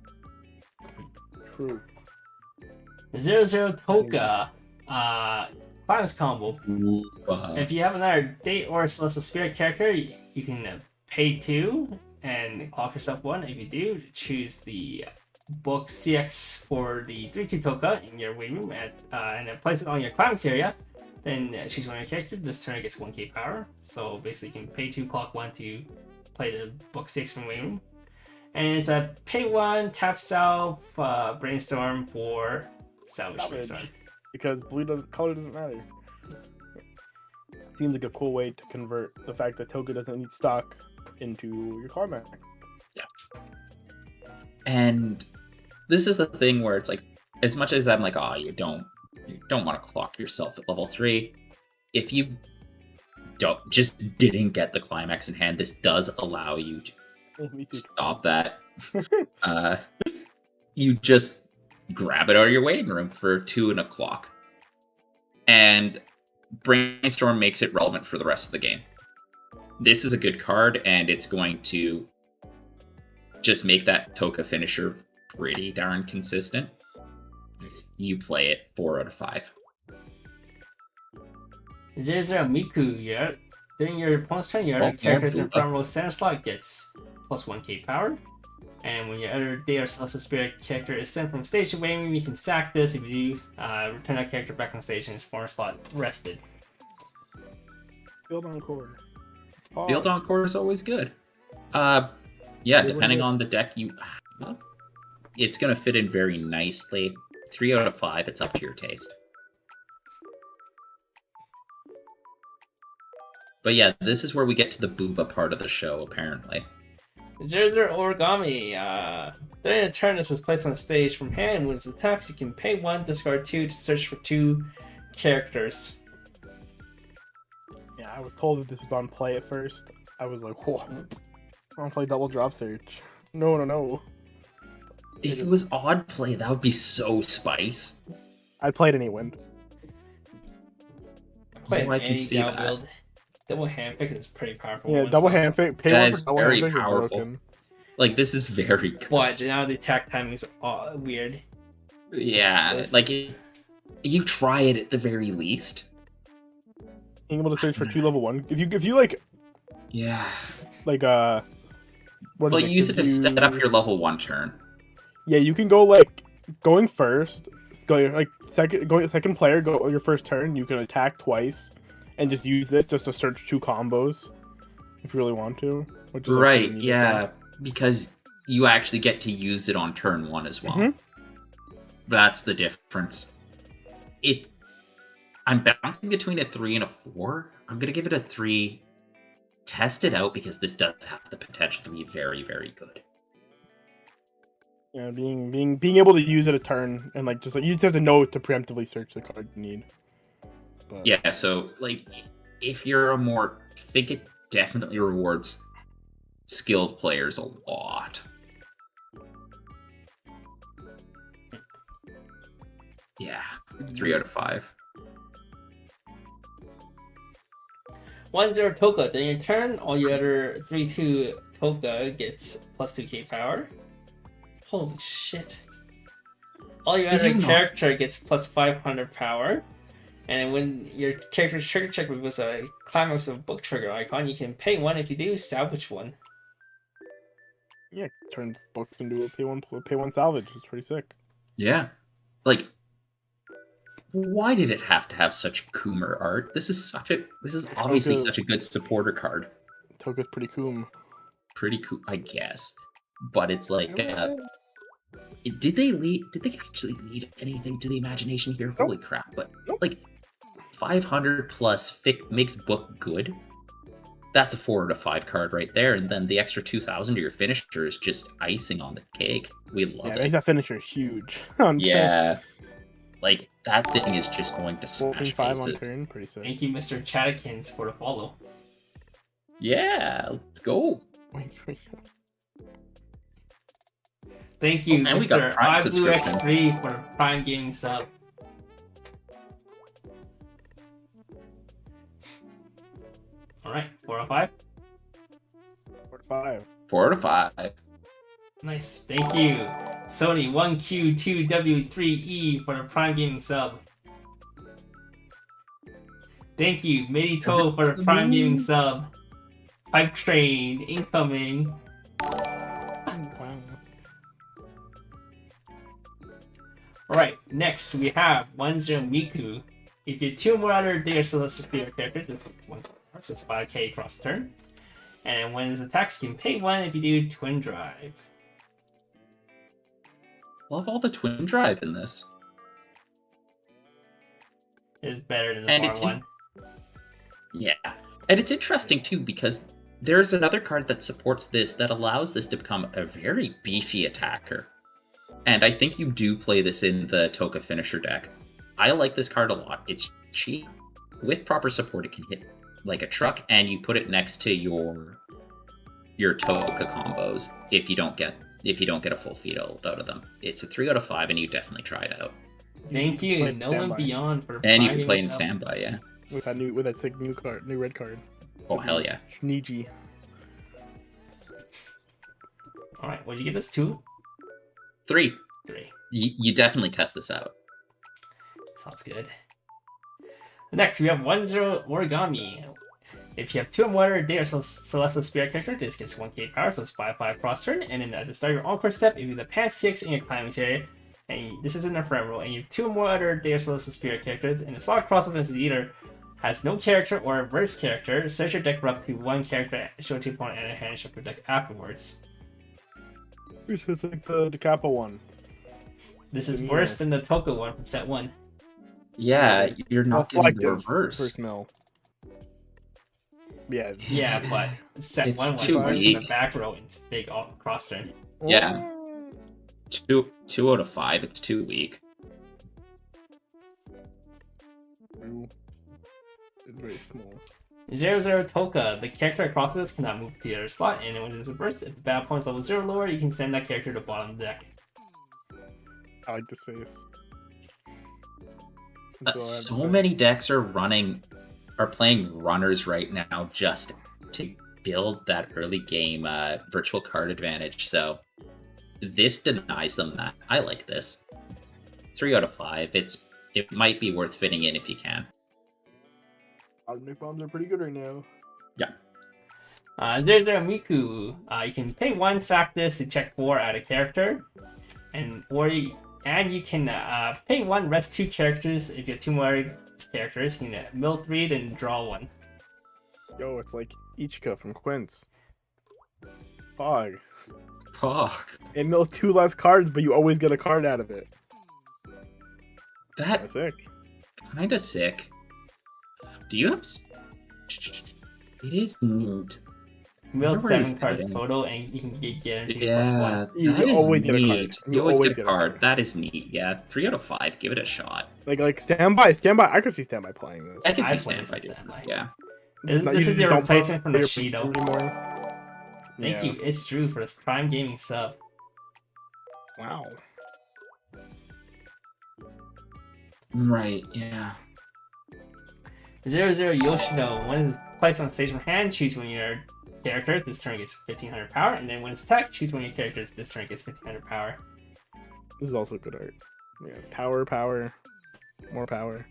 True. 0-0 Toka Climax combo. If you have another Date or Celestial Spirit character, you can pay 2 and clock yourself 1. If you do, choose the book CX for the 3-2 Toka in your waiting room and then place it on your Climax area. Then choose one of your characters. This turn it gets 1k power. So basically, you can pay 2, clock 1 to play the book 6 from waiting room. And it's a pay 1, tap self, brainstorm for salvage brainstorm. Because color doesn't matter. Seems like a cool way to convert the fact that Toka doesn't need stock into your card mech. Yeah. And this is the thing where it's like, as much as I'm like, oh, you don't want to clock yourself at level 3. If you didn't get the climax in hand, this does allow you to stop that. You just grab it out of your waiting room for 2 and a clock. And Brainstorm makes it relevant for the rest of the game. This is a good card, and it's going to just make that Toka finisher pretty darn consistent. You play it 4 out of 5. 0-0 Miku, during your opponent's turn, your other characters in front row center slot gets plus 1k power. And when your other Day or Celestial Spirit character is sent from station waiting, you can sack this. If you do, return that character back from station, his former slot rested. Field Encore. Field Encore is always good. Yeah, depending on the deck you have, it's going to fit in very nicely. 3 out of 5, it's up to your taste. But yeah, this is where we get to the booba part of the show, apparently. 0-0 Origami. During a turn, this was placed on stage from hand. When it attacks, you can pay 1, discard 2 to search for 2 characters. Yeah, I was told that this was on play at first. I was like, whoa. I want to play double drop search. No. If it was odd play, that would be so spice. I played any wind. I played I can any see Gal that. build. Double handpick is pretty powerful. Yeah, double handpick. Pay That one is for double very handpick powerful. broken. Like, this is very good. But now the attack timing is weird. Yeah, So like, you try it at the very least. Being able to search for 2 level 1. If you like, Yeah. what Well, is it? use it to If you- set up your level 1 turn. Yeah, you can go like going first. Go like second player. Go your first turn. You can attack twice, and just use this just to search 2 combos, if you really want to. Which is Right, pretty neat. yeah, because you actually get to use it on turn 1 as well. Mhm. That's the difference. I'm bouncing between a 3 and a 4. I'm going to give it a 3. Test it out, because this does have the potential to be very, very good. Yeah, being able to use it a turn and like just like you just have to know to preemptively search the card you need. But Yeah, so like if you're a more, I think it definitely rewards skilled players a lot. Yeah, 3 out of 5. 1-0 Toka. Then your turn, all your other 3-2 Toka gets plus 2k power. Holy shit. All your other character gets plus 500 power. And when your character's trigger check reveals a climax of book trigger icon, you can pay 1. If you do, salvage 1. yeah, turns books into a pay one salvage. It's pretty sick. Yeah. Like, why did it have to have such Coomer art? This is obviously such a good supporter card. Toka's pretty cool. Pretty cool, I guess. But it's like, did they actually leave anything to the imagination here? Holy crap! But like, 500 plus makes book good. That's a 4 out of 5 card right there, and then the extra 2,000 to your finisher is just icing on the cake. We love it. Makes that finisher huge. Yeah, like that thing is just going to smash 5 on faces. turn, pretty sick. Thank you, Mr. Chatikins, for the follow. Yeah, let's go. Thank you, and we got Mr. Prime iBlueX3 for the Prime Gaming sub. Alright, 4 out of 5. 4 to 5. 4 out of 5. Nice, thank you. Sony 1Q2W3E for the Prime Gaming sub. Thank you, Medito for the Prime Gaming sub. Pipe Train incoming. Alright, next we have 1-0 Miku. If you 2 more other Data Celestial Spirit characters, this is 1 so it's 5k cross turn. And when his attacks, you can pay 1 if you do Twin Drive. Love all the Twin Drive in this. It's better than the bar one. Yeah, and it's interesting too because there's another card that supports this that allows this to become a very beefy attacker. And I think you do play this in the Toka finisher deck. I like this card a lot. It's cheap. With proper support, it can hit like a truck, and you put it next to your Toka combos if you don't get a full field out of them. It's a 3 out of 5, and you definitely try it out. Thank you, Nolan Beyond for. And you can play in standby, yeah. With that sick new red card. Oh hell yeah. Niji. Alright, what'd you give us? 2? 3. 3. You definitely test this out. Sounds good. Next, we have 1-0 Origami. If you have 2 or more Data Celestial Spirit character, this gets 1k power, so it's 5/5 cross turn. And then at the start of your encore step, if you have the past 6 in your climbing area, and this is an ephemeral, and you have 2 or more other Data Celestial Spirit characters, and the slot crossover is either has no character or a reverse character, search your deck for up to 1 character, show to your opponent, and a hand shuffle your deck afterwards. So it's like the Kappa one. This is worse than the Toka one from set 1. Yeah, you're not getting the reverse. First mill. Yeah. Yeah, but set 1 too was weak. in the back row and big cross turn. Yeah. 2 out of 5, it's too weak. It's very small. 0-0 Toka. The character across this cannot move to the other slot, and when it's reversed, if the battle point is level 0 or lower, you can send that character to the bottom of the deck. I like this face. So many decks are playing runners right now just to build that early game virtual card advantage. So this denies them that. I like this. 3 out of 5. It might be worth fitting in if you can. Cosmic bombs are pretty good right now. Yeah. 0-0 Miku. You can pay 1, sack this to check 4 out of character, and you can pay 1, rest 2 characters. If you have 2 more characters, you can mill 3, then draw 1. Yo, it's like Ichika from Quince. Fog. It mills 2 less cards, but you always get a card out of it. That's sick. Kinda sick. Do you have... It is neat. Build wonder where you 7 cards fit in. total, and you can get guaranteed Yeah, +1. You that is always get a card. neat. You You always always get a get a card. card. That is neat. Yeah, 3 out of 5. Give it a shot. Like standby. I could see standby playing this. I can see I play standby this doing standby. this. Yeah. This You is just the don't replacement play for your Shido. anymore. Thank you. It's true for this Prime Gaming sub. Wow. Right. Yeah. 0-0 Yoshino. When it's placed on stage from hand, choose one of your characters. This turn gets 1500 power, and then when it's attacked, choose one of your characters. This turn gets 1500 power. This is also good art. Yeah, power, more power.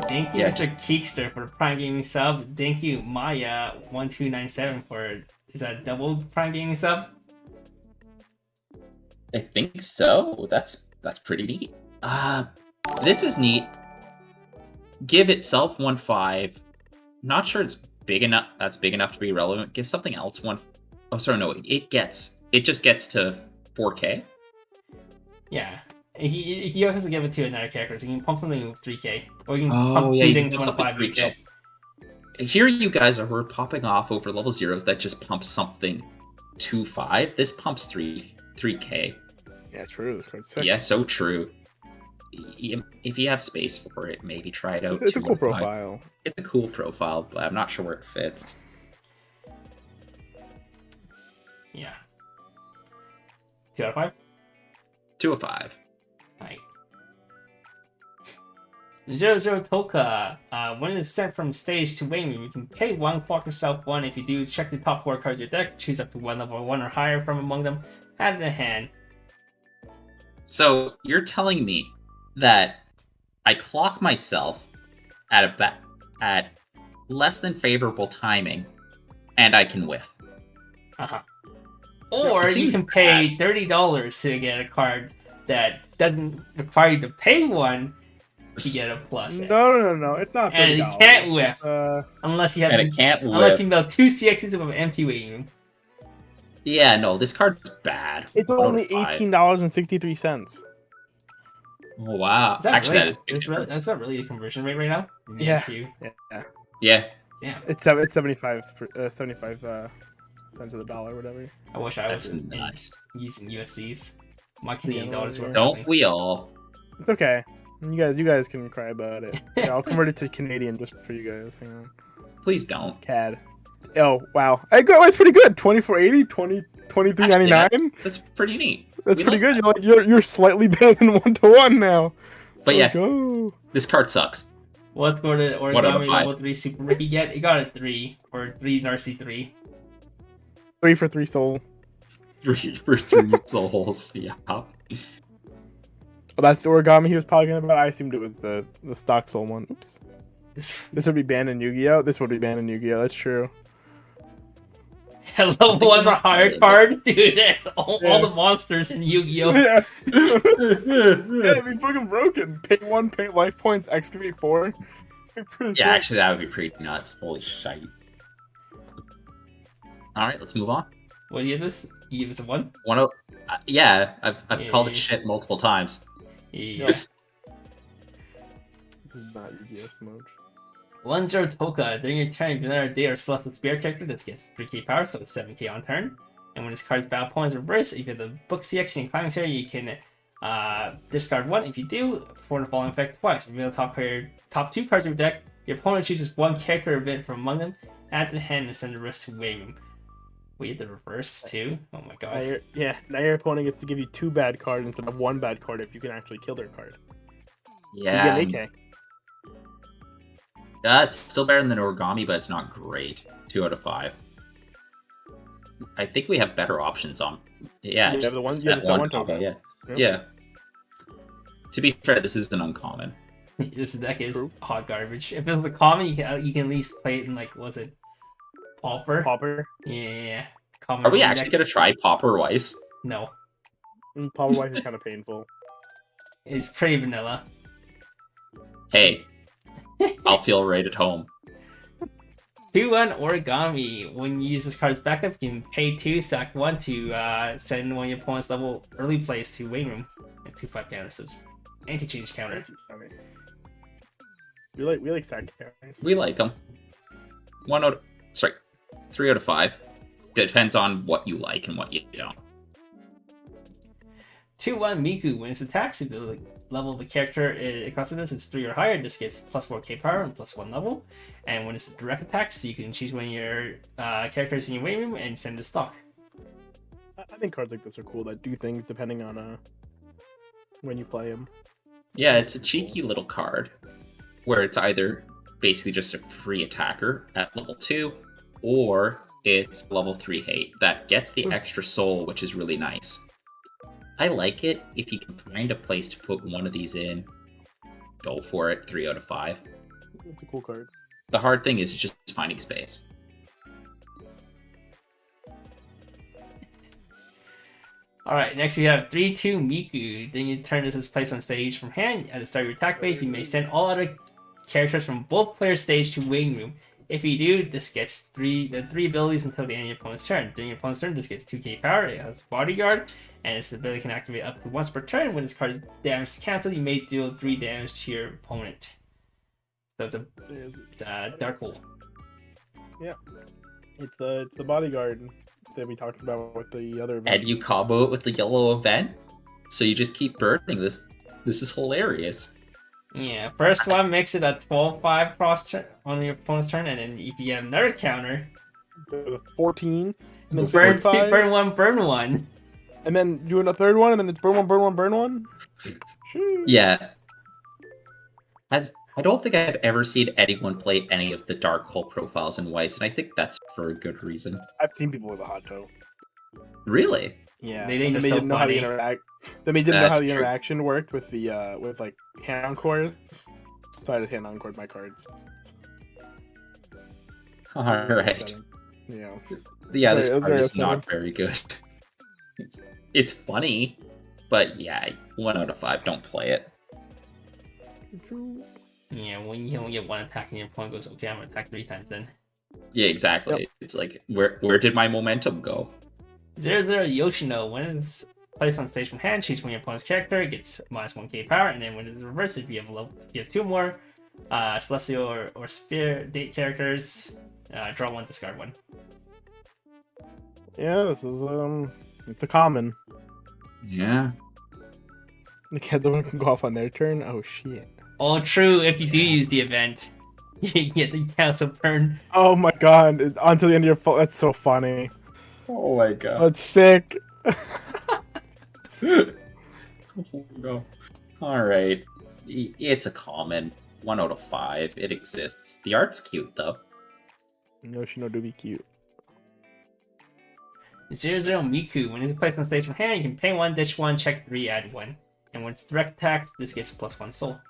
Thank you, Yeah, Mr. Keekster, for the Prime Gaming sub. Thank you, Maya1297 for, is that double Prime Gaming sub? I think so. That's pretty neat. This is neat. Give itself 1/5. Not sure it's big enough. That's big enough to be relevant. Give something else 1. Oh, sorry, no. It just gets to 4K. Yeah. He also give it to another character, so you can pump something with 3k. Or you can Oh, pump yeah, 2 you things can pump 1 something 5 each. Here you guys are. We're popping off over level 0s that just pump something 2/5. This pumps 3K. Yeah, true. This card's sick. Yeah, so true. If you have space for it, maybe try it out. It's a cool 2/5. profile. It's a cool profile, but I'm not sure where it fits. Yeah. 2 out of 5? 2 of 5. Right. 0-0 Toka. When it is sent from stage to wing room, you can pay 1, clock yourself 1. If you do, check the top 4 cards of your deck, choose up to 1 level 1 or higher from among them, add in the hand. So you're telling me that I clock myself at less than favorable timing, and I can whiff. Uh-huh. Or it you seems can pay $30 to get a card that doesn't require you to pay 1 to get a plus. No. It's not. And $30. it can't whiff Uh, unless you have And it can't unless whiff. you build 2 CXs of an empty waiting room. Yeah, no, this card's bad. it's 1 out of only 5. $18.63. Oh, wow. Is that Actually, really, that is a big that's, really, difference. that's not really the conversion rate right now. Yeah. Q. Yeah. Yeah. Damn. It's 75 cents of the dollar, whatever. I wish I That's was nuts. using USDs. My Canadian Yeah, dollars worth Don't nothing. we all? It's okay. You guys can cry about it. Yeah, I'll convert it to Canadian just for you guys. Hang on. Please don't. CAD. Oh wow, it's pretty good. 2480, 23.99. That's pretty neat. That's we pretty like good. You're slightly better than 1-to-1 now. But Let's yeah, go. this card sucks. What score did What out of Origami 5? Level 3 Super Ricky get? It got a 3, or 3 Narcy 3. 3 for 3 soul. 3 for 3 souls. Yeah. Oh, that's the origami he was talking about. I assumed it was the stock soul one. Oops. This would be banned in Yu-Gi-Oh. This would be banned in Yu-Gi-Oh. That's true. Level 1 hard card? Dude, that's all the monsters in Yu-Gi-Oh! Yeah. Yeah, it'd be fucking broken. Pay 1, pay life points, excavate 4. Yeah, actually, that would be pretty nuts. Holy shite. Alright, let's move on. What do you give this? You give this a 1? Yeah, I've Yeah, called yeah. it shit multiple times. Yeah. This is not Yu-Gi-Oh smudge. 1-0 Toka. During your turn, if another day or celestial spirit character, this gets 3k power, so it's 7k on turn. And when this card's battle point is reversed, if you have the book CX and climbing area, you can discard 1. If you do, perform the following effect twice. If you have the top 2 cards of your deck, your opponent chooses 1 character event from among them, add to the hand, and send the rest to wave room. We had the reverse too. Oh my god. Now your opponent gets to give you 2 bad cards instead of 1 bad card if you can actually kill their card. Yeah. You get an AK. It's still better than origami, but it's not great. 2 out of 5. I think we have better options on. Yeah, You just have the one- set you have the set one combo, token. yeah. Yep. Yeah. To be fair, this is an uncommon. This deck is True. hot garbage. If it was a common, you can at least play it in like, was it Pauper? Popper. Yeah. Common Are we deck. actually gonna try Popper Weiss? No. Popper White is kind of painful. It's pretty vanilla. Hey, I'll feel right at home. 2-1 Origami. When you use this card's backup, you can pay 2, sack 1 to send one of your opponent's level early plays to wing room. And 2/5 counters. Anti-change counter. We like sack characters. We like them. 3 out of 5. depends on what you like and what you don't. 2-1 Miku. When its attacks, if the level of the character across this is 3 or higher, this gets plus 4k power and plus 1 level. And when it's direct attacks, you can choose one of your characters in your waiting room and send to stock. I think cards like this are cool that do things depending on when you play them. Yeah, it's a cheeky little card where it's either basically just a free attacker at level 2, or it's level 3 hate that gets the extra soul, which is really nice. I like it. If you can find a place to put one of these in, go for it. 3 out of 5. It's a cool card. The hard thing is just finding space. Alright, next we have 3-2 Miku. Then you turn this as placed on stage from hand. At the start of your attack phase, you may send all other characters from both players' stage to waiting room. If you do, this gets the 3 abilities until the end of your opponent's turn. During your opponent's turn, this gets 2k power, it has bodyguard, and its ability can activate up to once per turn. When this card's damage is cancelled, you may deal 3 damage to your opponent. So it's a dark hole. Yeah. It's the bodyguard that we talked about with the other event. And you combo it with the yellow event, so you just keep burning this. This is hilarious. Yeah, first one makes it a 12-5 cross turn on your opponent's turn, and then if you have another counter, 14, and then burn 55, burn one. and then doing a third one, and then it's burn one, burn one, burn one. Shoot. Yeah. I don't think I've ever seen anyone play any of the Dark Hole profiles in Weiss, and I think that's for a good reason. I've seen people with a hot toe. Really? Yeah, They think and they're they so didn't know how the funny. interact. Then they didn't know how That's the true. interaction worked with the with like hand cords. So I just hand on cord my cards. Alright. Yeah. Yeah, this It was card very is not upsetting. very good. It's funny, but yeah, 1 out of 5, don't play it. Yeah, when you only get one attack and your opponent goes, okay, I'm gonna attack 3 times then. Yeah, exactly. Yep. It's like, where did my momentum go? 0-0 Yoshino. When it's placed on stage from hand, choose one of your opponent's character, it gets minus 1k power, and then when it's reversed, if you have 2 more Celestial or Spear date characters, draw 1, discard 1. Yeah, this is it's a common. Yeah. The other one can go off on their turn. Oh shit. All true if you do use the event. You get the Council Burn. Oh my god! Until the end of your fault. That's so funny. Oh my god. That's sick. Oh no. Alright. It's a common. 1 out of 5. It exists. The art's cute though. Yoshino do be cute. 0-0 Miku. When it's placed on stage from hand, you can pay 1, ditch 1, check 3, add 1. And when it's direct attacked, this gets plus 1 soul.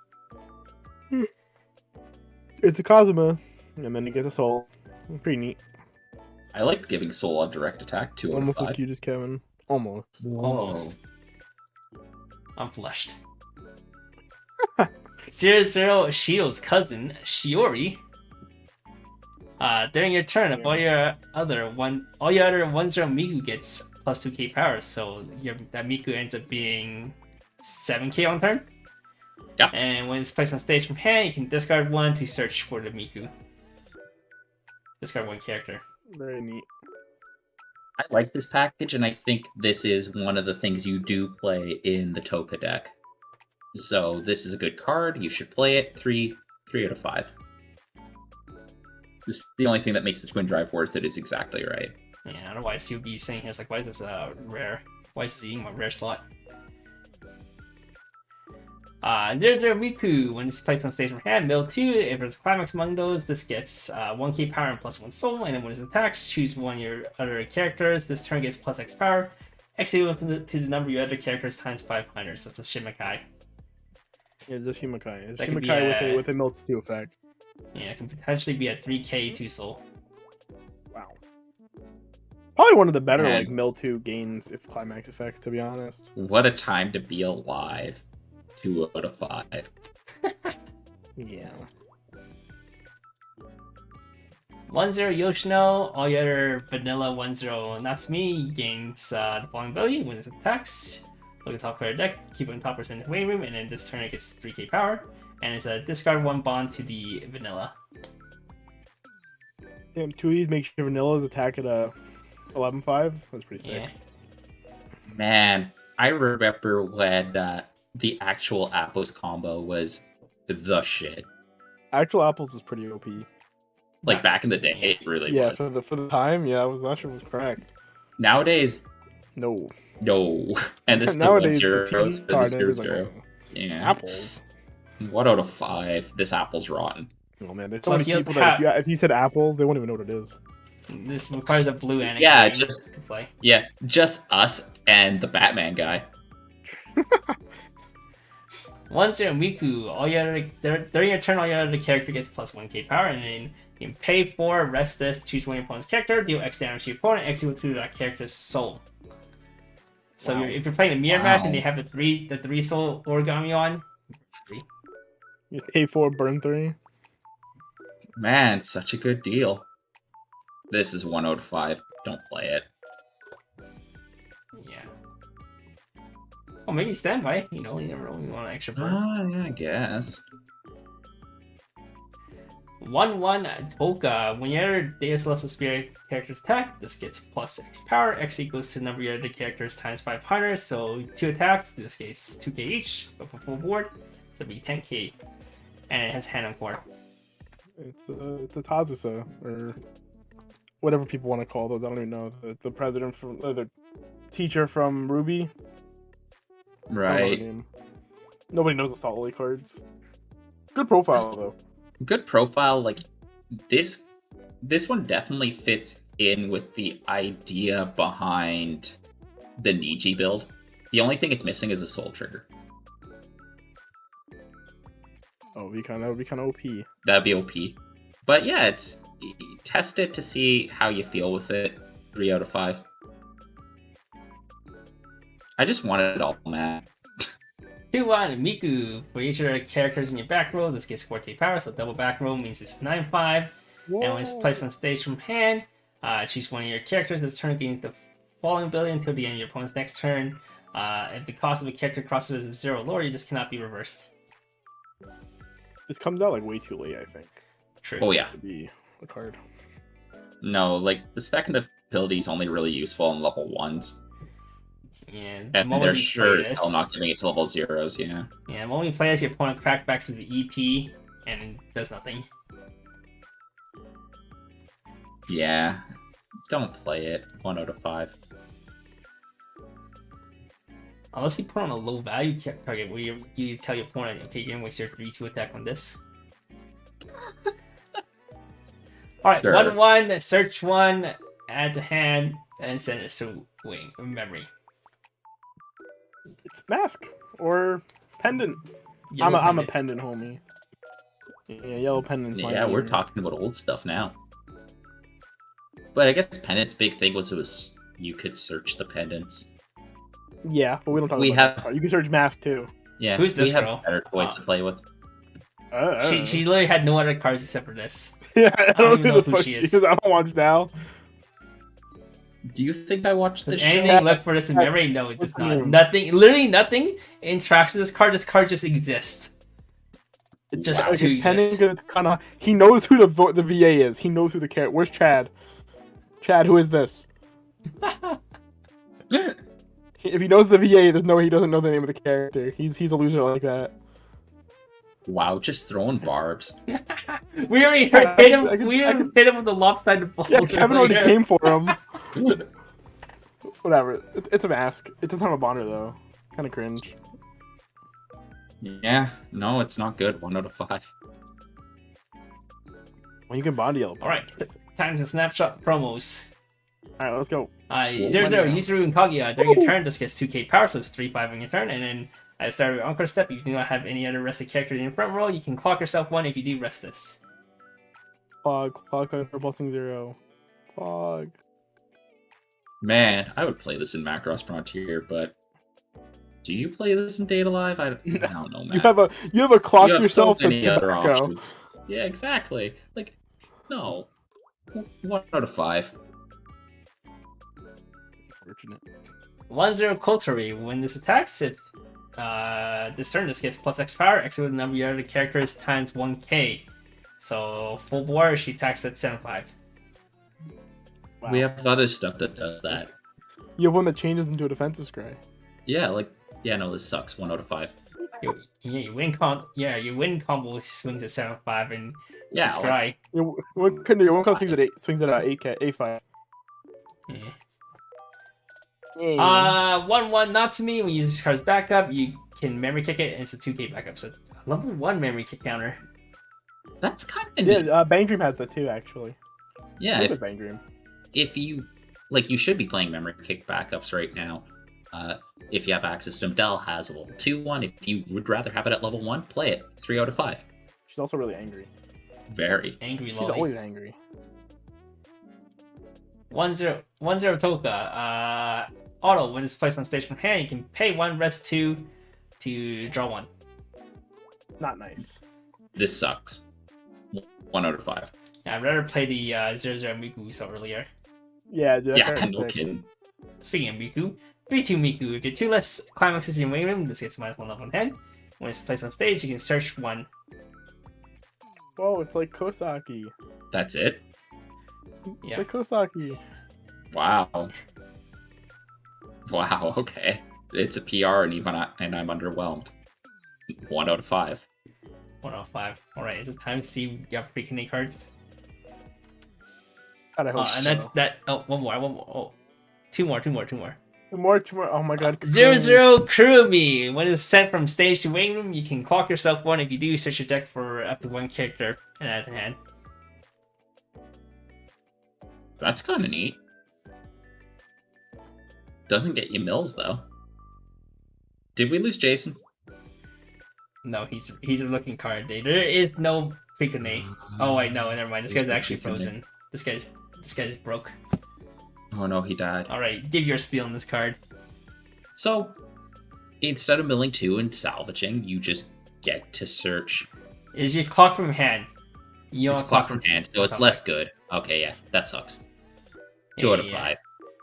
It's a Kazuma, and then he gets a soul. Pretty neat. I like giving soul on direct attack. 2 out of Almost 5. as cute as Kevin. Almost. Almost. I'm flushed. 0-0 Shio's cousin, Shiori. During your turn, if all your other 1-0 Miku gets plus 2k power, so that Miku ends up being 7k on turn. Yeah. And when it's placed on stage from hand, you can discard 1 to search for the Miku. Discard 1 character. Very neat. I like this package, and I think this is one of the things you do play in the Toka deck. So this is a good card. You should play it. 3 out of 5. This is the only thing that makes the Twin Drive worth it is exactly right. Yeah, otherwise you'll be saying here, it's like, why is this rare? Why is this eating my rare slot? 0-0 Miku. When it's placed on stage from hand, mill 2. If there's a climax among those, this gets 1k power and plus 1 soul. And then when it attacks, choose one of your other characters. This turn gets plus X power. X equal to the number of your other characters times 500. So it's a Shimakai. Yeah, it's a Shimakai. It's That could be Shimakai with a melt 2 effect. Yeah, it can potentially be a 3k 2 soul. Wow. Probably one of the better Man. like mill 2 gains if climax effects, to be honest. What a time to be alive. 2 out of 5. Yeah. 1-0 Yoshino. All your other vanilla 1-0 Natsumi gains the following ability. When it attacks, look at top player deck, keep it on top percent in the waiting room, and then this turn it gets 3k power. And it's a discard 1 bond to the vanilla. Damn, 2 of these make sure Vanilla's attack at a 11-5. That's pretty sick. Yeah. Man, I remember when the actual Apples combo was the shit. Actual apples is pretty OP. Like back in the day, it really Yeah, was. for the time, yeah, that shit was cracked. Nowadays, No. no. And this Nowadays, the the 1 0, TD card is like, 0. Yeah. apples. 1 out of 5. This apple's rotten. Oh man, there's so Plus, many you people also that if you said apples, they won't even know what it is. This requires a blue and Yeah, to just play. yeah, just us and the Batman guy. 1-0 Miku. All your other, during your turn, all your other character gets plus 1k power, and then you can pay for, rest this, choose one of your opponent's character, deal X damage to your opponent, X equal to that character's soul. So Wow. if you're playing a mirror match and they have the three soul origami on, You pay 4, burn 3. Man, such a good deal. This is 1 out of 5. Don't play it. yeah. Oh, maybe standby. You know, you never know. You want an extra burn. Yeah, I guess. 1-1 Toka. When your Deus Celestial Spirit characters attack, this gets plus X power. X equals to the number of your other characters times 500. So 2 attacks, in this case 2k each, but for full board, so it'd be 10k. And it has hand on core. It's a Tazusa, or whatever people want to call those. I don't even know. The president from the teacher from Ruby. I don't know her Right. name. Nobody knows the Salt Lily cards. Good profile though. Good profile. Like this one definitely fits in with the idea behind the Niji build. The only thing it's missing is a soul trigger. Oh, that would be kind of OP. That'd be OP. But yeah, test it to see how you feel with it. 3 out of 5. I just wanted it all, man. 2-1 Miku. For each of the characters in your back row, this gets 4k power, so double back row means it's 9-5. And when it's placed on stage from hand, choose one of your characters this turn gains the following ability until the end of your opponent's next turn. If the cost of a character crosses as 0 or lower, this cannot be reversed. This comes out like way too late, I think, True. Oh yeah. to be a card. No, like the second ability is only really useful in level 1s. And the And moment they're you sure play as this, hell not giving it to level 0s, yeah. yeah, the moment you play this, your opponent crackbacks with the EP and it does nothing. Yeah. Don't play it. 1 out of 5. Unless you put on a low value target where you tell your opponent, okay, you're gonna waste your 3-2 attack on this. Alright, Sure. 1-1, search 1, add to hand, and send it to wing memory. It's mask or pendant. Yellow I'm a pendant. pendant homie. Yeah, yellow pendant. Yeah, we're talking about old stuff now. But I guess pendant's big thing was you could search the pendants. Yeah, but we don't talk We about have- that. You can search mask too. Yeah, Who's this we have girl? better toys to play with. She literally had no other cards except for this. Yeah, I don't know who the fuck she she is. is. I don't watch now. Do you think I watched Does this anything show? look for this in memory? No, it does What's the not. name? Nothing, literally nothing interacts with this card. This card just exists. It just Like, to his pendant, exist. it's kind of. He knows who the VA is. He knows who the character. Where's Chad? Chad, who is this? If he knows the VA, there's no way he doesn't know the name of the character. He's a loser like that. Wow, just throwing barbs. We already Yeah, hit him. I could- We I already could- hit him with the lopsided balls. Yeah, Kevin already earlier. came for him. Whatever. It's a mask. It's a ton of Bonner though. Kind of cringe. Yeah, no, it's not good. 1 out of 5. Well, you can bond yellow. All right, time to snapshot promos. All right, let's go. 0-0 Yuzuru and Kaguya. During your turn, this gets 2k power, so it's 3-5 on your turn. And then at the start of your encore step, if you do not have any other rested characters in your front row, you can clock yourself 1 if you do rest this. Fog for blessing 0. Fog. Man, I would play this in Macross Frontier, but do you play this in Data Live? I don't know, man. You have a clock You have yourself so many to other tobacco. options. Yeah, exactly. Like, no. 1 out of 5. Unfortunate. 1-0 Kotori. When this attacks, if this turn, this gets plus X power. X with the number of your other characters times 1k. So full board, she attacks at 7-5. We have other stuff that does that. You have one that changes into a defensive scry. Yeah, like, yeah, no, this sucks. 1 out of 5. Your win combo swings at 7-5 and Yeah, it's like, scry. Your one comes swings at 8, swings at 8k, 8-5. Yeah. Yeah. 1-1 Natsumi. When you use this card's backup, you can memory kick it, and it's a 2k backup. So level 1 memory kick counter. that's kind of neat. Yeah, Bang Dream has that too, actually. Yeah, Look at Bang Dream. if you like, you should be playing memory kick backups right now. If you have access to them, Dell has a level 2 one. If you would rather have it at level 1, play it. 3 out of 5. She's also really angry. Very. Angry She's Lolly. always angry. 1-0 Toka. Auto, when it's placed on stage from hand, you can pay 1, rest 2 to draw 1. Not nice. This sucks. 1 out of 5. Yeah, I'd rather play the 0-0 Miku we saw earlier. Yeah, dude. Yeah, no kidding. Speaking of Miku, 3-2 Miku. If you're 2 less climaxes in your waiting room, this gets -1 level on hand. When it's placed on stage, you can search 1. Whoa, it's like Kosaki. That's it? It's Yeah. like Kosaki. Wow. Wow, okay. It's a PR and I'm underwhelmed. 1 out of 5. 1 out of 5. Alright, is it time to see your pre-Canadian cards? God, I hope And so. that's that. Oh, one more. Oh, two more. Two more. Oh my god. 0-0 Kurumi. When it's sent from stage to waiting room, you can clock yourself 1. If you do, search your deck for up to 1 character and add to hand. That's kind of neat. Doesn't get you mills, though. Did we lose Jason? No, he's a looking card. There is no pre-Canadian. Oh wait, no, never mind. This guy's actually frozen. This guy's broke. Oh no, he died. Alright, give your spiel on this card. So, instead of milling 2 and salvaging, you just get to search. Is your clock from hand? You It's don't clock from hand, so it's less good. Okay, yeah, that sucks. 2 out of 5.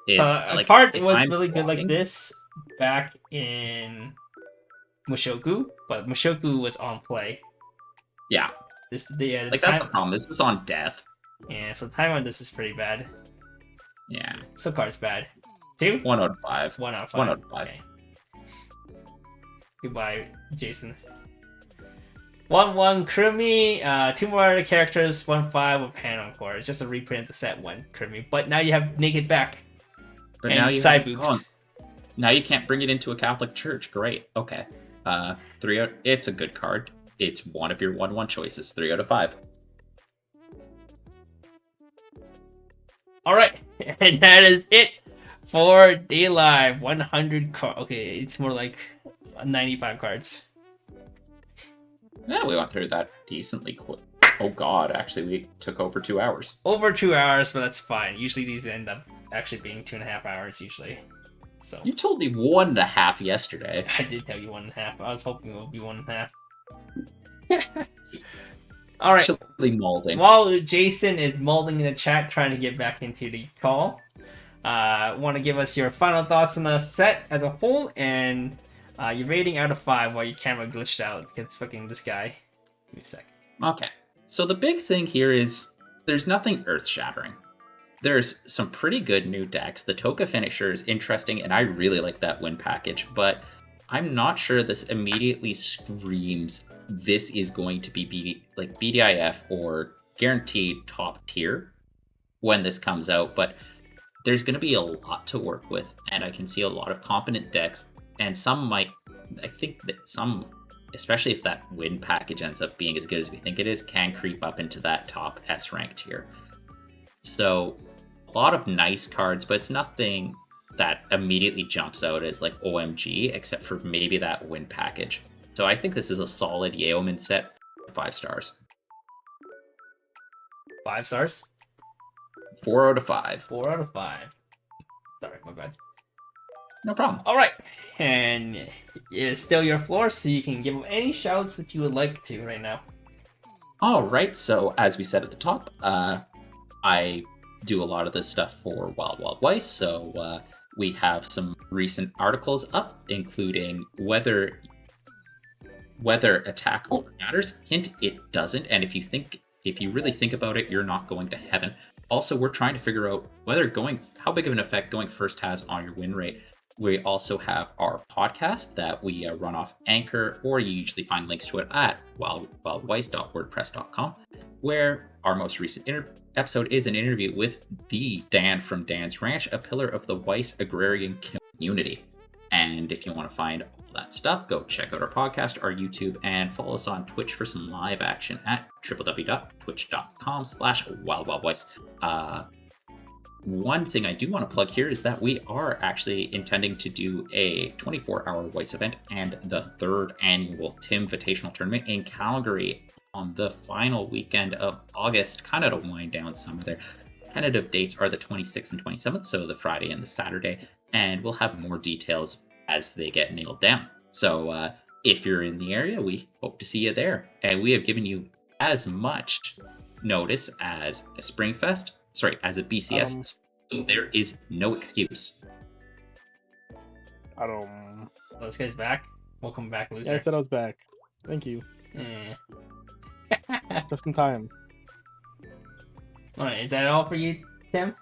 A card was I'm really good like blocking- this back in Mushoku, but Mushoku was on play. Yeah, The like that's the problem. This is on death. Yeah, so time on this is pretty bad. Yeah. So card's bad. 2? 1 out of 5. 1 out of 5. 1 out of 5. Okay. Goodbye, Jason. 1-1 Kurumi. 2 more characters. 1-5 with hand encore. It's just a reprint of the set 1 Kurumi. But now you have naked back. But and now you side have- boobs. oh, now you can't bring it into a Catholic church. Great. Okay. 3 out. It's a good card. It's one of your 1/1 choices. 3 out of 5. Alright, and that is it for Day Live. 100 cards. Okay, it's more like 95 cards. Yeah, we went through that decently quick. Oh god, actually we took over 2 hours. Over 2 hours, but that's fine. Usually these end up actually being 2.5 hours usually. So You told me 1.5 yesterday. I did tell you 1.5. I was hoping it would be 1.5. Alright. Actually molding. While Jason is molding in the chat, trying to get back into the call, want to give us your final thoughts on the set as a whole and your rating out of 5 while your camera glitched out because fucking this guy. Give me a sec. Okay. So the big thing here is there's nothing earth-shattering. There's some pretty good new decks. The Toka Finisher is interesting, and I really like that win package, but I'm not sure this immediately screams this is going to be BDIF or guaranteed top tier when this comes out, but there's going to be a lot to work with, and I can see a lot of competent decks, and some might, I think that some, especially if that win package ends up being as good as we think it is, can creep up into that top S rank tier. So a lot of nice cards, but it's nothing that immediately jumps out as like OMG, except for maybe that win package. So I think this is a solid Yeoman set, 5 stars. 5 stars? 4 out of 5. 4 out of 5. Sorry, my bad. No problem. Alright, and it's still your floor, so you can give any shouts that you would like to right now. Alright, so as we said at the top, I do a lot of this stuff for Wild Wild Weiss, so we have some recent articles up, including whether attack matters. Hint, it doesn't, and if you really think about it, you're not going to heaven. also, we're trying to figure out how big of an effect going first has on your win rate. We also have our podcast that we run off Anchor, or you usually find links to it at wildweiss.wordpress.com, where our most recent episode is an interview with the Dan from Dan's Ranch, a pillar of the Weiss agrarian community. And if you want to find all that stuff, go check out our podcast, our YouTube, and follow us on Twitch for some live action at www.twitch.com/wildwildweiss. One thing I do want to plug here is that we are actually intending to do a 24-hour Weiss event and the 3rd annual Tim Invitational Tournament in Calgary on the final weekend of August, kind of to wind down some of their tentative dates are the 26th and 27th, so the Friday and the Saturday, and we'll have more details as they get nailed down. So if you're in the area, we hope to see you there. And we have given you as much notice as a as a BCS, so there is no excuse. Oh, this guy's back. Welcome back, loser. Yeah, I said I was back. Thank you. Just in time. Alright, is that all for you, Tim?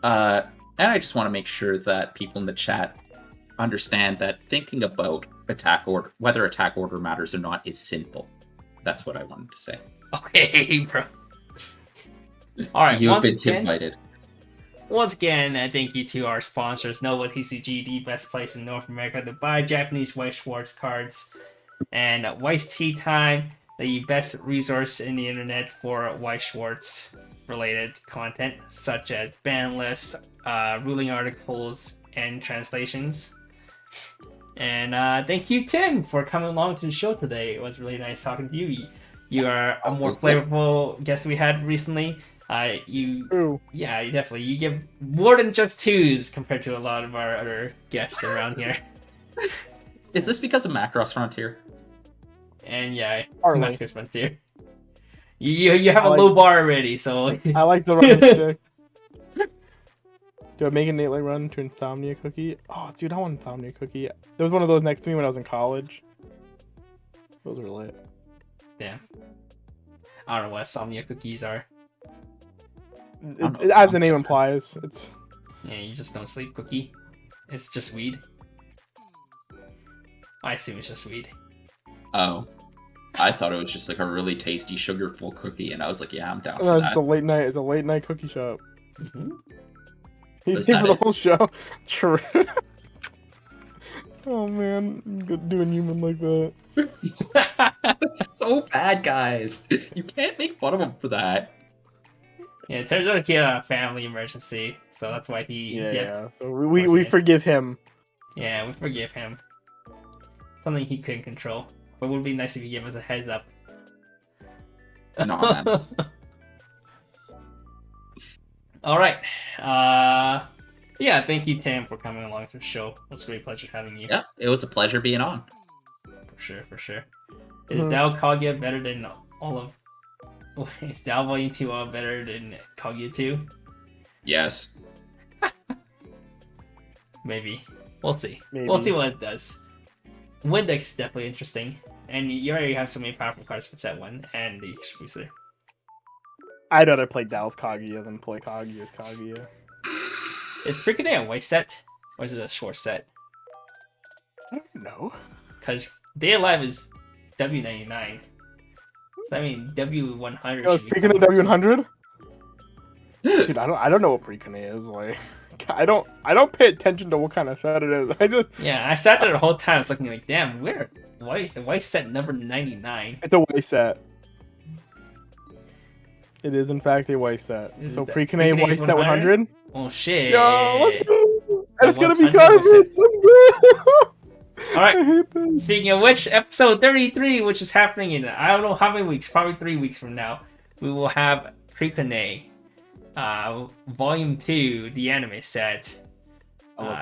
And I just want to make sure that people in the chat understand that thinking about whether attack order matters or not is sinful. That's what I wanted to say. Okay, bro. Alright, You've been invited. Once again, thank you to our sponsors, Nova TCG, the best place in North America to buy Japanese Weiss Schwarz cards, and Weiss Tea Time, the best resource in the internet for Weiss Schwarz related content, such as ban lists, ruling articles, and translations. And thank you, Tim, for coming along to the show today. It was really nice talking to you. You are a more flavorful guest we had recently. Yeah, definitely. You give more than just 2s compared to a lot of our other guests around here. Is this because of Macross Frontier? And yeah, Macross Frontier. You have a low bar already, so I like the run stick. Do I make a Nate run to Insomnia Cookie? Oh, dude, I want Insomnia Cookie. There was one of those next to me when I was in college. Those were lit. Yeah. I don't know what Insomnia Cookies are. As the name implies, it's... Yeah, you just don't sleep cookie. It's just weed. I assume it's just weed. Oh. I thought it was just like a really tasty sugar-full cookie, and I was like, yeah, I'm down for that. It's a late night cookie shop. Mm-hmm. He's here for the whole show. True. Oh man, doing human like that. That's so bad, guys. You can't make fun of him for that. Yeah, it turns out he had a family emergency, so that's why he... Yeah. So we forgive him. Yeah, we forgive him. Something he couldn't control. But it would be nice if you gave us a heads up. No, man. Alright. Yeah, thank you, Tim, for coming along to the show. It was a great pleasure having you. Yeah, it was a pleasure being on. For sure. Is Dao Kaguya better than all of... Is Dao Volume 2 all better than Kaguya 2? Yes. Maybe. We'll see. Maybe. We'll see what it does. Windex is definitely interesting. And you already have so many powerful cards for set 1 and the exclusive. I'd rather play Dal's Kaguya than play Kaguya's Kaguya. Is Precone a white set? Or is it a short set? I don't know. Because Day Alive is W99. So I mean W100. Oh, is Precone W100? Dude, I don't know what Precone is like. I don't pay attention to what kind of set it is. I sat there the whole time. I was looking like, damn, why is the white set number 99? It's a white set. It is in fact a white set. So Precone white set 100. Oh shit! Yo, let's go! And it's gonna be garbage. Let's go! All right. Speaking of which, episode 33, which is happening in I don't know how many weeks, probably 3 weeks from now, we will have Precone, Volume 2, the anime set.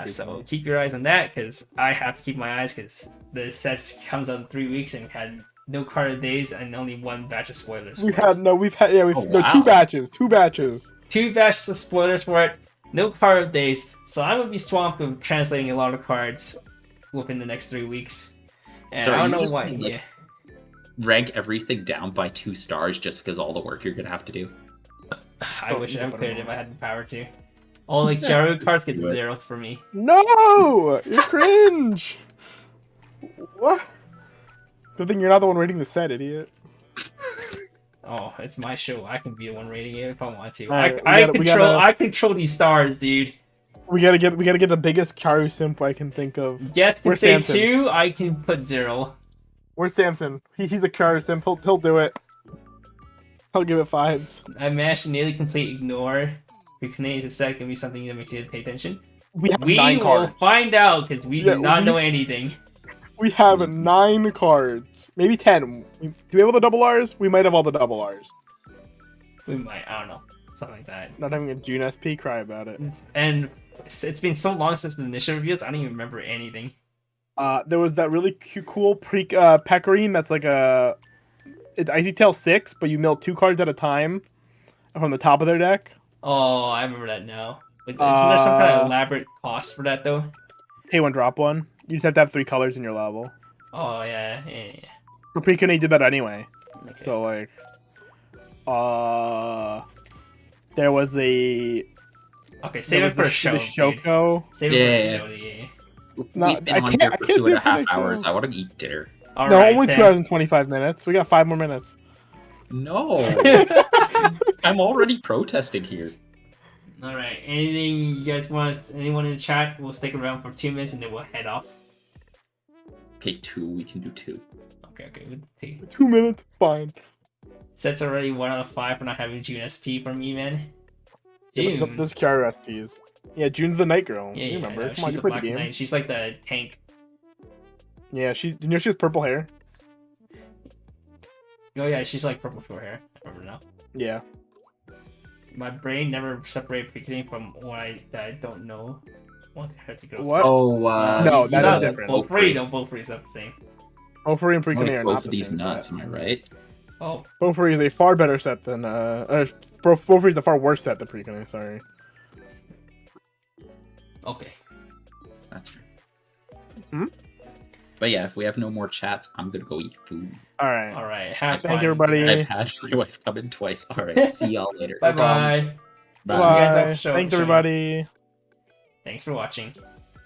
So keep your eyes on that, because I have to keep my eyes, because the set comes out in 3 weeks, and we had no card of days and only 1 batch of spoilers. We've had 2 batches. 2 batches. 2 batches of spoilers for it. No card of days. So I'm gonna be swamped with translating a lot of cards within the next 3 weeks. And so I don't know why. Rank everything down by 2 stars just because all the work you're gonna have to do. I wish you I can put could him if on. I had the power to. All like Jaru cards get Do it. zeros for me. No! You're cringe! What? Good thing you're not the one rating the set, idiot. Oh, it's my show. I can be the one rating it if I want to. Alright, I control these stars, dude. We gotta get the biggest Karu simp I can think of. Guess can Where's say Samson? 2, I can put 0. Where's Samson? He's a Karu simp. He'll do it. I'll give it 5s. I managed to nearly complete ignore. Reconnect is that gonna be something that makes you pay attention? We have We 9 will cards. find out because we Yeah, do not we- know anything. We have 9 cards. Maybe 10. Do we have all the double R's? We might have all the double R's. We might, I don't know, something like that. Not having a June SP, cry about it. And it's been so long since the initial reviews, I don't even remember anything. There was that really cool Pecorine that's like it's Icy Tail 6, but you mill 2 cards at a time from the top of their deck. Oh, I remember that now. But isn't there some kind of elaborate cost for that though? Pay 1, drop 1. You just have to have 3 colors in your level. Oh yeah. So Precone did that anyway. Okay. So like, there was the Okay, save it for a show. The dude. Shoko. Save it Yeah. for a show. Yeah. No, We've been I on can't- here I for can't 2.5 say for hours. next I want to eat dinner. All No, right, only then. 2 hours and 25 minutes. We got 5 more minutes. No, I'm already protesting here. All right. Anything you guys want? Anyone in the chat? We'll stick around for 2 minutes and then we'll head off. Okay, 2. We can do 2. Okay. With 2. 2 minutes, fine. Set's already 1 out of 5 for not having June SP for me, man. Yeah, June. those Kiara SPs. Yeah, June's the night girl. Yeah, you yeah, remember? no, Come on, she's you a played black the game. knight. She's like the tank. Yeah, you know she has purple hair. Oh yeah, she's like purple short hair. I remember now. Yeah. My brain never separated picketing from what I don't know. What the heck goes? What? Oh, No, you that know is different. Both free, don't both free is not the same. Ophrey and I'm Precone gonna are go not for the these same nuts. set. Am I right? Oh, Ophrey is a far better set than Ophrey is a far worse set than Precone. Sorry. okay. That's fair. Hmm? But yeah, if we have no more chats, I'm gonna go eat food. All right. All right. Have Thank fun. you, everybody. I've had my wife come in twice. All right, see y'all later. Bye bye. Bye. You guys have Bye. show- Thanks, show- everybody. Thanks for watching.